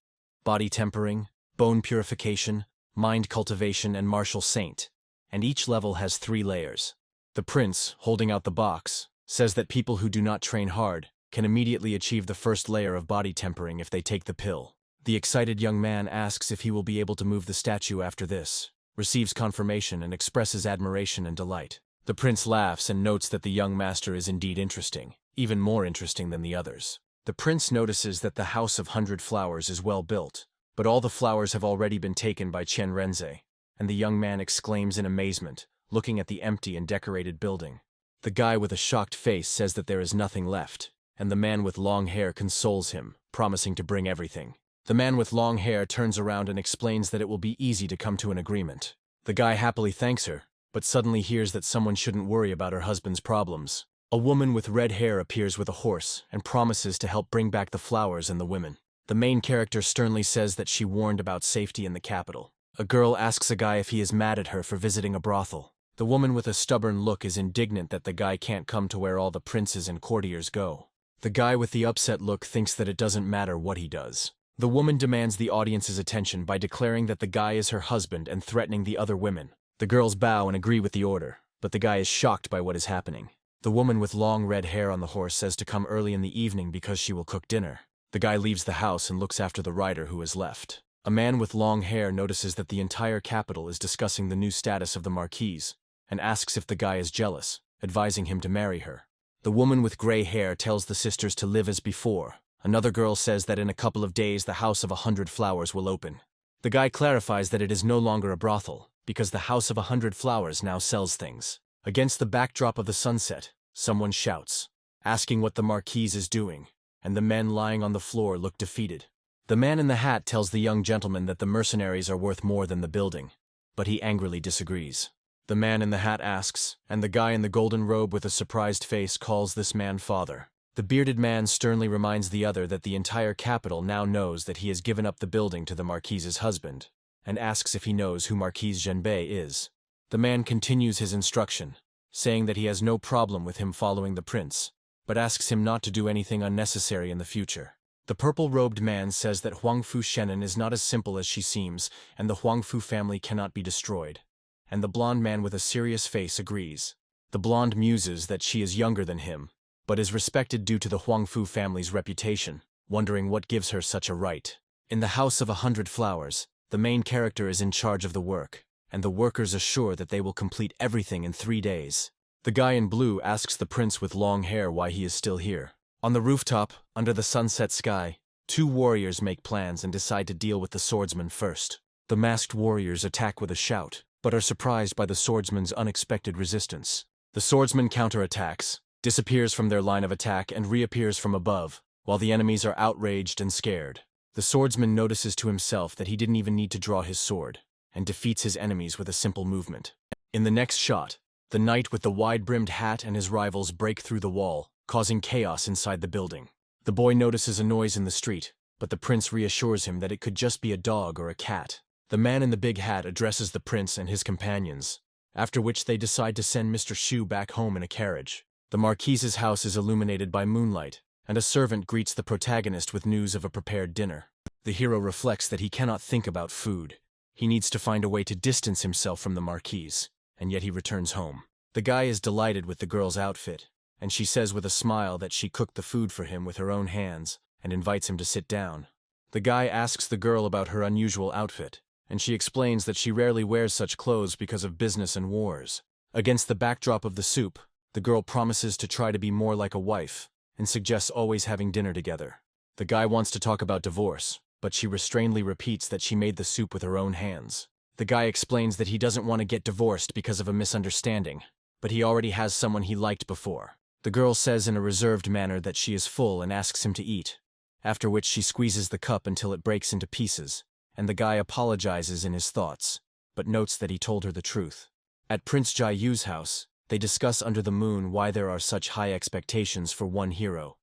body tempering, bone purification, mind cultivation, and martial saint, and each level has 3 layers. The prince, holding out the box, says that people who do not train hard can immediately achieve the first layer of body tempering if they take the pill. The excited young man asks if he will be able to move the statue after this, receives confirmation and expresses admiration and delight. The prince laughs and notes that the young master is indeed interesting, even more interesting than the others. The prince notices that the House of 100 Flowers is well built, but all the flowers have already been taken by Chen Renze, and the young man exclaims in amazement, looking at the empty and decorated building. The guy with a shocked face says that there is nothing left, and the man with long hair consoles him, promising to bring everything. The man with long hair turns around and explains that it will be easy to come to an agreement. The guy happily thanks her, but suddenly hears that someone shouldn't worry about her husband's problems. A woman with red hair appears with a horse and promises to help bring back the flowers and the women. The main character sternly says that she warned about safety in the capital. A girl asks a guy if he is mad at her for visiting a brothel. The woman with a stubborn look is indignant that the guy can't come to where all the princes and courtiers go. The guy with the upset look thinks that it doesn't matter what he does. The woman demands the audience's attention by declaring that the guy is her husband and threatening the other women. The girls bow and agree with the order, but the guy is shocked by what is happening. The woman with long red hair on the horse says to come early in the evening because she will cook dinner. The guy leaves the house and looks after the rider who is left. A man with long hair notices that the entire capital is discussing the new status of the Marquise, and asks if the guy is jealous, advising him to marry her. The woman with gray hair tells the sisters to live as before. Another girl says that in a couple of days the House of 100 Flowers will open. The guy clarifies that it is no longer a brothel, because the House of 100 Flowers now sells things. Against the backdrop of the sunset, someone shouts, asking what the Marquise is doing, and the men lying on the floor look defeated. The man in the hat tells the young gentleman that the mercenaries are worth more than the building, but he angrily disagrees. The man in the hat asks, and the guy in the golden robe with a surprised face calls this man father. The bearded man sternly reminds the other that the entire capital now knows that he has given up the building to the Marquise's husband, and asks if he knows who Marquise Zhenbei is. The man continues his instruction, saying that he has no problem with him following the prince, but asks him not to do anything unnecessary in the future. The purple-robed man says that Huangfu Shenan is not as simple as she seems, and the Huangfu family cannot be destroyed. And the blonde man with a serious face agrees. The blonde muses that she is younger than him, but is respected due to the Huangfu family's reputation, wondering what gives her such a right. In the House of 100 Flowers, the main character is in charge of the work, and the workers assure that they will complete everything in 3 days. The guy in blue asks the prince with long hair why he is still here. On the rooftop, under the sunset sky, 2 warriors make plans and decide to deal with the swordsman first. The masked warriors attack with a shout, but are surprised by the swordsman's unexpected resistance. The swordsman counterattacks, disappears from their line of attack and reappears from above, while the enemies are outraged and scared. The swordsman notices to himself that he didn't even need to draw his sword, and defeats his enemies with a simple movement. In the next shot, the knight with the wide-brimmed hat and his rivals break through the wall, causing chaos inside the building. The boy notices a noise in the street, but the prince reassures him that it could just be a dog or a cat. The man in the big hat addresses the prince and his companions, after which they decide to send Mr. Shu back home in a carriage. The Marquise's house is illuminated by moonlight, and a servant greets the protagonist with news of a prepared dinner. The hero reflects that he cannot think about food. He needs to find a way to distance himself from the Marquise, and yet he returns home. The guy is delighted with the girl's outfit, and she says with a smile that she cooked the food for him with her own hands and invites him to sit down. The guy asks the girl about her unusual outfit, and she explains that she rarely wears such clothes because of business and wars. Against the backdrop of the soup, the girl promises to try to be more like a wife and suggests always having dinner together. The guy wants to talk about divorce, but she restrainedly repeats that she made the soup with her own hands. The guy explains that he doesn't want to get divorced because of a misunderstanding, but he already has someone he liked before. The girl says in a reserved manner that she is full and asks him to eat, after which she squeezes the cup until it breaks into pieces, and the guy apologizes in his thoughts, but notes that he told her the truth. At Prince Jai-Yu's house, they discuss under the moon why there are such high expectations for one hero,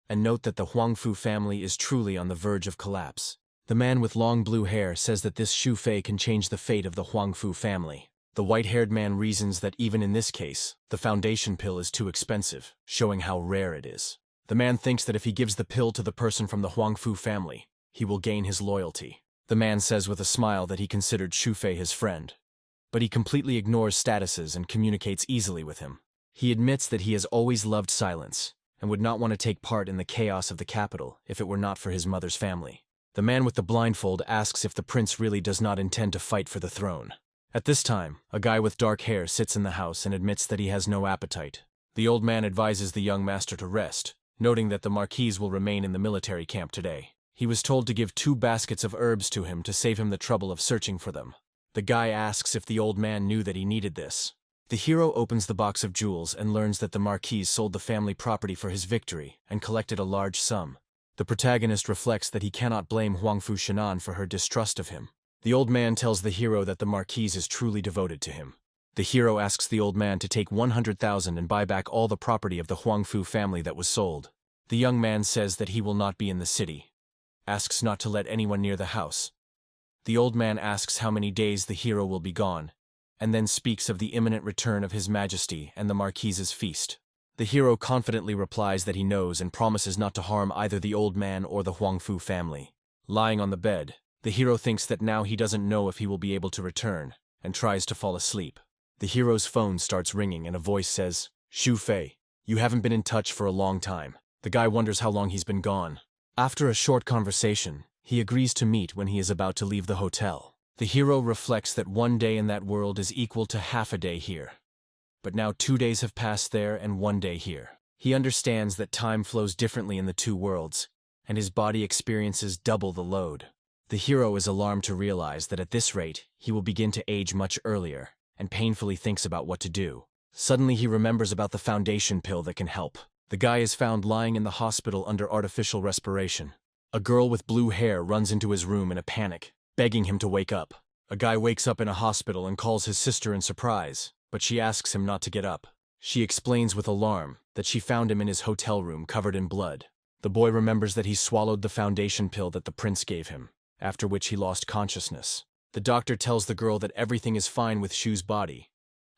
and note that the Huangfu family is truly on the verge of collapse. The man with long blue hair says that this Xu Fei can change the fate of the Huangfu family. The white-haired man reasons that even in this case, the foundation pill is too expensive, showing how rare it is. The man thinks that if he gives the pill to the person from the Huangfu family, he will gain his loyalty. The man says with a smile that he considered Xu Fei his friend, but he completely ignores statuses and communicates easily with him. He admits that he has always loved silence, and would not want to take part in the chaos of the capital if it were not for his mother's family. The man with the blindfold asks if the prince really does not intend to fight for the throne. At this time, a guy with dark hair sits in the house and admits that he has no appetite. The old man advises the young master to rest, noting that the marquise will remain in the military camp today. He was told to give 2 baskets of herbs to him to save him the trouble of searching for them. The guy asks if the old man knew that he needed this. The hero opens the box of jewels and learns that the marquise sold the family property for his victory and collected a large sum. The protagonist reflects that he cannot blame Huangfu Shenan for her distrust of him. The old man tells the hero that the marquise is truly devoted to him. The hero asks the old man to take 100,000 and buy back all the property of the Huangfu family that was sold. The young man says that he will not be in the city, asks not to let anyone near the house. The old man asks how many days the hero will be gone, and then speaks of the imminent return of His Majesty and the Marquise's feast. The hero confidently replies that he knows and promises not to harm either the old man or the Huangfu family. Lying on the bed, the hero thinks that now he doesn't know if he will be able to return, and tries to fall asleep. The hero's phone starts ringing and a voice says, "Xu Fei, you haven't been in touch for a long time." The guy wonders how long he's been gone. After a short conversation, he agrees to meet when he is about to leave the hotel. The hero reflects that one day in that world is equal to half a day here. But now 2 days have passed there and 1 day here. He understands that time flows differently in the 2 worlds, and his body experiences double the load. The hero is alarmed to realize that at this rate, he will begin to age much earlier, and painfully thinks about what to do. Suddenly he remembers about the foundation pill that can help. The guy is found lying in the hospital under artificial respiration. A girl with blue hair runs into his room in a panic, begging him to wake up. A guy wakes up in a hospital and calls his sister in surprise, but she asks him not to get up. She explains with alarm that she found him in his hotel room covered in blood. The boy remembers that he swallowed the foundation pill that the prince gave him, after which he lost consciousness. The doctor tells the girl that everything is fine with Shu's body,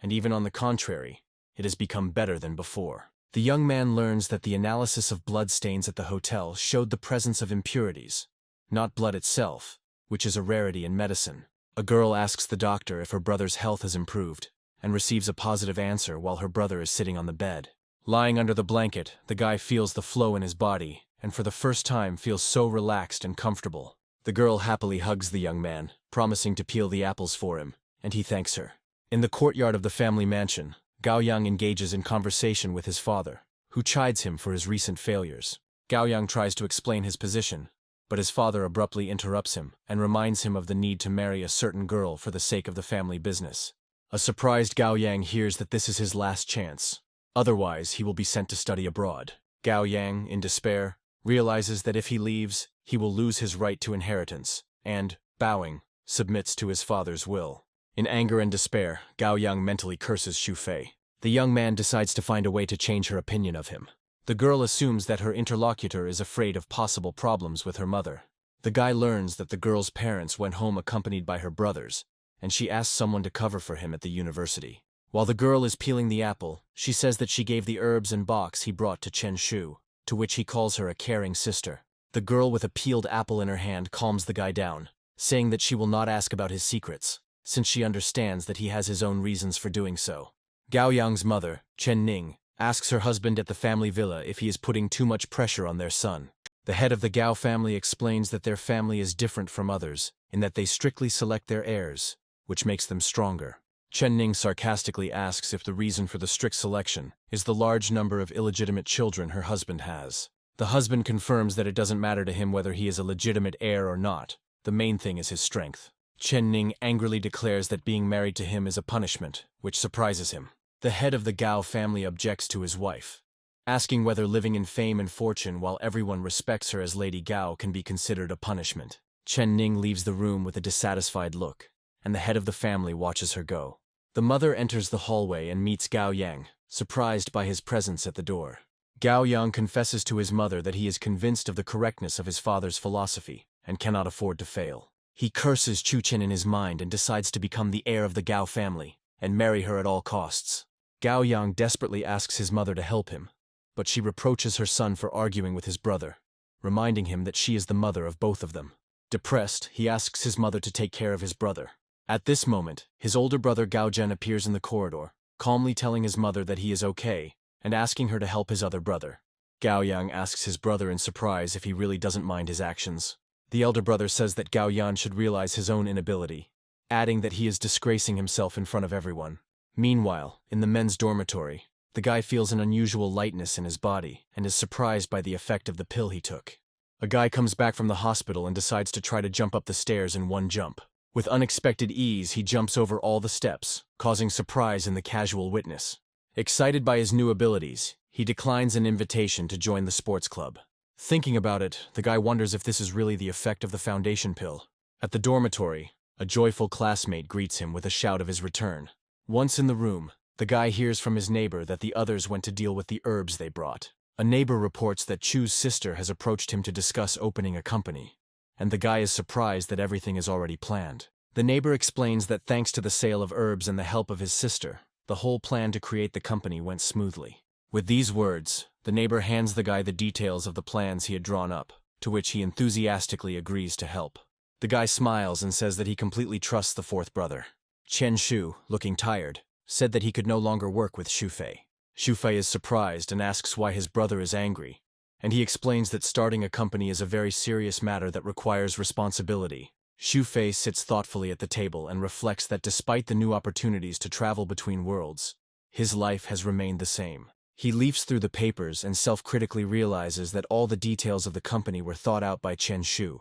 and even on the contrary, it has become better than before. The young man learns that the analysis of blood stains at the hotel showed the presence of impurities, not blood itself, which is a rarity in medicine. A girl asks the doctor if her brother's health has improved, and receives a positive answer while her brother is sitting on the bed. Lying under the blanket, the guy feels the flow in his body, and for the first time feels so relaxed and comfortable. The girl happily hugs the young man, promising to peel the apples for him, and he thanks her. In the courtyard of the family mansion, Gao Yang engages in conversation with his father, who chides him for his recent failures. Gao Yang tries to explain his position, but his father abruptly interrupts him and reminds him of the need to marry a certain girl for the sake of the family business. A surprised Gao Yang hears that this is his last chance. Otherwise, he will be sent to study abroad. Gao Yang, in despair, realizes that if he leaves, he will lose his right to inheritance, and, bowing, submits to his father's will. In anger and despair, Gao Yang mentally curses Xu Fei. The young man decides to find a way to change her opinion of him. The girl assumes that her interlocutor is afraid of possible problems with her mother. The guy learns that the girl's parents went home accompanied by her brothers, and she asks someone to cover for him at the university. While the girl is peeling the apple, she says that she gave the herbs and box he brought to Chen Shu, to which he calls her a caring sister. The girl with a peeled apple in her hand calms the guy down, saying that she will not ask about his secrets, since she understands that he has his own reasons for doing so. Gao Yang's mother, Chen Ning, asks her husband at the family villa if he is putting too much pressure on their son. The head of the Gao family explains that their family is different from others, in that they strictly select their heirs, which makes them stronger. Shenan sarcastically asks if the reason for the strict selection is the large number of illegitimate children her husband has. The husband confirms that it doesn't matter to him whether he is a legitimate heir or not. The main thing is his strength. Shenan angrily declares that being married to him is a punishment, which surprises him. The head of the Gao family objects to his wife, asking whether living in fame and fortune while everyone respects her as Lady Gao can be considered a punishment. Shenan leaves the room with a dissatisfied look, and the head of the family watches her go. The mother enters the hallway and meets Gao Yang, surprised by his presence at the door. Gao Yang confesses to his mother that he is convinced of the correctness of his father's philosophy and cannot afford to fail. He curses Chu Chen in his mind and decides to become the heir of the Gao family and marry her at all costs. Gao Yang desperately asks his mother to help him, but she reproaches her son for arguing with his brother, reminding him that she is the mother of both of them. Depressed, he asks his mother to take care of his brother. At this moment, his older brother Gao Zhen appears in the corridor, calmly telling his mother that he is okay and asking her to help his other brother. Gao Yang asks his brother in surprise if he really doesn't mind his actions. The elder brother says that Gao Yan should realize his own inability, adding that he is disgracing himself in front of everyone. Meanwhile, in the men's dormitory, the guy feels an unusual lightness in his body and is surprised by the effect of the pill he took. A guy comes back from the hospital and decides to try to jump up the stairs in one jump. With unexpected ease, he jumps over all the steps, causing surprise in the casual witness. Excited by his new abilities, he declines an invitation to join the sports club. Thinking about it, the guy wonders if this is really the effect of the foundation pill. At the dormitory, a joyful classmate greets him with a shout of his return. Once in the room, the guy hears from his neighbor that the others went to deal with the herbs they brought. A neighbor reports that Chu's sister has approached him to discuss opening a company, and the guy is surprised that everything is already planned. The neighbor explains that thanks to the sale of herbs and the help of his sister, the whole plan to create the company went smoothly. With these words, the neighbor hands the guy the details of the plans he had drawn up, to which he enthusiastically agrees to help. The guy smiles and says that he completely trusts the fourth brother. Chen Shu, looking tired, said that he could no longer work with Xu Fei. Xu Fei is surprised and asks why his brother is angry, and he explains that starting a company is a very serious matter that requires responsibility. Xu Fei sits thoughtfully at the table and reflects that despite the new opportunities to travel between worlds, his life has remained the same. He leafs through the papers and self-critically realizes that all the details of the company were thought out by Chen Shu,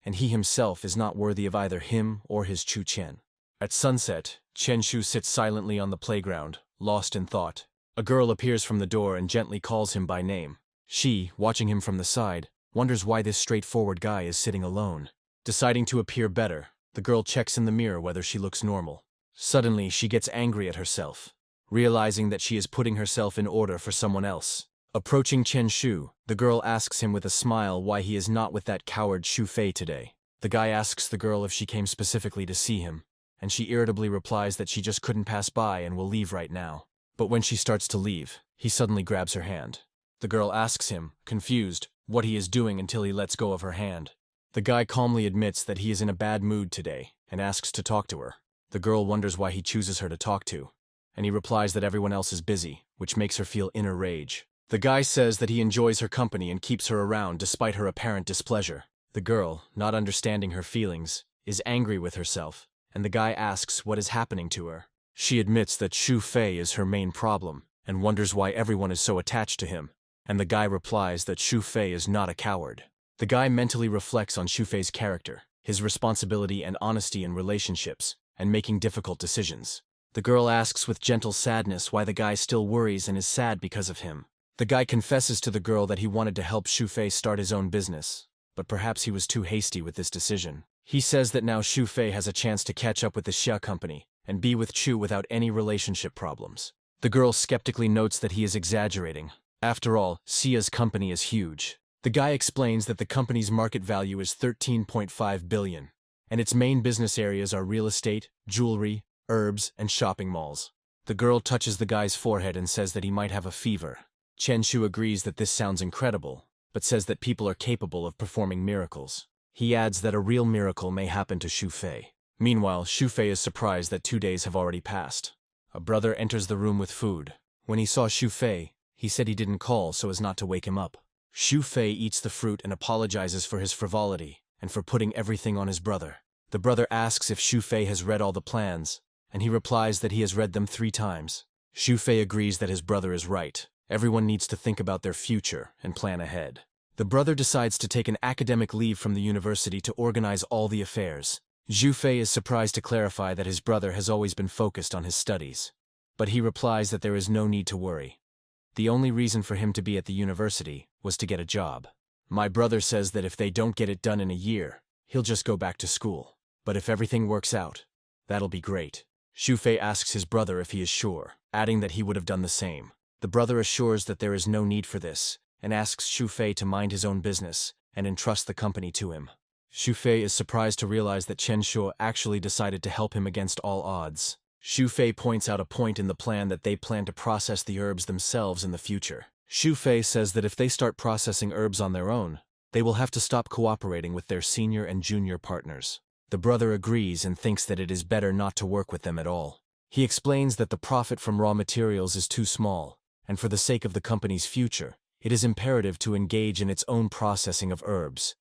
and he himself is not worthy of either him or his Chu Chen. At sunset, Chen Shu sits silently on the playground, lost in thought. A girl appears from the door and gently calls him by name. She, watching him from the side, wonders why this straightforward guy is sitting alone. Deciding to appear better, the girl checks in the mirror whether she looks normal. Suddenly, she gets angry at herself, realizing that she is putting herself in order for someone else. Approaching Chen Shu, the girl asks him with a smile why he is not with that coward Xu Fei today. The guy asks the girl if she came specifically to see him, and she irritably replies that she just couldn't pass by and will leave right now. But when she starts to leave, he suddenly grabs her hand. The girl asks him, confused, what he is doing until he lets go of her hand. The guy calmly admits that he is in a bad mood today and asks to talk to her. The girl wonders why he chooses her to talk to, and he replies that everyone else is busy, which makes her feel inner rage. The guy says that he enjoys her company and keeps her around despite her apparent displeasure. The girl, not understanding her feelings, is angry with herself, and the guy asks what is happening to her. She admits that Xu Fei is her main problem and wonders why everyone is so attached to him, and the guy replies that Xu Fei is not a coward. The guy mentally reflects on Xu Fei's character, his responsibility and honesty in relationships, and making difficult decisions. The girl asks with gentle sadness why the guy still worries and is sad because of him. The guy confesses to the girl that he wanted to help Xu Fei start his own business, but perhaps he was too hasty with this decision. He says that now Xu Fei has a chance to catch up with the Xia company and be with Chu without any relationship problems. The girl skeptically notes that he is exaggerating. After all, Xia's company is huge. The guy explains that the company's market value is 13.5 billion, and its main business areas are real estate, jewelry, herbs, and shopping malls. The girl touches the guy's forehead and says that he might have a fever. Chen Shu agrees that this sounds incredible, but says that people are capable of performing miracles. He adds that a real miracle may happen to Xu Fei. Meanwhile, Xu Fei is surprised that 2 days have already passed. A brother enters the room with food. When he saw Xu Fei, he said he didn't call so as not to wake him up. Xu Fei eats the fruit and apologizes for his frivolity and for putting everything on his brother. The brother asks if Xu Fei has read all the plans, and he replies that he has read them 3 times. Xu Fei agrees that his brother is right. Everyone needs to think about their future and plan ahead. The brother decides to take an academic leave from the university to organize all the affairs. Xu Fei is surprised to clarify that his brother has always been focused on his studies. But he replies that there is no need to worry. The only reason for him to be at the university was to get a job. My brother says that if they don't get it done in a year, he'll just go back to school. But if everything works out, that'll be great. Xu Fei asks his brother if he is sure, adding that he would have done the same. The brother assures that there is no need for this, and asks Xu Fei to mind his own business and entrust the company to him. Xu Fei is surprised to realize that Chen Shuo actually decided to help him against all odds. Xu Fei points out a point in the plan that they plan to process the herbs themselves in the future. Xu Fei says that if they start processing herbs on their own, they will have to stop cooperating with their senior and junior partners. The brother agrees and thinks that it is better not to work with them at all. He explains that the profit from raw materials is too small, and for the sake of the company's future, it is imperative to engage in its own processing of herbs.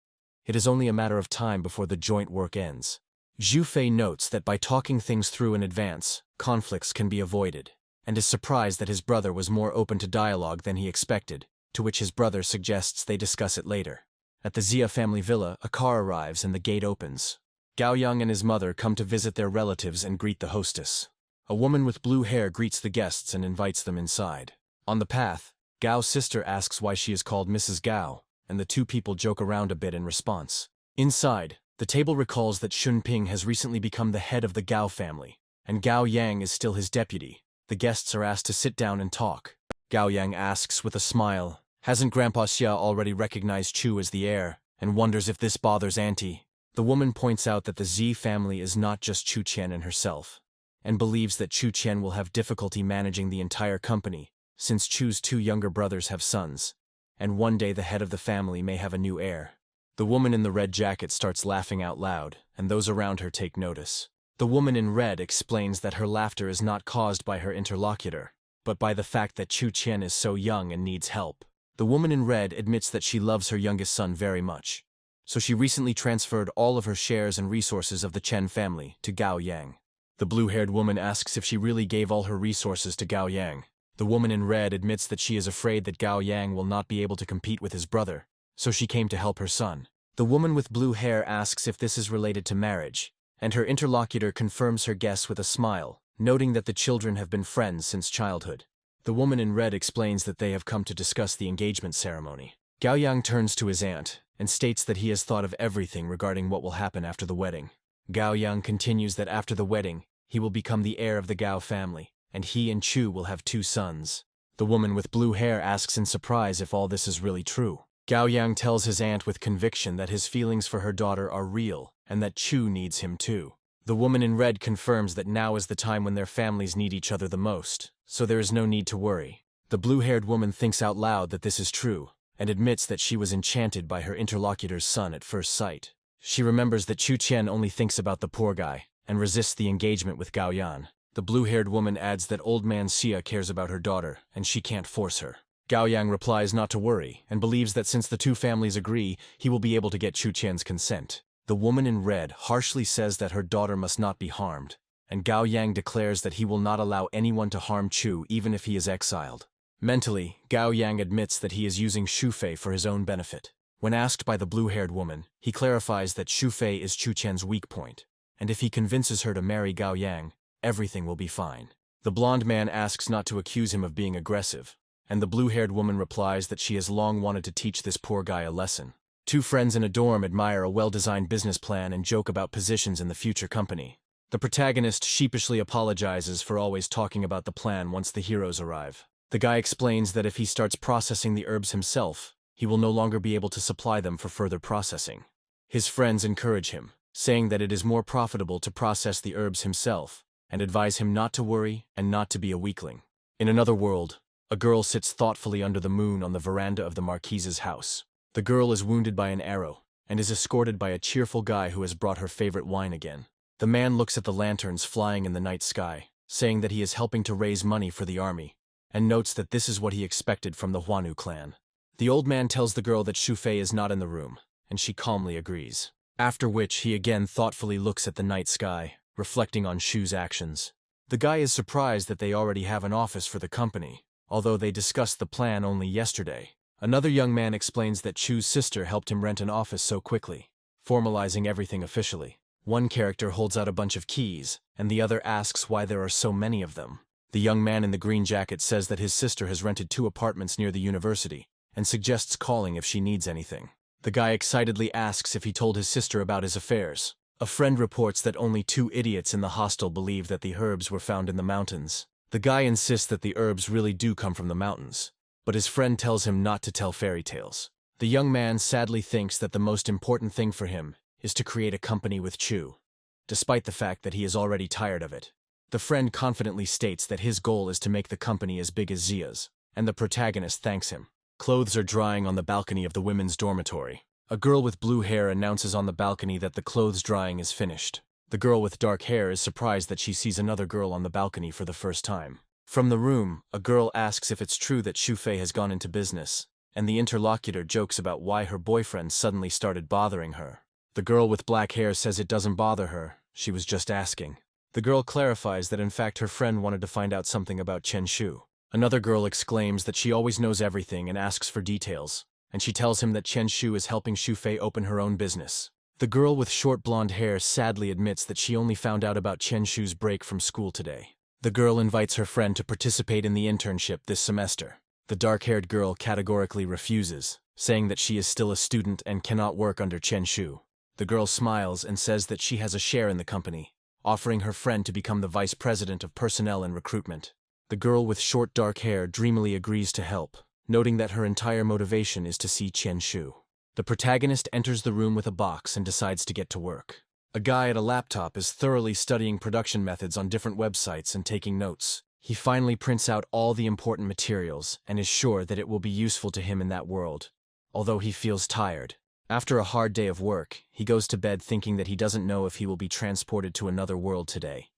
It is only a matter of time before the joint work ends. Xu Fei notes that by talking things through in advance, conflicts can be avoided, and is surprised that his brother was more open to dialogue than he expected, to which his brother suggests they discuss it later. At the Xia family villa, a car arrives and the gate opens. Gao Yang and his mother come to visit their relatives and greet the hostess. A woman with blue hair greets the guests and invites them inside. On the path, Gao's sister asks why she is called Mrs. Gao, and the two people joke around a bit in response. Inside, the table recalls that Xun Ping has recently become the head of the Gao family, and Gao Yang is still his deputy. The guests are asked to sit down and talk. Gao Yang asks with a smile, hasn't Grandpa Xia already recognized Chu as the heir, and wonders if this bothers Auntie. The woman points out that the Zi family is not just Chu Qian and herself, and believes that Chu Qian will have difficulty managing the entire company, since Chu's 2 younger brothers have sons, and one day the head of the family may have a new heir. The woman in the red jacket starts laughing out loud, and those around her take notice. The woman in red explains that her laughter is not caused by her interlocutor, but by the fact that Chu Qian is so young and needs help. The woman in red admits that she loves her youngest son very much, so she recently transferred all of her shares and resources of the Chen family to Gao Yang. The blue-haired woman asks if she really gave all her resources to Gao Yang. The woman in red admits that she is afraid that Gao Yang will not be able to compete with his brother, so she came to help her son. The woman with blue hair asks if this is related to marriage, and her interlocutor confirms her guess with a smile, noting that the children have been friends since childhood. The woman in red explains that they have come to discuss the engagement ceremony. Gao Yang turns to his aunt and states that he has thought of everything regarding what will happen after the wedding. Gao Yang continues that after the wedding, he will become the heir of the Gao family, and he and Chu will have 2 sons. The woman with blue hair asks in surprise if all this is really true. Gao Yang tells his aunt with conviction that his feelings for her daughter are real, and that Chu needs him too. The woman in red confirms that now is the time when their families need each other the most, so there is no need to worry. The blue-haired woman thinks out loud that this is true, and admits that she was enchanted by her interlocutor's son at first sight. She remembers that Chu Qian only thinks about the poor guy, and resists the engagement with Gao Yan. The blue-haired woman adds that old man Xia cares about her daughter, and she can't force her. Gao Yang replies not to worry, and believes that since the 2 families agree, he will be able to get Chu Qian's consent. The woman in red harshly says that her daughter must not be harmed, and Gao Yang declares that he will not allow anyone to harm Chu even if he is exiled. Mentally, Gao Yang admits that he is using Xu Fei for his own benefit. When asked by the blue-haired woman, he clarifies that Xu Fei is Chu Qian's weak point, and if he convinces her to marry Gao Yang, everything will be fine. The blonde man asks not to accuse him of being aggressive, and the blue-haired woman replies that she has long wanted to teach this poor guy a lesson. 2 friends in a dorm admire a well-designed business plan and joke about positions in the future company. The protagonist sheepishly apologizes for always talking about the plan once the heroes arrive. The guy explains that if he starts processing the herbs himself, he will no longer be able to supply them for further processing. His friends encourage him, saying that it is more profitable to process the herbs himself, and advise him not to worry and not to be a weakling. In another world, a girl sits thoughtfully under the moon on the veranda of the Marquise's house. The girl is wounded by an arrow, and is escorted by a cheerful guy who has brought her favorite wine again. The man looks at the lanterns flying in the night sky, saying that he is helping to raise money for the army, and notes that this is what he expected from the Huanu clan. The old man tells the girl that Shufei is not in the room, and she calmly agrees. After which, he again thoughtfully looks at the night sky, reflecting on Shu's actions. The guy is surprised that they already have an office for the company, although they discussed the plan only yesterday. Another young man explains that Chu's sister helped him rent an office so quickly, formalizing everything officially. One character holds out a bunch of keys, and the other asks why there are so many of them. The young man in the green jacket says that his sister has rented 2 apartments near the university, and suggests calling if she needs anything. The guy excitedly asks if he told his sister about his affairs. A friend reports that only 2 idiots in the hostel believe that the herbs were found in the mountains. The guy insists that the herbs really do come from the mountains, but his friend tells him not to tell fairy tales. The young man sadly thinks that the most important thing for him is to create a company with Chu, despite the fact that he is already tired of it. The friend confidently states that his goal is to make the company as big as Zia's, and the protagonist thanks him. Clothes are drying on the balcony of the women's dormitory. A girl with blue hair announces on the balcony that the clothes drying is finished. The girl with dark hair is surprised that she sees another girl on the balcony for the first time. From the room, a girl asks if it's true that Shufei has gone into business, and the interlocutor jokes about why her boyfriend suddenly started bothering her. The girl with black hair says it doesn't bother her, she was just asking. The girl clarifies that in fact her friend wanted to find out something about Chen Shu. Another girl exclaims that she always knows everything and asks for details, and she tells him that Chen Shu is helping Shufei open her own business. The girl with short blonde hair sadly admits that she only found out about Chen Shu's break from school today. The girl invites her friend to participate in the internship this semester. The dark-haired girl categorically refuses, saying that she is still a student and cannot work under Chen Shu. The girl smiles and says that she has a share in the company, offering her friend to become the vice president of personnel and recruitment. The girl with short dark hair dreamily agrees to help, noting that her entire motivation is to see Chen Shu. The protagonist enters the room with a box and decides to get to work. A guy at a laptop is thoroughly studying production methods on different websites and taking notes. He finally prints out all the important materials and is sure that it will be useful to him in that world, although he feels tired. After a hard day of work, he goes to bed thinking that he doesn't know if he will be transported to another world today.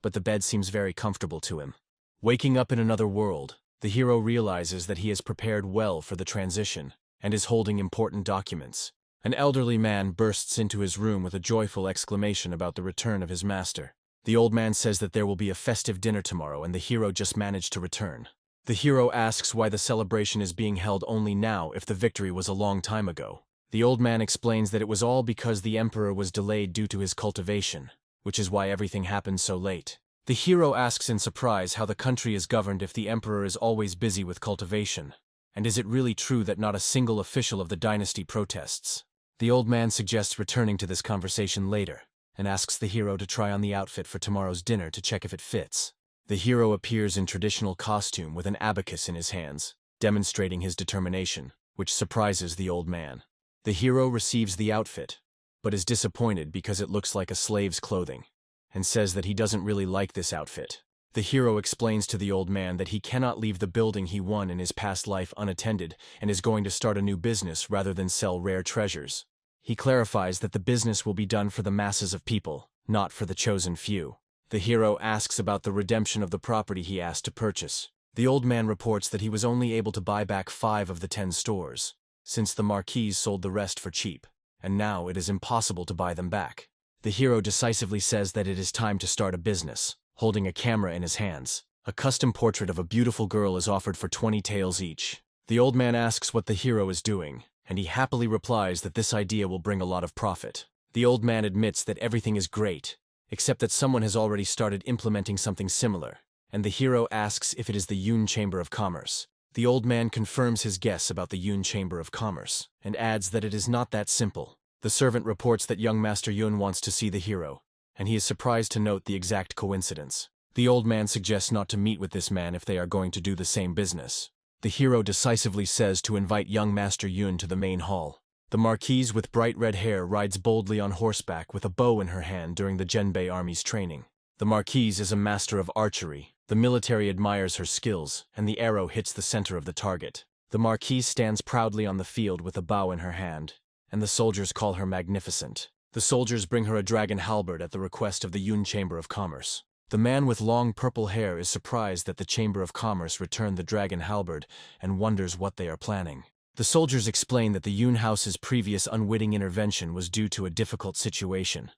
But the bed seems very comfortable to him. Waking up in another world, the hero realizes that he has prepared well for the transition and is holding important documents. An elderly man bursts into his room with a joyful exclamation about the return of his master. The old man says that there will be a festive dinner tomorrow and the hero just managed to return. The hero asks why the celebration is being held only now if the victory was a long time ago. The old man explains that it was all because the emperor was delayed due to his cultivation, which is why everything happened so late. The hero asks in surprise how the country is governed if the emperor is always busy with cultivation, and is it really true that not a single official of the dynasty protests? The old man suggests returning to this conversation later, and asks the hero to try on the outfit for tomorrow's dinner to check if it fits. The hero appears in traditional costume with an abacus in his hands, demonstrating his determination, which surprises the old man. The hero receives the outfit, but is disappointed because it looks like a slave's clothing, and says that he doesn't really like this outfit. The hero explains to the old man that he cannot leave the building he won in his past life unattended and is going to start a new business rather than sell rare treasures. He clarifies that the business will be done for the masses of people, not for the chosen few. The hero asks about the redemption of the property he asked to purchase. The old man reports that he was only able to buy back 5 of the 10 stores, since the marquise sold the rest for cheap, and now it is impossible to buy them back. The hero decisively says that it is time to start a business, holding a camera in his hands. A custom portrait of a beautiful girl is offered for 20 taels each. The old man asks what the hero is doing, and he happily replies that this idea will bring a lot of profit. The old man admits that everything is great, except that someone has already started implementing something similar, and the hero asks if it is the Yun Chamber of Commerce. The old man confirms his guess about the Yun Chamber of Commerce, and adds that it is not that simple. The servant reports that young Master Yun wants to see the hero, and he is surprised to note the exact coincidence. The old man suggests not to meet with this man if they are going to do the same business. The hero decisively says to invite young Master Yun to the main hall. The marquise with bright red hair rides boldly on horseback with a bow in her hand during the Genbei army's training. The marquise is a master of archery. The military admires her skills, and the arrow hits the center of the target. The marquise stands proudly on the field with a bow in her hand, and the soldiers call her magnificent. The soldiers bring her a dragon halberd at the request of the Yun Chamber of Commerce. The man with long purple hair is surprised that the Chamber of Commerce returned the dragon halberd and wonders what they are planning. The soldiers explain that the Yun House's previous unwitting intervention was due to a difficult situation.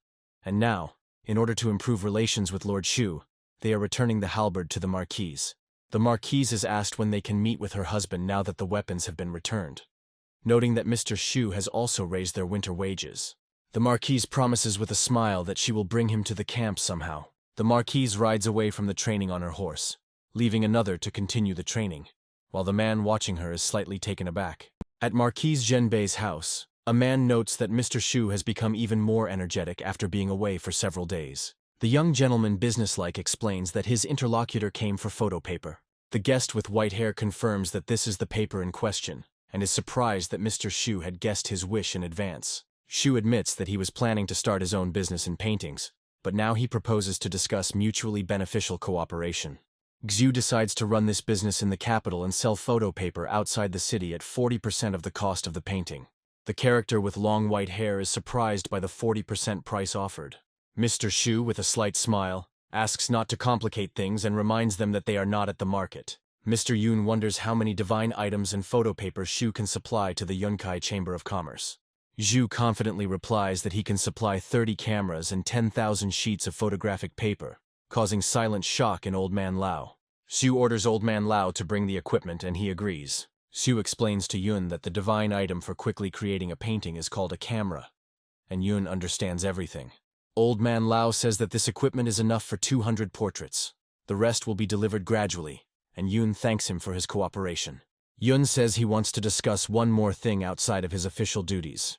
And now, in order to improve relations with Lord Shu, they are returning the halberd to the Marquise. The Marquise is asked when they can meet with her husband now that the weapons have been returned, noting that Mr. Shu has also raised their winter wages. The Marquise promises with a smile that she will bring him to the camp somehow. The Marquise rides away from the training on her horse, leaving another to continue the training, while the man watching her is slightly taken aback. At Marquise Zhenbei's house, a man notes that Mr. Shu has become even more energetic after being away for several days. The young gentleman businesslike explains that his interlocutor came for photo paper. The guest with white hair confirms that this is the paper in question, and is surprised that Mr. Shu had guessed his wish in advance. Shu admits that he was planning to start his own business in paintings, but now he proposes to discuss mutually beneficial cooperation. Xu decides to run this business in the capital and sell photo paper outside the city at 40% of the cost of the painting. The character with long white hair is surprised by the 40% price offered. Mr. Shu, with a slight smile, asks not to complicate things and reminds them that they are not at the market. Mr. Yun wonders how many divine items and photo paper Shu can supply to the Yunkai Chamber of Commerce. Zhu confidently replies that he can supply 30 cameras and 10,000 sheets of photographic paper, causing silent shock in Old Man Lao. Xu orders Old Man Lao to bring the equipment and he agrees. Xu explains to Yun that the divine item for quickly creating a painting is called a camera, and Yun understands everything. Old Man Lao says that this equipment is enough for 200 portraits. The rest will be delivered gradually, and Yun thanks him for his cooperation. Yun says he wants to discuss one more thing outside of his official duties,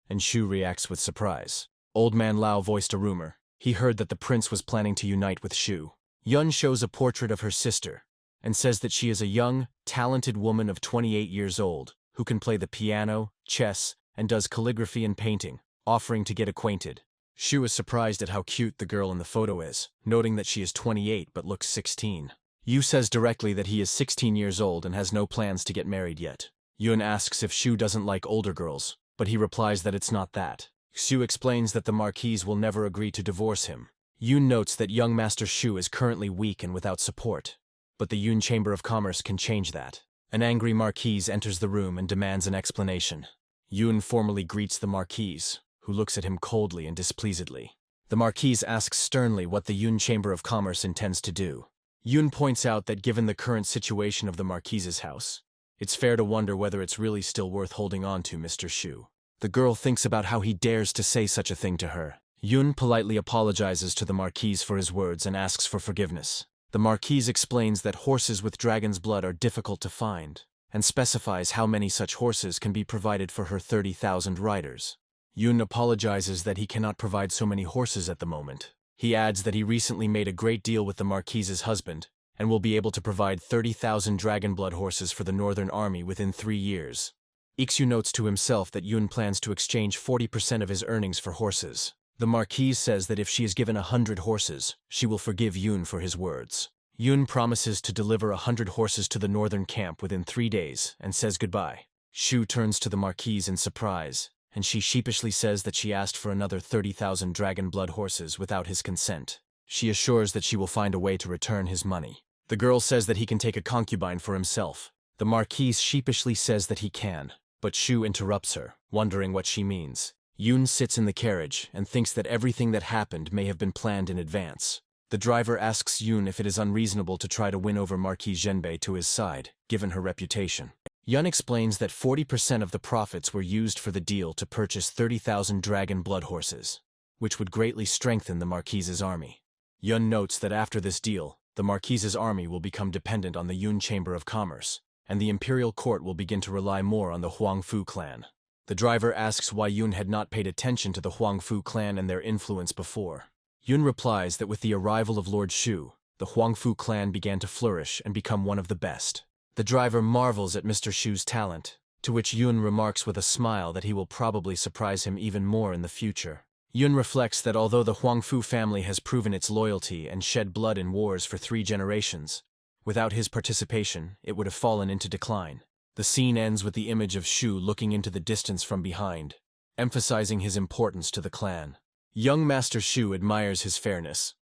and Shu reacts with surprise. Old Man Lao voiced a rumor. He heard that the prince was planning to unite with Shu. Yun shows a portrait of her sister, and says that she is a young, talented woman of 28 years old, who can play the piano, chess, and does calligraphy and painting, offering to get acquainted. Shu is surprised at how cute the girl in the photo is, noting that she is 28 but looks 16. Yu says directly that he is 16 years old and has no plans to get married yet. Yun asks if Shu doesn't like older girls, but he replies that it's not that. Xu explains that the Marquise will never agree to divorce him. Yun notes that young Master Shu is currently weak and without support, but the Yun Chamber of Commerce can change that. An angry Marquise enters the room and demands an explanation. Yun formally greets the Marquise, who looks at him coldly and displeasedly. The Marquise asks sternly what the Yun Chamber of Commerce intends to do. Yun points out that given the current situation of the Marquise's house, it's fair to wonder whether it's really still worth holding on to Mr. Shu. The girl thinks about how he dares to say such a thing to her. Yun politely apologizes to the Marquise for his words and asks for forgiveness. The Marquise explains that horses with dragon's blood are difficult to find, and specifies how many such horses can be provided for her 30,000 riders. Yun apologizes that he cannot provide so many horses at the moment. He adds that he recently made a great deal with the Marquise's husband, and will be able to provide 30,000 dragon blood horses for the Northern Army within 3 years. Ixu notes to himself that Yun plans to exchange 40% of his earnings for horses. The Marquise says that if she is given 100 horses, she will forgive Yun for his words. Yun promises to deliver 100 horses to the northern camp within 3 days and says goodbye. Shu turns to the Marquise in surprise, and she sheepishly says that she asked for another 30,000 dragon blood horses without his consent. She assures that she will find a way to return his money. The girl says that he can take a concubine for himself. The Marquise sheepishly says that he can, but Shu interrupts her, wondering what she means. Yun sits in the carriage and thinks that everything that happened may have been planned in advance. The driver asks Yun if it is unreasonable to try to win over Marquise Zhenbei to his side, given her reputation. Yun explains that 40% of the profits were used for the deal to purchase 30,000 dragon blood horses, which would greatly strengthen the Marquise's army. Yun notes that after this deal, the Marquise's army will become dependent on the Yun Chamber of Commerce, and the Imperial Court will begin to rely more on the Huangfu clan. The driver asks why Yun had not paid attention to the Huangfu clan and their influence before. Yun replies that with the arrival of Lord Shu, the Huangfu clan began to flourish and become one of the best. The driver marvels at Mr. Shu's talent, to which Yun remarks with a smile that he will probably surprise him even more in the future. Yun reflects that although the Huangfu family has proven its loyalty and shed blood in wars for 3 generations, without his participation, it would have fallen into decline. The scene ends with the image of Shu looking into the distance from behind, emphasizing his importance to the clan. Young Master Shu admires his fairness,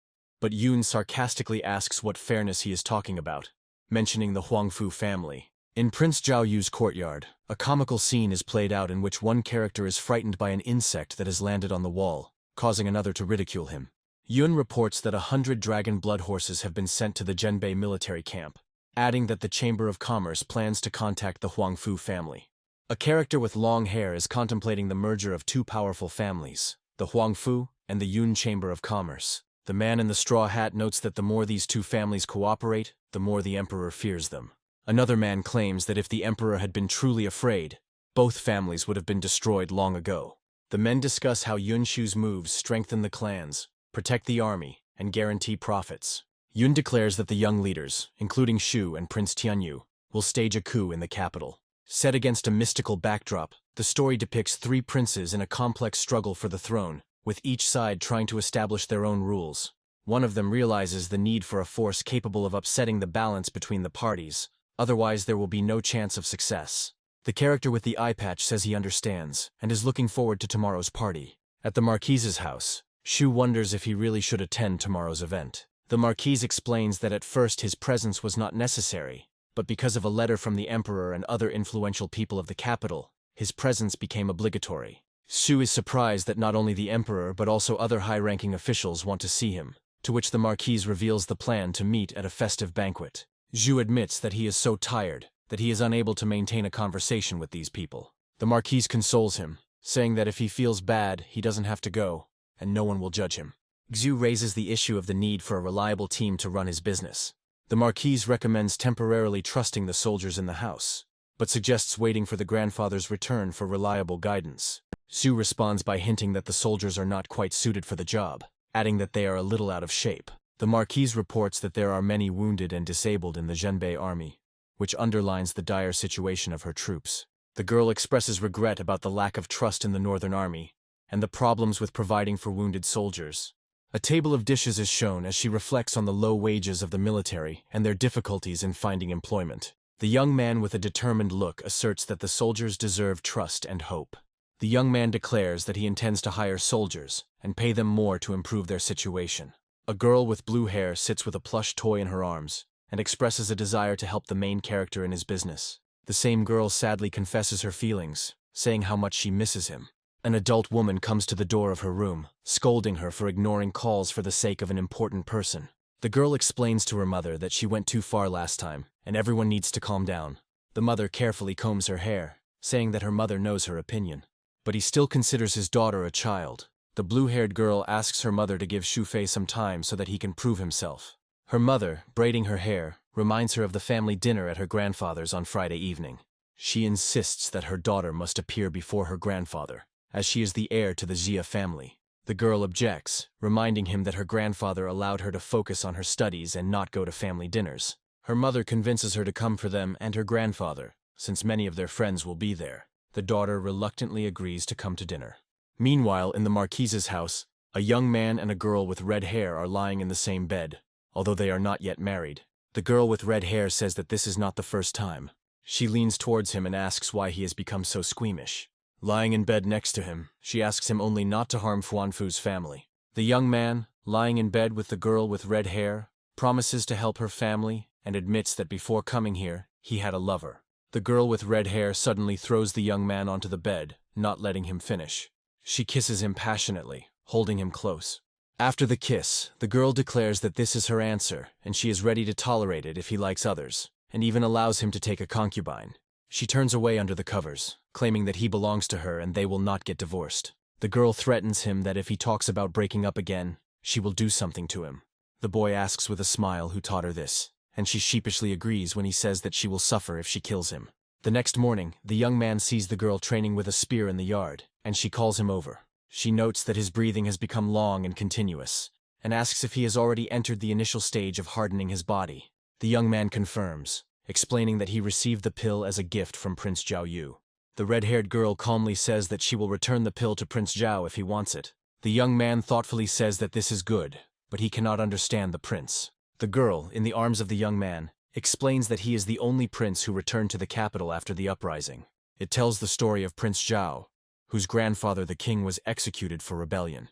but Yun sarcastically asks what fairness he is talking about, mentioning the Huangfu family. In Prince Zhao Yu's courtyard, a comical scene is played out in which one character is frightened by an insect that has landed on the wall, causing another to ridicule him. Yun reports that 100 dragon blood horses have been sent to the Zhenbei military camp, adding that the Chamber of Commerce plans to contact the Huangfu family. A character with long hair is contemplating the merger of two powerful families, the Huangfu and the Yun Chamber of Commerce. The man in the straw hat notes that the more these two families cooperate, the more the emperor fears them. Another man claims that if the emperor had been truly afraid, both families would have been destroyed long ago. The men discuss how Yun Shu's moves strengthen the clans, protect the army, and guarantee profits. Yun declares that the young leaders, including Shu and Prince Tianyu, will stage a coup in the capital. Set against a mystical backdrop, the story depicts three princes in a complex struggle for the throne, with each side trying to establish their own rules. One of them realizes the need for a force capable of upsetting the balance between the parties, otherwise there will be no chance of success. The character with the eye patch says he understands, and is looking forward to tomorrow's party. At the Marquise's house, Shu wonders if he really should attend tomorrow's event. The Marquise explains that at first his presence was not necessary, but because of a letter from the emperor and other influential people of the capital, his presence became obligatory. Shu is surprised that not only the emperor but also other high-ranking officials want to see him, to which the Marquise reveals the plan to meet at a festive banquet. Zhu admits that he is so tired that he is unable to maintain a conversation with these people. The Marquise consoles him, saying that if he feels bad, he doesn't have to go, and no one will judge him. Xu raises the issue of the need for a reliable team to run his business. The Marquise recommends temporarily trusting the soldiers in the house, but suggests waiting for the grandfather's return for reliable guidance. Xu responds by hinting that the soldiers are not quite suited for the job, adding that they are a little out of shape. The Marquise reports that there are many wounded and disabled in the Zhenbei army, which underlines the dire situation of her troops. The girl expresses regret about the lack of trust in the Northern Army, and the problems with providing for wounded soldiers. A table of dishes is shown as she reflects on the low wages of the military and their difficulties in finding employment. The young man with a determined look asserts that the soldiers deserve trust and hope. The young man declares that he intends to hire soldiers and pay them more to improve their situation. A girl with blue hair sits with a plush toy in her arms and expresses a desire to help the main character in his business. The same girl sadly confesses her feelings, saying how much she misses him. An adult woman comes to the door of her room, scolding her for ignoring calls for the sake of an important person. The girl explains to her mother that she went too far last time, and everyone needs to calm down. The mother carefully combs her hair, saying that her mother knows her opinion. But he still considers his daughter a child. The blue-haired girl asks her mother to give Shufei some time so that he can prove himself. Her mother, braiding her hair, reminds her of the family dinner at her grandfather's on Friday evening. She insists that her daughter must appear before her grandfather, as she is the heir to the Xia family. The girl objects, reminding him that her grandfather allowed her to focus on her studies and not go to family dinners. Her mother convinces her to come for them and her grandfather, since many of their friends will be there. The daughter reluctantly agrees to come to dinner. Meanwhile, in the Marquise's house, a young man and a girl with red hair are lying in the same bed, although they are not yet married. The girl with red hair says that this is not the first time. She leans towards him and asks why he has become so squeamish. Lying in bed next to him, she asks him only not to harm Fuanfu's family. The young man, lying in bed with the girl with red hair, promises to help her family and admits that before coming here, he had a lover. The girl with red hair suddenly throws the young man onto the bed, not letting him finish. She kisses him passionately, holding him close. After the kiss, the girl declares that this is her answer, and she is ready to tolerate it if he likes others, and even allows him to take a concubine. She turns away under the covers, claiming that he belongs to her and they will not get divorced. The girl threatens him that if he talks about breaking up again, she will do something to him. The boy asks with a smile who taught her this, and she sheepishly agrees when he says that she will suffer if she kills him. The next morning, the young man sees the girl training with a spear in the yard, and she calls him over. She notes that his breathing has become long and continuous, and asks if he has already entered the initial stage of hardening his body. The young man confirms, explaining that he received the pill as a gift from Prince Zhao Yu. The red-haired girl calmly says that she will return the pill to Prince Zhao if he wants it. The young man thoughtfully says that this is good, but he cannot understand the prince. The girl, in the arms of the young man, explains that he is the only prince who returned to the capital after the uprising. It tells the story of Prince Zhao, whose grandfather the king was executed for rebellion,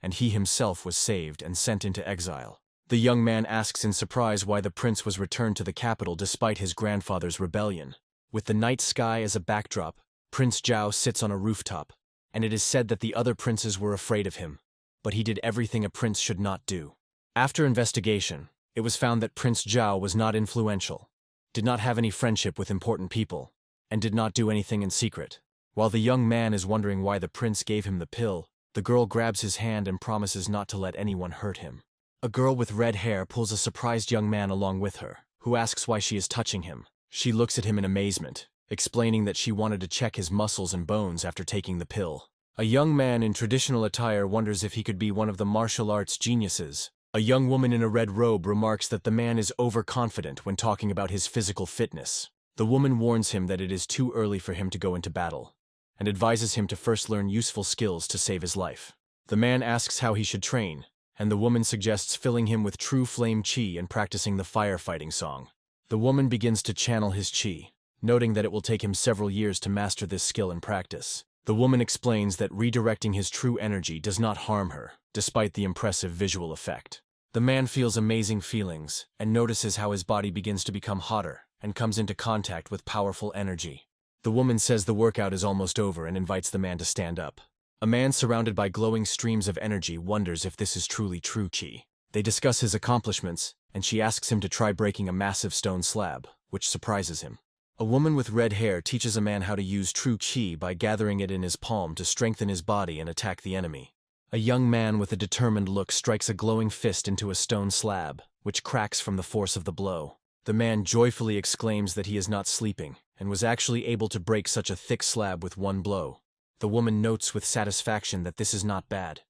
and he himself was saved and sent into exile. The young man asks in surprise why the prince was returned to the capital despite his grandfather's rebellion. With the night sky as a backdrop, Prince Zhao sits on a rooftop, and it is said that the other princes were afraid of him, but he did everything a prince should not do. After investigation, it was found that Prince Zhao was not influential, did not have any friendship with important people, and did not do anything in secret. While the young man is wondering why the prince gave him the pill, the girl grabs his hand and promises not to let anyone hurt him. A girl with red hair pulls a surprised young man along with her, who asks why she is touching him. She looks at him in amazement, explaining that she wanted to check his muscles and bones after taking the pill. A young man in traditional attire wonders if he could be one of the martial arts geniuses. A young woman in a red robe remarks that the man is overconfident when talking about his physical fitness. The woman warns him that it is too early for him to go into battle, and advises him to first learn useful skills to save his life. The man asks how he should train, and the woman suggests filling him with true flame qi and practicing the firefighting song. The woman begins to channel his qi, noting that it will take him several years to master this skill in practice. The woman explains that redirecting his true energy does not harm her, despite the impressive visual effect. The man feels amazing feelings and notices how his body begins to become hotter and comes into contact with powerful energy. The woman says the workout is almost over and invites the man to stand up. A man surrounded by glowing streams of energy wonders if this is truly true qi. They discuss his accomplishments, and she asks him to try breaking a massive stone slab, which surprises him. A woman with red hair teaches a man how to use true qi by gathering it in his palm to strengthen his body and attack the enemy. A young man with a determined look strikes a glowing fist into a stone slab, which cracks from the force of the blow. The man joyfully exclaims that he is not sleeping, and was actually able to break such a thick slab with one blow. The woman notes with satisfaction that this is not bad,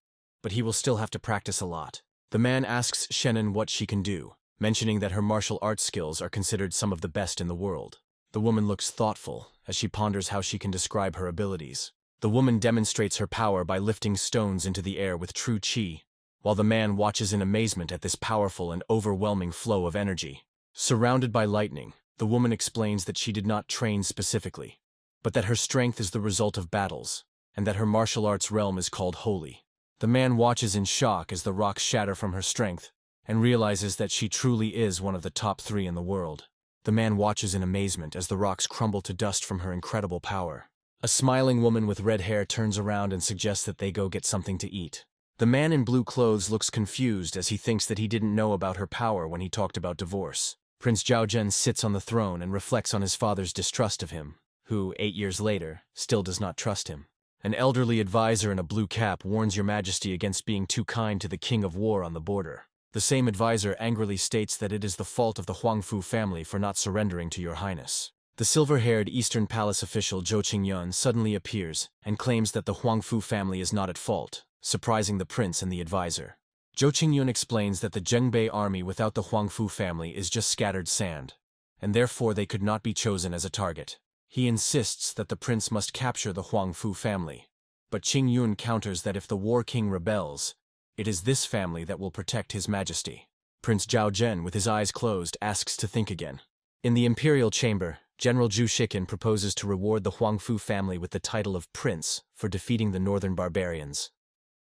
but he will still have to practice a lot. The man asks Shenan what she can do, mentioning that her martial arts skills are considered some of the best in the world. The woman looks thoughtful as she ponders how she can describe her abilities. The woman demonstrates her power by lifting stones into the air with true qi, while the man watches in amazement at this powerful and overwhelming flow of energy. Surrounded by lightning, the woman explains that she did not train specifically, but that her strength is the result of battles, and that her martial arts realm is called holy. The man watches in shock as the rocks shatter from her strength, and realizes that she truly is one of the top 3 in the world. The man watches in amazement as the rocks crumble to dust from her incredible power. A smiling woman with red hair turns around and suggests that they go get something to eat. The man in blue clothes looks confused as he thinks that he didn't know about her power when he talked about divorce. Prince Zhaozhen sits on the throne and reflects on his father's distrust of him, who, 8 years later, still does not trust him. An elderly advisor in a blue cap warns Your Majesty against being too kind to the King of War on the border. The same advisor angrily states that it is the fault of the Huangfu family for not surrendering to Your Highness. The silver-haired Eastern Palace official Zhou Qingyun suddenly appears and claims that the Huangfu family is not at fault, surprising the prince and the advisor. Zhou Qingyun explains that the Zhengbei army without the Huangfu family is just scattered sand, and therefore they could not be chosen as a target. He insists that the prince must capture the Huangfu family, but Qingyun counters that if the War King rebels, it is this family that will protect His Majesty. Prince Zhao Zhen, with his eyes closed, asks to think again. In the Imperial chamber, General Zhu Shiken proposes to reward the Huangfu family with the title of Prince for defeating the northern barbarians.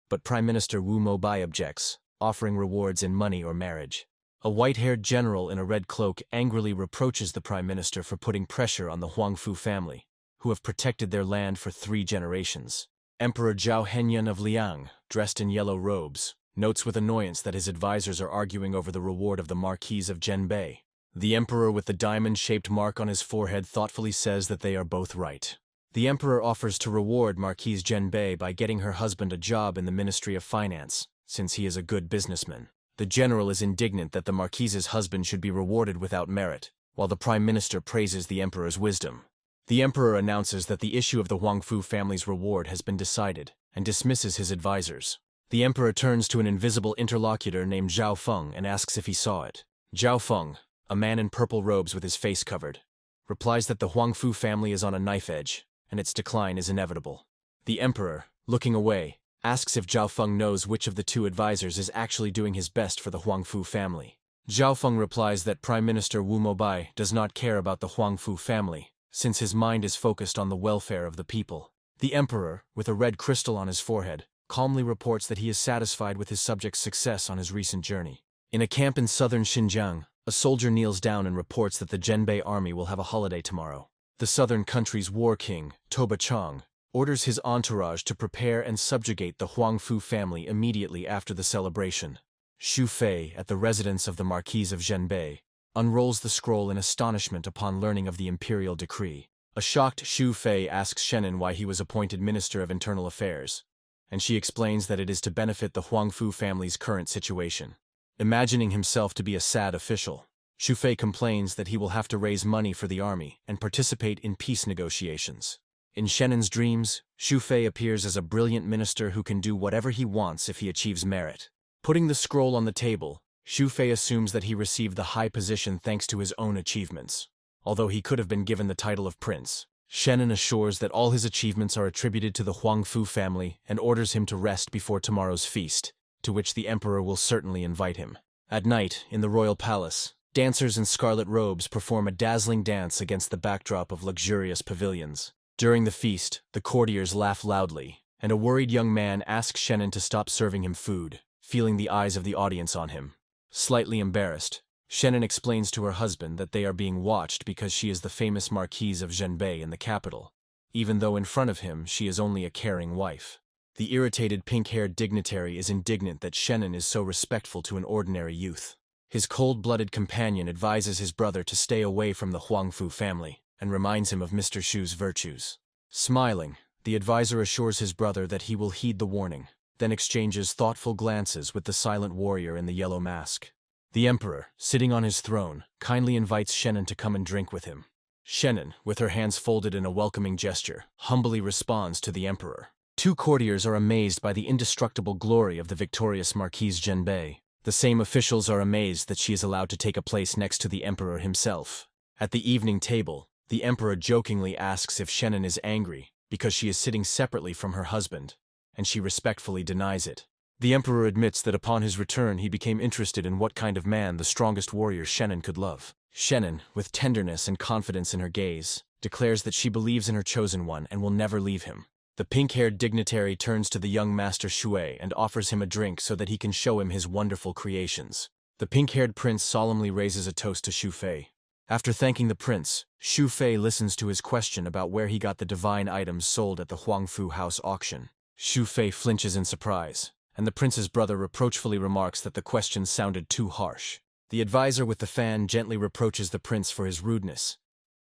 But Prime Minister Wu Mobai objects, offering rewards in money or marriage. A white-haired general in a red cloak angrily reproaches the Prime Minister for putting pressure on the Huangfu family, who have protected their land for 3 generations. Emperor Zhao Henyan of Liang, dressed in yellow robes, notes with annoyance that his advisors are arguing over the reward of the Marquise of Zhenbei. The emperor with the diamond-shaped mark on his forehead thoughtfully says that they are both right. The emperor offers to reward Marquise Zhenbei by getting her husband a job in the Ministry of Finance, since he is a good businessman. The general is indignant that the marquise's husband should be rewarded without merit, while the prime minister praises the emperor's wisdom. The emperor announces that the issue of the Huangfu family's reward has been decided, and dismisses his advisors. The emperor turns to an invisible interlocutor named Zhao Feng and asks if he saw it. Zhao Feng, a man in purple robes with his face covered, replies that the Huangfu family is on a knife edge, and its decline is inevitable. The emperor, looking away, asks if Zhao Feng knows which of the 2 advisors is actually doing his best for the Huangfu family. Zhao Feng replies that Prime Minister Wu Mobai does not care about the Huangfu family, since his mind is focused on the welfare of the people. The emperor, with a red crystal on his forehead, calmly reports that he is satisfied with his subject's success on his recent journey. In a camp in southern Xinjiang, a soldier kneels down and reports that the Zhenbei army will have a holiday tomorrow. The southern country's war king, Toba Chang, orders his entourage to prepare and subjugate the Huangfu family immediately after the celebration. Xu Fei, at the residence of the Marquis of Zhenbei, unrolls the scroll in astonishment upon learning of the imperial decree. A shocked Xu Fei asks Shenan why he was appointed Minister of Internal Affairs, and she explains that it is to benefit the Huangfu family's current situation. Imagining himself to be a sad official, Xu Fei complains that he will have to raise money for the army and participate in peace negotiations. In Shenan's dreams, Xu Fei appears as a brilliant minister who can do whatever he wants if he achieves merit. Putting the scroll on the table, Xu Fei assumes that he received the high position thanks to his own achievements. Although he could have been given the title of prince, Shenan assures that all his achievements are attributed to the Huangfu family and orders him to rest before tomorrow's feast, to which the emperor will certainly invite him. At night, in the royal palace, dancers in scarlet robes perform a dazzling dance against the backdrop of luxurious pavilions. During the feast, the courtiers laugh loudly, and a worried young man asks Shenan to stop serving him food, feeling the eyes of the audience on him. Slightly embarrassed, Shenan explains to her husband that they are being watched because she is the famous Marquise of Zhenbei in the capital, even though in front of him she is only a caring wife. The irritated pink-haired dignitary is indignant that Shenan is so respectful to an ordinary youth. His cold-blooded companion advises his brother to stay away from the Huangfu family and reminds him of Mr. Shu's virtues. Smiling, the advisor assures his brother that he will heed the warning, then exchanges thoughtful glances with the silent warrior in the yellow mask. The emperor, sitting on his throne, kindly invites Shenan to come and drink with him. Shenan, with her hands folded in a welcoming gesture, humbly responds to the emperor. Two courtiers are amazed by the indestructible glory of the victorious Marquise Zhenbei. The same officials are amazed that she is allowed to take a place next to the emperor himself. At the evening table, the emperor jokingly asks if Shenan is angry because she is sitting separately from her husband, and she respectfully denies it. The emperor admits that upon his return he became interested in what kind of man the strongest warrior Shenan could love. Shenan, with tenderness and confidence in her gaze, declares that she believes in her chosen one and will never leave him. The pink-haired dignitary turns to the young master Shui and offers him a drink so that he can show him his wonderful creations. The pink-haired prince solemnly raises a toast to Xu Fei. After thanking the prince, Xu Fei listens to his question about where he got the divine items sold at the Huangfu house auction. Xu Fei flinches in surprise, and the prince's brother reproachfully remarks that the question sounded too harsh. The advisor with the fan gently reproaches the prince for his rudeness,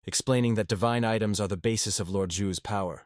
explaining that divine items are the basis of Lord Zhu's power,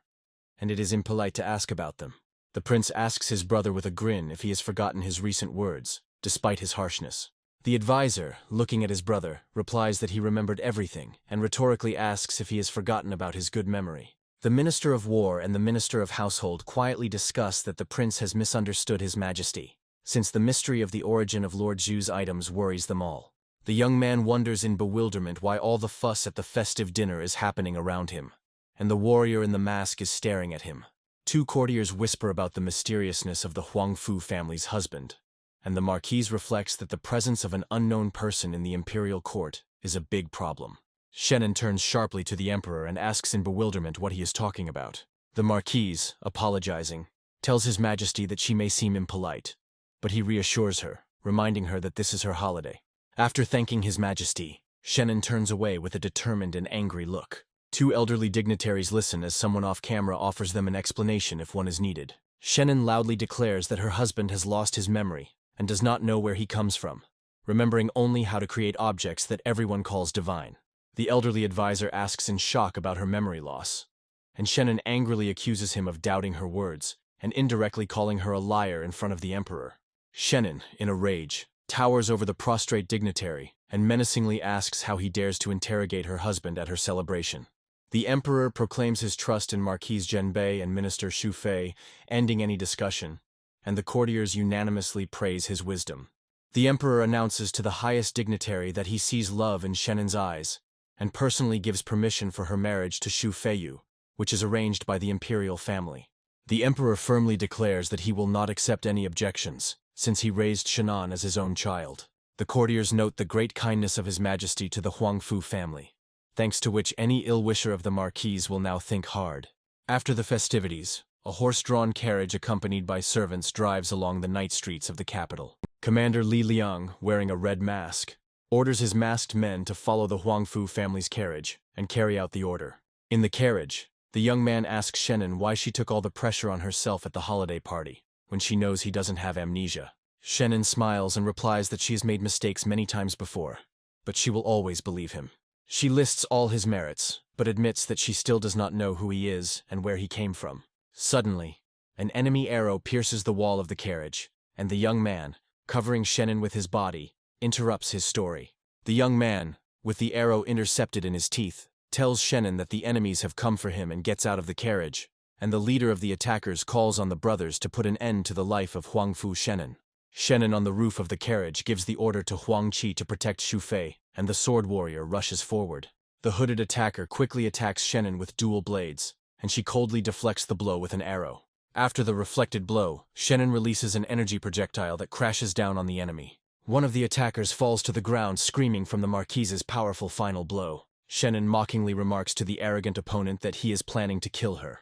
and it is impolite to ask about them. The prince asks his brother with a grin if he has forgotten his recent words, despite his harshness. The advisor, looking at his brother, replies that he remembered everything, and rhetorically asks if he has forgotten about his good memory. The Minister of War and the Minister of Household quietly discuss that the prince has misunderstood his majesty, since the mystery of the origin of Lord Zhu's items worries them all. The young man wonders in bewilderment why all the fuss at the festive dinner is happening around him, and the warrior in the mask is staring at him. Two courtiers whisper about the mysteriousness of the Huangfu family's husband, and the Marquise reflects that the presence of an unknown person in the imperial court is a big problem. Shenan turns sharply to the emperor and asks in bewilderment what he is talking about. The Marquise, apologizing, tells his majesty that she may seem impolite, but he reassures her, reminding her that this is her holiday. After thanking his majesty, Shenan turns away with a determined and angry look. Two elderly dignitaries listen as someone off camera offers them an explanation if one is needed. Shenan loudly declares that her husband has lost his memory and does not know where he comes from, remembering only how to create objects that everyone calls divine. The elderly advisor asks in shock about her memory loss, and Shenan angrily accuses him of doubting her words and indirectly calling her a liar in front of the emperor. Shenan, in a rage, towers over the prostrate dignitary and menacingly asks how he dares to interrogate her husband at her celebration. The emperor proclaims his trust in Marquise Zhenbei and Minister Xu Fei, ending any discussion, and the courtiers unanimously praise his wisdom. The emperor announces to the highest dignitary that he sees love in Shenan's eyes, and personally gives permission for her marriage to Xu Feiyu, which is arranged by the imperial family. The emperor firmly declares that he will not accept any objections, since he raised Shenan as his own child. The courtiers note the great kindness of his majesty to the Huangfu family, thanks to which any ill-wisher of the Marquise will now think hard. After the festivities, a horse-drawn carriage accompanied by servants drives along the night streets of the capital. Commander Li Liang, wearing a red mask, orders his masked men to follow the Huangfu family's carriage and carry out the order. In the carriage, the young man asks Shenan why she took all the pressure on herself at the holiday party, when she knows he doesn't have amnesia. Shenan smiles and replies that she has made mistakes many times before, but she will always believe him. She lists all his merits, but admits that she still does not know who he is and where he came from. Suddenly, an enemy arrow pierces the wall of the carriage, and the young man, covering Shenan with his body, interrupts his story. The young man, with the arrow intercepted in his teeth, tells Shenan that the enemies have come for him and gets out of the carriage, and the leader of the attackers calls on the brothers to put an end to the life of Huangfu Shenan. Shenan on the roof of the carriage gives the order to Huang Qi to protect Xu Fei, and the sword warrior rushes forward. The hooded attacker quickly attacks Shenan with dual blades, and she coldly deflects the blow with an arrow. After the reflected blow, Shenan releases an energy projectile that crashes down on the enemy. One of the attackers falls to the ground screaming from the Marquise's powerful final blow. Shenan mockingly remarks to the arrogant opponent that he is planning to kill her.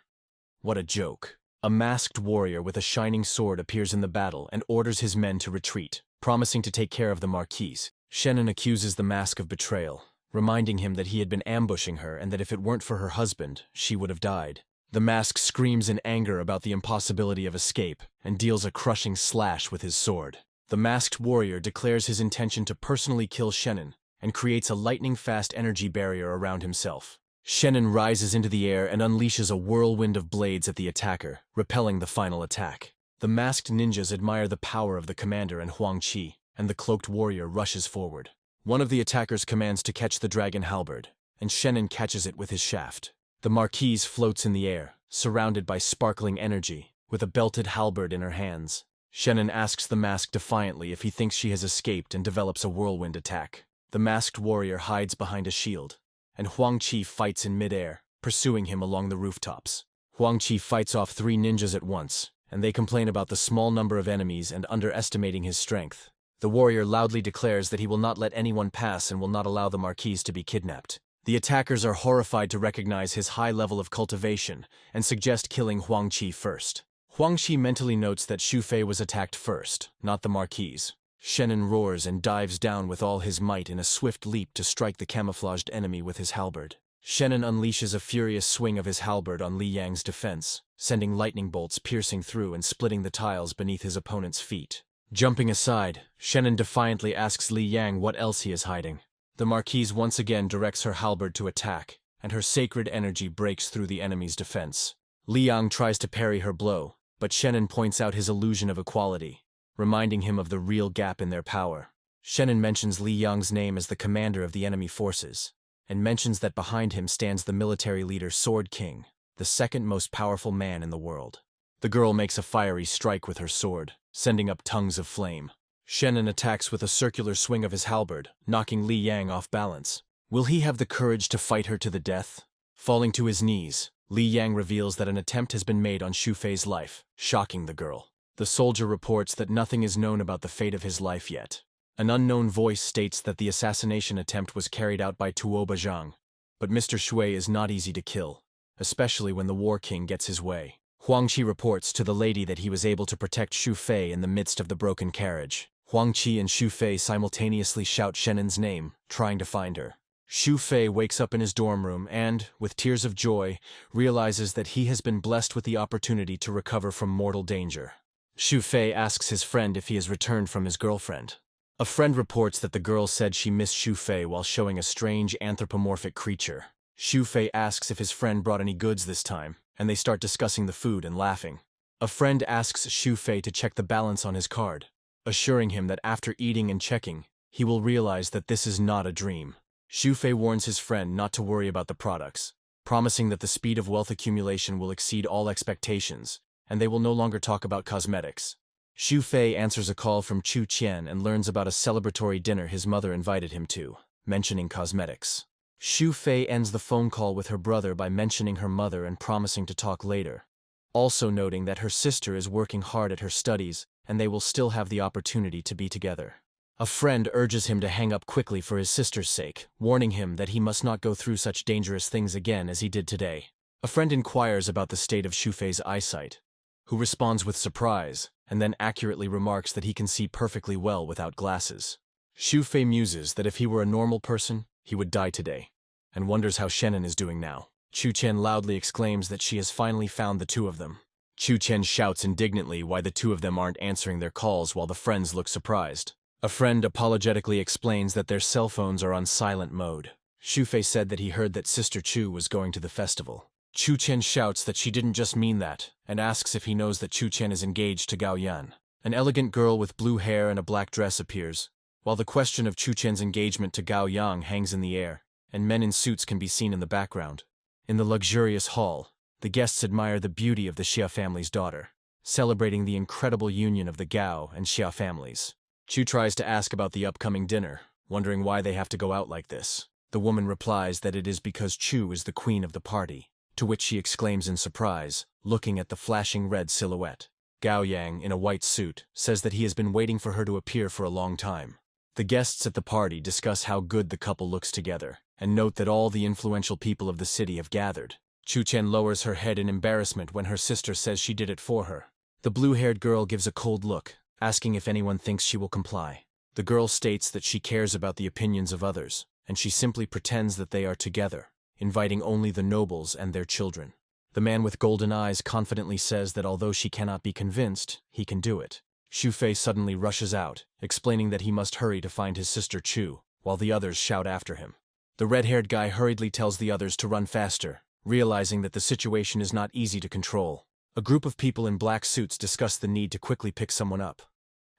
What a joke. A masked warrior with a shining sword appears in the battle and orders his men to retreat, promising to take care of the Marquise. Shenan accuses the mask of betrayal, reminding him that he had been ambushing her and that if it weren't for her husband, she would have died. The mask screams in anger about the impossibility of escape and deals a crushing slash with his sword. The masked warrior declares his intention to personally kill Shenan and creates a lightning-fast energy barrier around himself. Shenan rises into the air and unleashes a whirlwind of blades at the attacker, repelling the final attack. The masked ninjas admire the power of the commander and Huang Qi, and the cloaked warrior rushes forward. One of the attackers commands to catch the dragon halberd, and Shenan catches it with his shaft. The Marquise floats in the air, surrounded by sparkling energy, with a belted halberd in her hands. Shenan asks the mask defiantly if he thinks she has escaped and develops a whirlwind attack. The masked warrior hides behind a shield, and Huang Qi fights in midair, pursuing him along the rooftops. Huang Qi fights off 3 ninjas at once, and they complain about the small number of enemies and underestimating his strength. The warrior loudly declares that he will not let anyone pass and will not allow the Marquise to be kidnapped. The attackers are horrified to recognize his high level of cultivation and suggest killing Huang Qi first. Huang Qi mentally notes that Xu Fei was attacked first, not the Marquise. Shenan roars and dives down with all his might in a swift leap to strike the camouflaged enemy with his halberd. Shenan unleashes a furious swing of his halberd on Li Yang's defense, sending lightning bolts piercing through and splitting the tiles beneath his opponent's feet. Jumping aside, Shenan defiantly asks Li Yang what else he is hiding. The Marquise once again directs her halberd to attack, and her sacred energy breaks through the enemy's defense. Li Yang tries to parry her blow, but Shenan points out his illusion of equality, reminding him of the real gap in their power. Shenan mentions Li Yang's name as the commander of the enemy forces, and mentions that behind him stands the military leader Sword King, the second most powerful man in the world. The girl makes a fiery strike with her sword, sending up tongues of flame. Shenan attacks with a circular swing of his halberd, knocking Li Yang off balance. Will he have the courage to fight her to the death? Falling to his knees, Li Yang reveals that an attempt has been made on Xu Fei's life, shocking the girl. The soldier reports that nothing is known about the fate of his life yet. An unknown voice states that the assassination attempt was carried out by Tuoba Zhang, but Mr. Shui is not easy to kill, especially when the War King gets his way. Huang Qi reports to the lady that he was able to protect Xu Fei in the midst of the broken carriage. Huang Qi and Xu Fei simultaneously shout Shenan's name, trying to find her. Xu Fei wakes up in his dorm room and, with tears of joy, realizes that he has been blessed with the opportunity to recover from mortal danger. Xu Fei asks his friend if he has returned from his girlfriend. A friend reports that the girl said she missed Xu Fei while showing a strange anthropomorphic creature. Xu Fei asks if his friend brought any goods this time, and they start discussing the food and laughing. A friend asks Xu Fei to check the balance on his card, assuring him that after eating and checking, he will realize that this is not a dream. Xu Fei warns his friend not to worry about the products, promising that the speed of wealth accumulation will exceed all expectations, and they will no longer talk about cosmetics. Xu Fei answers a call from Chu Qian and learns about a celebratory dinner his mother invited him to, mentioning cosmetics. Xu Fei ends the phone call with her brother by mentioning her mother and promising to talk later, also noting that her sister is working hard at her studies and they will still have the opportunity to be together. A friend urges him to hang up quickly for his sister's sake, warning him that he must not go through such dangerous things again as he did today. A friend inquires about the state of Xu Fei's eyesight, who responds with surprise and then accurately remarks that he can see perfectly well without glasses. Xu Fei muses that if he were a normal person, he would die today, and wonders how Shenan is doing now. Chu Chen loudly exclaims that she has finally found the two of them. Chu Chen shouts indignantly why the two of them aren't answering their calls while the friends look surprised. A friend apologetically explains that their cell phones are on silent mode. Xu Fei said that he heard that Sister Chu was going to the festival. Chu Chen shouts that she didn't just mean that, and asks if he knows that Chu Chen is engaged to Gao Yan. An elegant girl with blue hair and a black dress appears, while the question of Chu Chen's engagement to Gao Yang hangs in the air, and men in suits can be seen in the background. In the luxurious hall, the guests admire the beauty of the Xia family's daughter, celebrating the incredible union of the Gao and Xia families. Chu tries to ask about the upcoming dinner, wondering why they have to go out like this. The woman replies that it is because Chu is the queen of the party, to which she exclaims in surprise, looking at the flashing red silhouette. Gao Yang, in a white suit, says that he has been waiting for her to appear for a long time. The guests at the party discuss how good the couple looks together, and note that all the influential people of the city have gathered. Chu Chen lowers her head in embarrassment when her sister says she did it for her. The blue-haired girl gives a cold look, asking if anyone thinks she will comply. The girl states that she cares about the opinions of others, and she simply pretends that they are together, inviting only the nobles and their children. The man with golden eyes confidently says that although she cannot be convinced, he can do it. Xu Fei suddenly rushes out, explaining that he must hurry to find his sister Chu, while the others shout after him. The red-haired guy hurriedly tells the others to run faster, realizing that the situation is not easy to control. A group of people in black suits discuss the need to quickly pick someone up,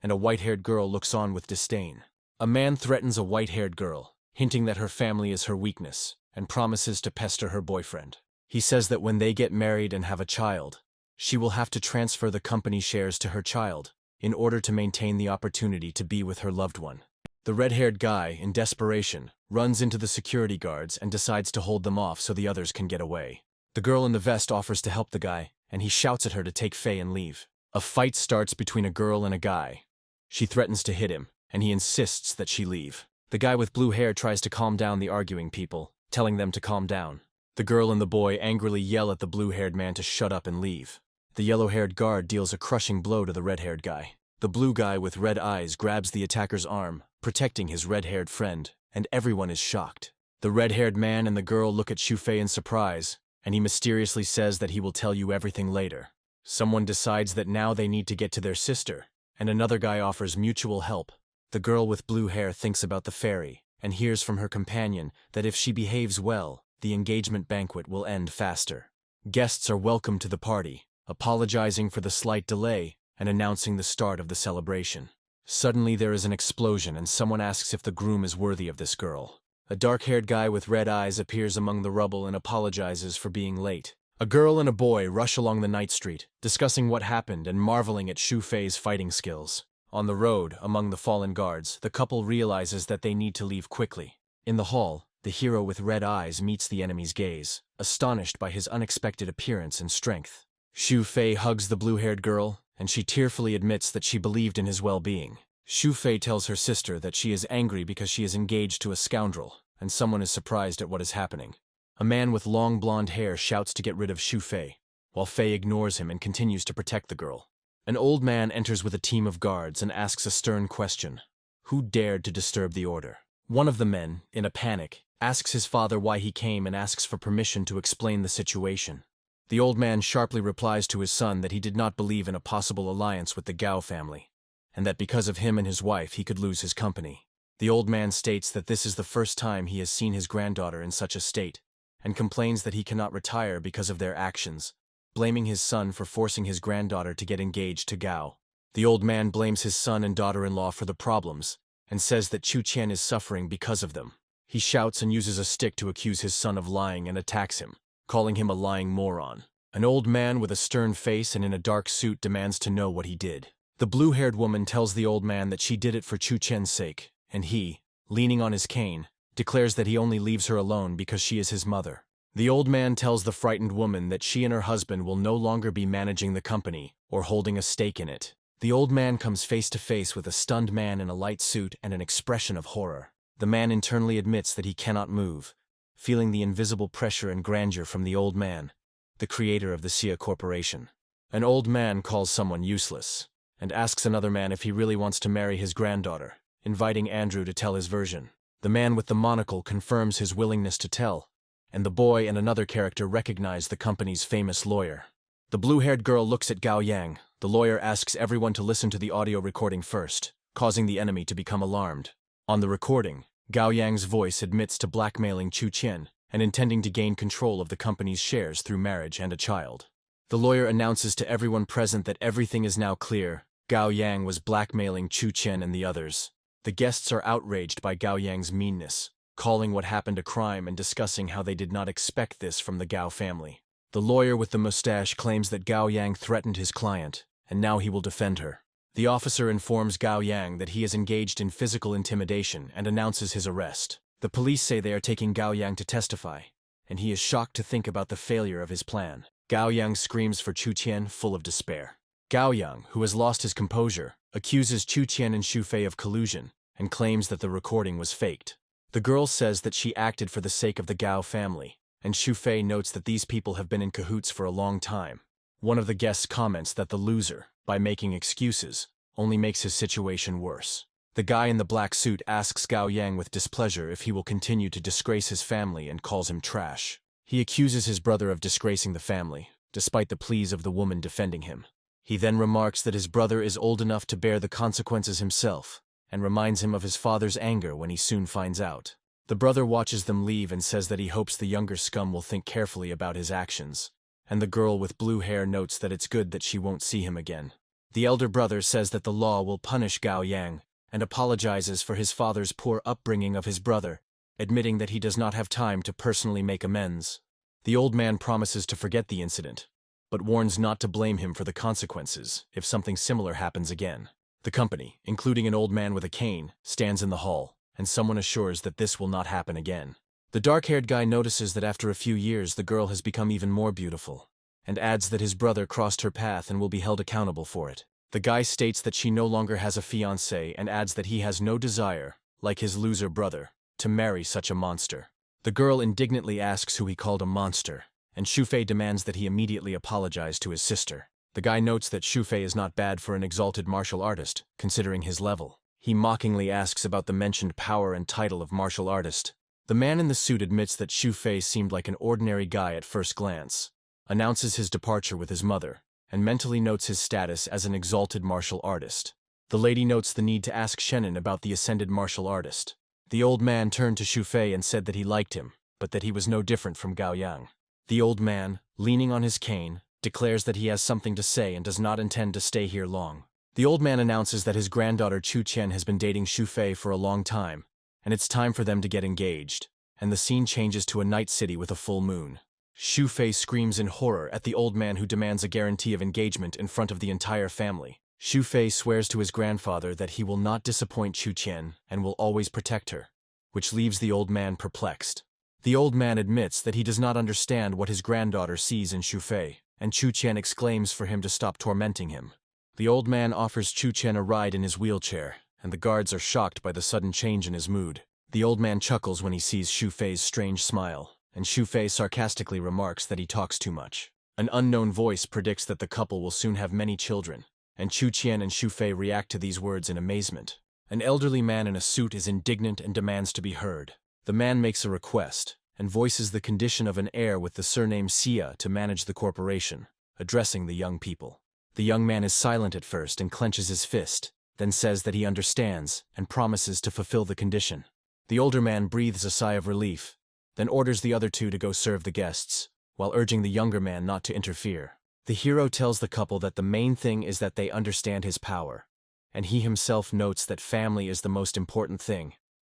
and a white-haired girl looks on with disdain. A man threatens a white-haired girl, hinting that her family is her weakness, and promises to pester her boyfriend. He says that when they get married and have a child, she will have to transfer the company shares to her child, in order to maintain the opportunity to be with her loved one. The red-haired guy, in desperation, runs into the security guards and decides to hold them off so the others can get away. The girl in the vest offers to help the guy, and he shouts at her to take Fei and leave. A fight starts between a girl and a guy. She threatens to hit him, and he insists that she leave. The guy with blue hair tries to calm down the arguing people, telling them to calm down. The girl and the boy angrily yell at the blue-haired man to shut up and leave. The yellow-haired guard deals a crushing blow to the red-haired guy. The blue guy with red eyes grabs the attacker's arm, protecting his red-haired friend, and everyone is shocked. The red-haired man and the girl look at Xu Fei in surprise, and he mysteriously says that he will tell you everything later. Someone decides that now they need to get to their sister, and another guy offers mutual help. The girl with blue hair thinks about the fairy, and hears from her companion that if she behaves well, the engagement banquet will end faster. Guests are welcomed to the party, apologizing for the slight delay and announcing the start of the celebration. Suddenly there is an explosion and someone asks if the groom is worthy of this girl. A dark-haired guy with red eyes appears among the rubble and apologizes for being late. A girl and a boy rush along the night street, discussing what happened and marveling at Xu Fei's fighting skills. On the road, among the fallen guards, the couple realizes that they need to leave quickly. In the hall, the hero with red eyes meets the enemy's gaze, astonished by his unexpected appearance and strength. Xu Fei hugs the blue-haired girl, and she tearfully admits that she believed in his well-being. Xu Fei tells her sister that she is angry because she is engaged to a scoundrel, and someone is surprised at what is happening. A man with long blonde hair shouts to get rid of Xu Fei, while Fei ignores him and continues to protect the girl. An old man enters with a team of guards and asks a stern question. Who dared to disturb the order? One of the men, in a panic, asks his father why he came and asks for permission to explain the situation. The old man sharply replies to his son that he did not believe in a possible alliance with the Gao family, and that because of him and his wife he could lose his company. The old man states that this is the first time he has seen his granddaughter in such a state, and complains that he cannot retire because of their actions, blaming his son for forcing his granddaughter to get engaged to Gao. The old man blames his son and daughter-in-law for the problems, and says that Chu Qian is suffering because of them. He shouts and uses a stick to accuse his son of lying and attacks him, calling him a lying moron. An old man with a stern face and in a dark suit demands to know what he did. The blue-haired woman tells the old man that she did it for Chu Qian's sake, and he, leaning on his cane, declares that he only leaves her alone because she is his mother. The old man tells the frightened woman that she and her husband will no longer be managing the company or holding a stake in it. The old man comes face to face with a stunned man in a light suit and an expression of horror. The man internally admits that he cannot move, feeling the invisible pressure and grandeur from the old man, the creator of the Xia Corporation. An old man calls someone useless, and asks another man if he really wants to marry his granddaughter, inviting Andrew to tell his version. The man with the monocle confirms his willingness to tell, and the boy and another character recognize the company's famous lawyer. The blue-haired girl looks at Gao Yang. The lawyer asks everyone to listen to the audio recording first, causing the enemy to become alarmed. On the recording, Gao Yang's voice admits to blackmailing Chu Qian and intending to gain control of the company's shares through marriage and a child. The lawyer announces to everyone present that everything is now clear. Gao Yang was blackmailing Chu Qian and the others. The guests are outraged by Gao Yang's meanness, calling what happened a crime and discussing how they did not expect this from the Gao family. The lawyer with the mustache claims that Gao Yang threatened his client, and now he will defend her. The officer informs Gao Yang that he is engaged in physical intimidation and announces his arrest. The police say they are taking Gao Yang to testify, and he is shocked to think about the failure of his plan. Gao Yang screams for Chu Qian, full of despair. Gao Yang, who has lost his composure, accuses Chu Qian and Xu Fei of collusion and claims that the recording was faked. The girl says that she acted for the sake of the Gao family, and Xu Fei notes that these people have been in cahoots for a long time. One of the guests comments that the loser, by making excuses, only makes his situation worse. The guy in the black suit asks Gao Yang with displeasure if he will continue to disgrace his family and calls him trash. He accuses his brother of disgracing the family, despite the pleas of the woman defending him. He then remarks that his brother is old enough to bear the consequences himself, and reminds him of his father's anger when he soon finds out. The brother watches them leave and says that he hopes the younger scum will think carefully about his actions, and the girl with blue hair notes that it's good that she won't see him again. The elder brother says that the law will punish Gao Yang, and apologizes for his father's poor upbringing of his brother, admitting that he does not have time to personally make amends. The old man promises to forget the incident, but warns not to blame him for the consequences if something similar happens again. The company, including an old man with a cane, stands in the hall, and someone assures that this will not happen again. The dark-haired guy notices that after a few years the girl has become even more beautiful, and adds that his brother crossed her path and will be held accountable for it. The guy states that she no longer has a fiancé and adds that he has no desire, like his loser brother, to marry such a monster. The girl indignantly asks who he called a monster, and Xu Fei demands that he immediately apologize to his sister. The guy notes that Xu Fei is not bad for an exalted martial artist, considering his level. He mockingly asks about the mentioned power and title of martial artist. The man in the suit admits that Xu Fei seemed like an ordinary guy at first glance, announces his departure with his mother, and mentally notes his status as an exalted martial artist. The lady notes the need to ask Shenan about the ascended martial artist. The old man turned to Xu Fei and said that he liked him, but that he was no different from Gao Yang. The old man, leaning on his cane, declares that he has something to say and does not intend to stay here long. The old man announces that his granddaughter Chu Qian has been dating Xu Fei for a long time, and it's time for them to get engaged, and the scene changes to a night city with a full moon. Xu Fei screams in horror at the old man who demands a guarantee of engagement in front of the entire family. Xu Fei swears to his grandfather that he will not disappoint Chu Qian and will always protect her, which leaves the old man perplexed. The old man admits that he does not understand what his granddaughter sees in Xu Fei, and Chu Qian exclaims for him to stop tormenting him. The old man offers Chu Qian a ride in his wheelchair, and the guards are shocked by the sudden change in his mood. The old man chuckles when he sees Xu Fei's strange smile, and Xu Fei sarcastically remarks that he talks too much. An unknown voice predicts that the couple will soon have many children, and Chu Qian and Xu Fei react to these words in amazement. An elderly man in a suit is indignant and demands to be heard. The man makes a request, and voices the condition of an heir with the surname Xia to manage the corporation, addressing the young people. The young man is silent at first and clenches his fist, then says that he understands and promises to fulfill the condition. The older man breathes a sigh of relief, then orders the other two to go serve the guests, while urging the younger man not to interfere. The hero tells the couple that the main thing is that they understand his power, and he himself notes that family is the most important thing,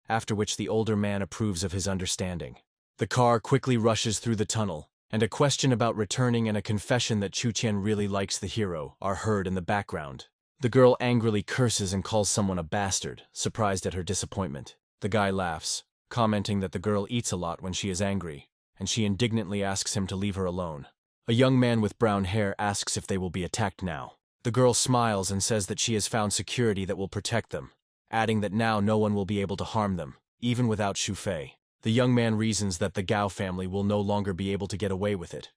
after which the older man approves of his understanding. The car quickly rushes through the tunnel, and a question about returning and a confession that Chu Qian really likes the hero are heard in the background. The girl angrily curses and calls someone a bastard, surprised at her disappointment. The guy laughs, commenting that the girl eats a lot when she is angry, and she indignantly asks him to leave her alone. A young man with brown hair asks if they will be attacked now. The girl smiles and says that she has found security that will protect them, adding that now no one will be able to harm them, even without Xu Fei. The young man reasons that the Gao family will no longer be able to get away with it,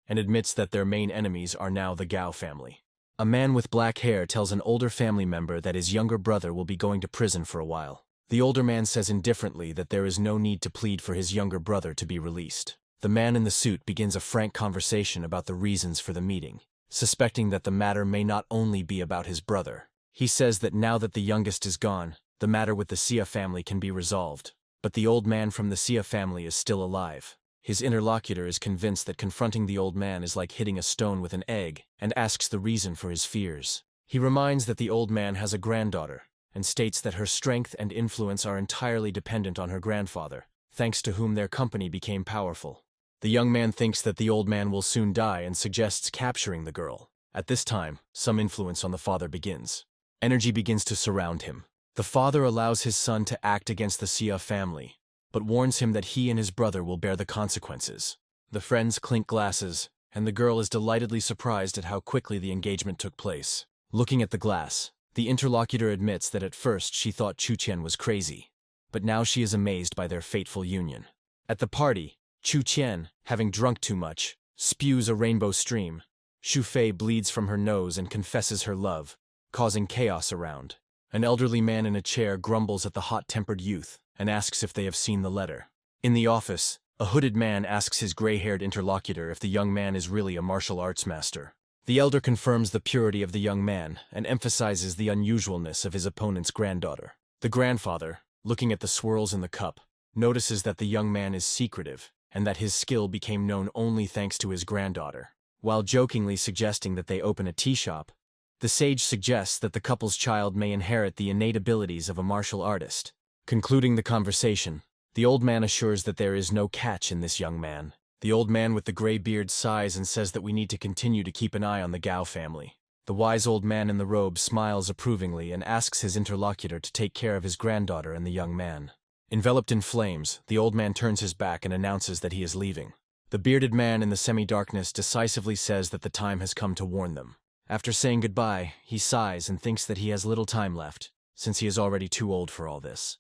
and admits that their main enemies are now the Gao family. A man with black hair tells an older family member that his younger brother will be going to prison for a while. The older man says indifferently that there is no need to plead for his younger brother to be released. The man in the suit begins a frank conversation about the reasons for the meeting, suspecting that the matter may not only be about his brother. He says that now that the youngest is gone, the matter with the Sia family can be resolved. But the old man from the Sia family is still alive. His interlocutor is convinced that confronting the old man is like hitting a stone with an egg, and asks the reason for his fears. He reminds that the old man has a granddaughter, and states that her strength and influence are entirely dependent on her grandfather, thanks to whom their company became powerful. The young man thinks that the old man will soon die and suggests capturing the girl. At this time, some influence on the father begins. Energy begins to surround him. The father allows his son to act against the Sia family, but warns him that he and his brother will bear the consequences. The friends clink glasses, and the girl is delightedly surprised at how quickly the engagement took place. Looking at the glass, the interlocutor admits that at first she thought Chu Qian was crazy, but now she is amazed by their fateful union. At the party, Chu Qian, having drunk too much, spews a rainbow stream. Xu Fei bleeds from her nose and confesses her love, causing chaos around. An elderly man in a chair grumbles at the hot-tempered youth and asks if they have seen the letter. In the office, a hooded man asks his gray-haired interlocutor if the young man is really a martial arts master. The elder confirms the purity of the young man and emphasizes the unusualness of his opponent's granddaughter. The grandfather, looking at the swirls in the cup, notices that the young man is secretive and that his skill became known only thanks to his granddaughter. While jokingly suggesting that they open a tea shop, the sage suggests that the couple's child may inherit the innate abilities of a martial artist. Concluding the conversation, the old man assures that there is no catch in this young man. The old man with the gray beard sighs and says that we need to continue to keep an eye on the Gao family. The wise old man in the robe smiles approvingly and asks his interlocutor to take care of his granddaughter and the young man. Enveloped in flames, the old man turns his back and announces that he is leaving. The bearded man in the semi-darkness decisively says that the time has come to warn them. After saying goodbye, he sighs and thinks that he has little time left, since he is already too old for all this.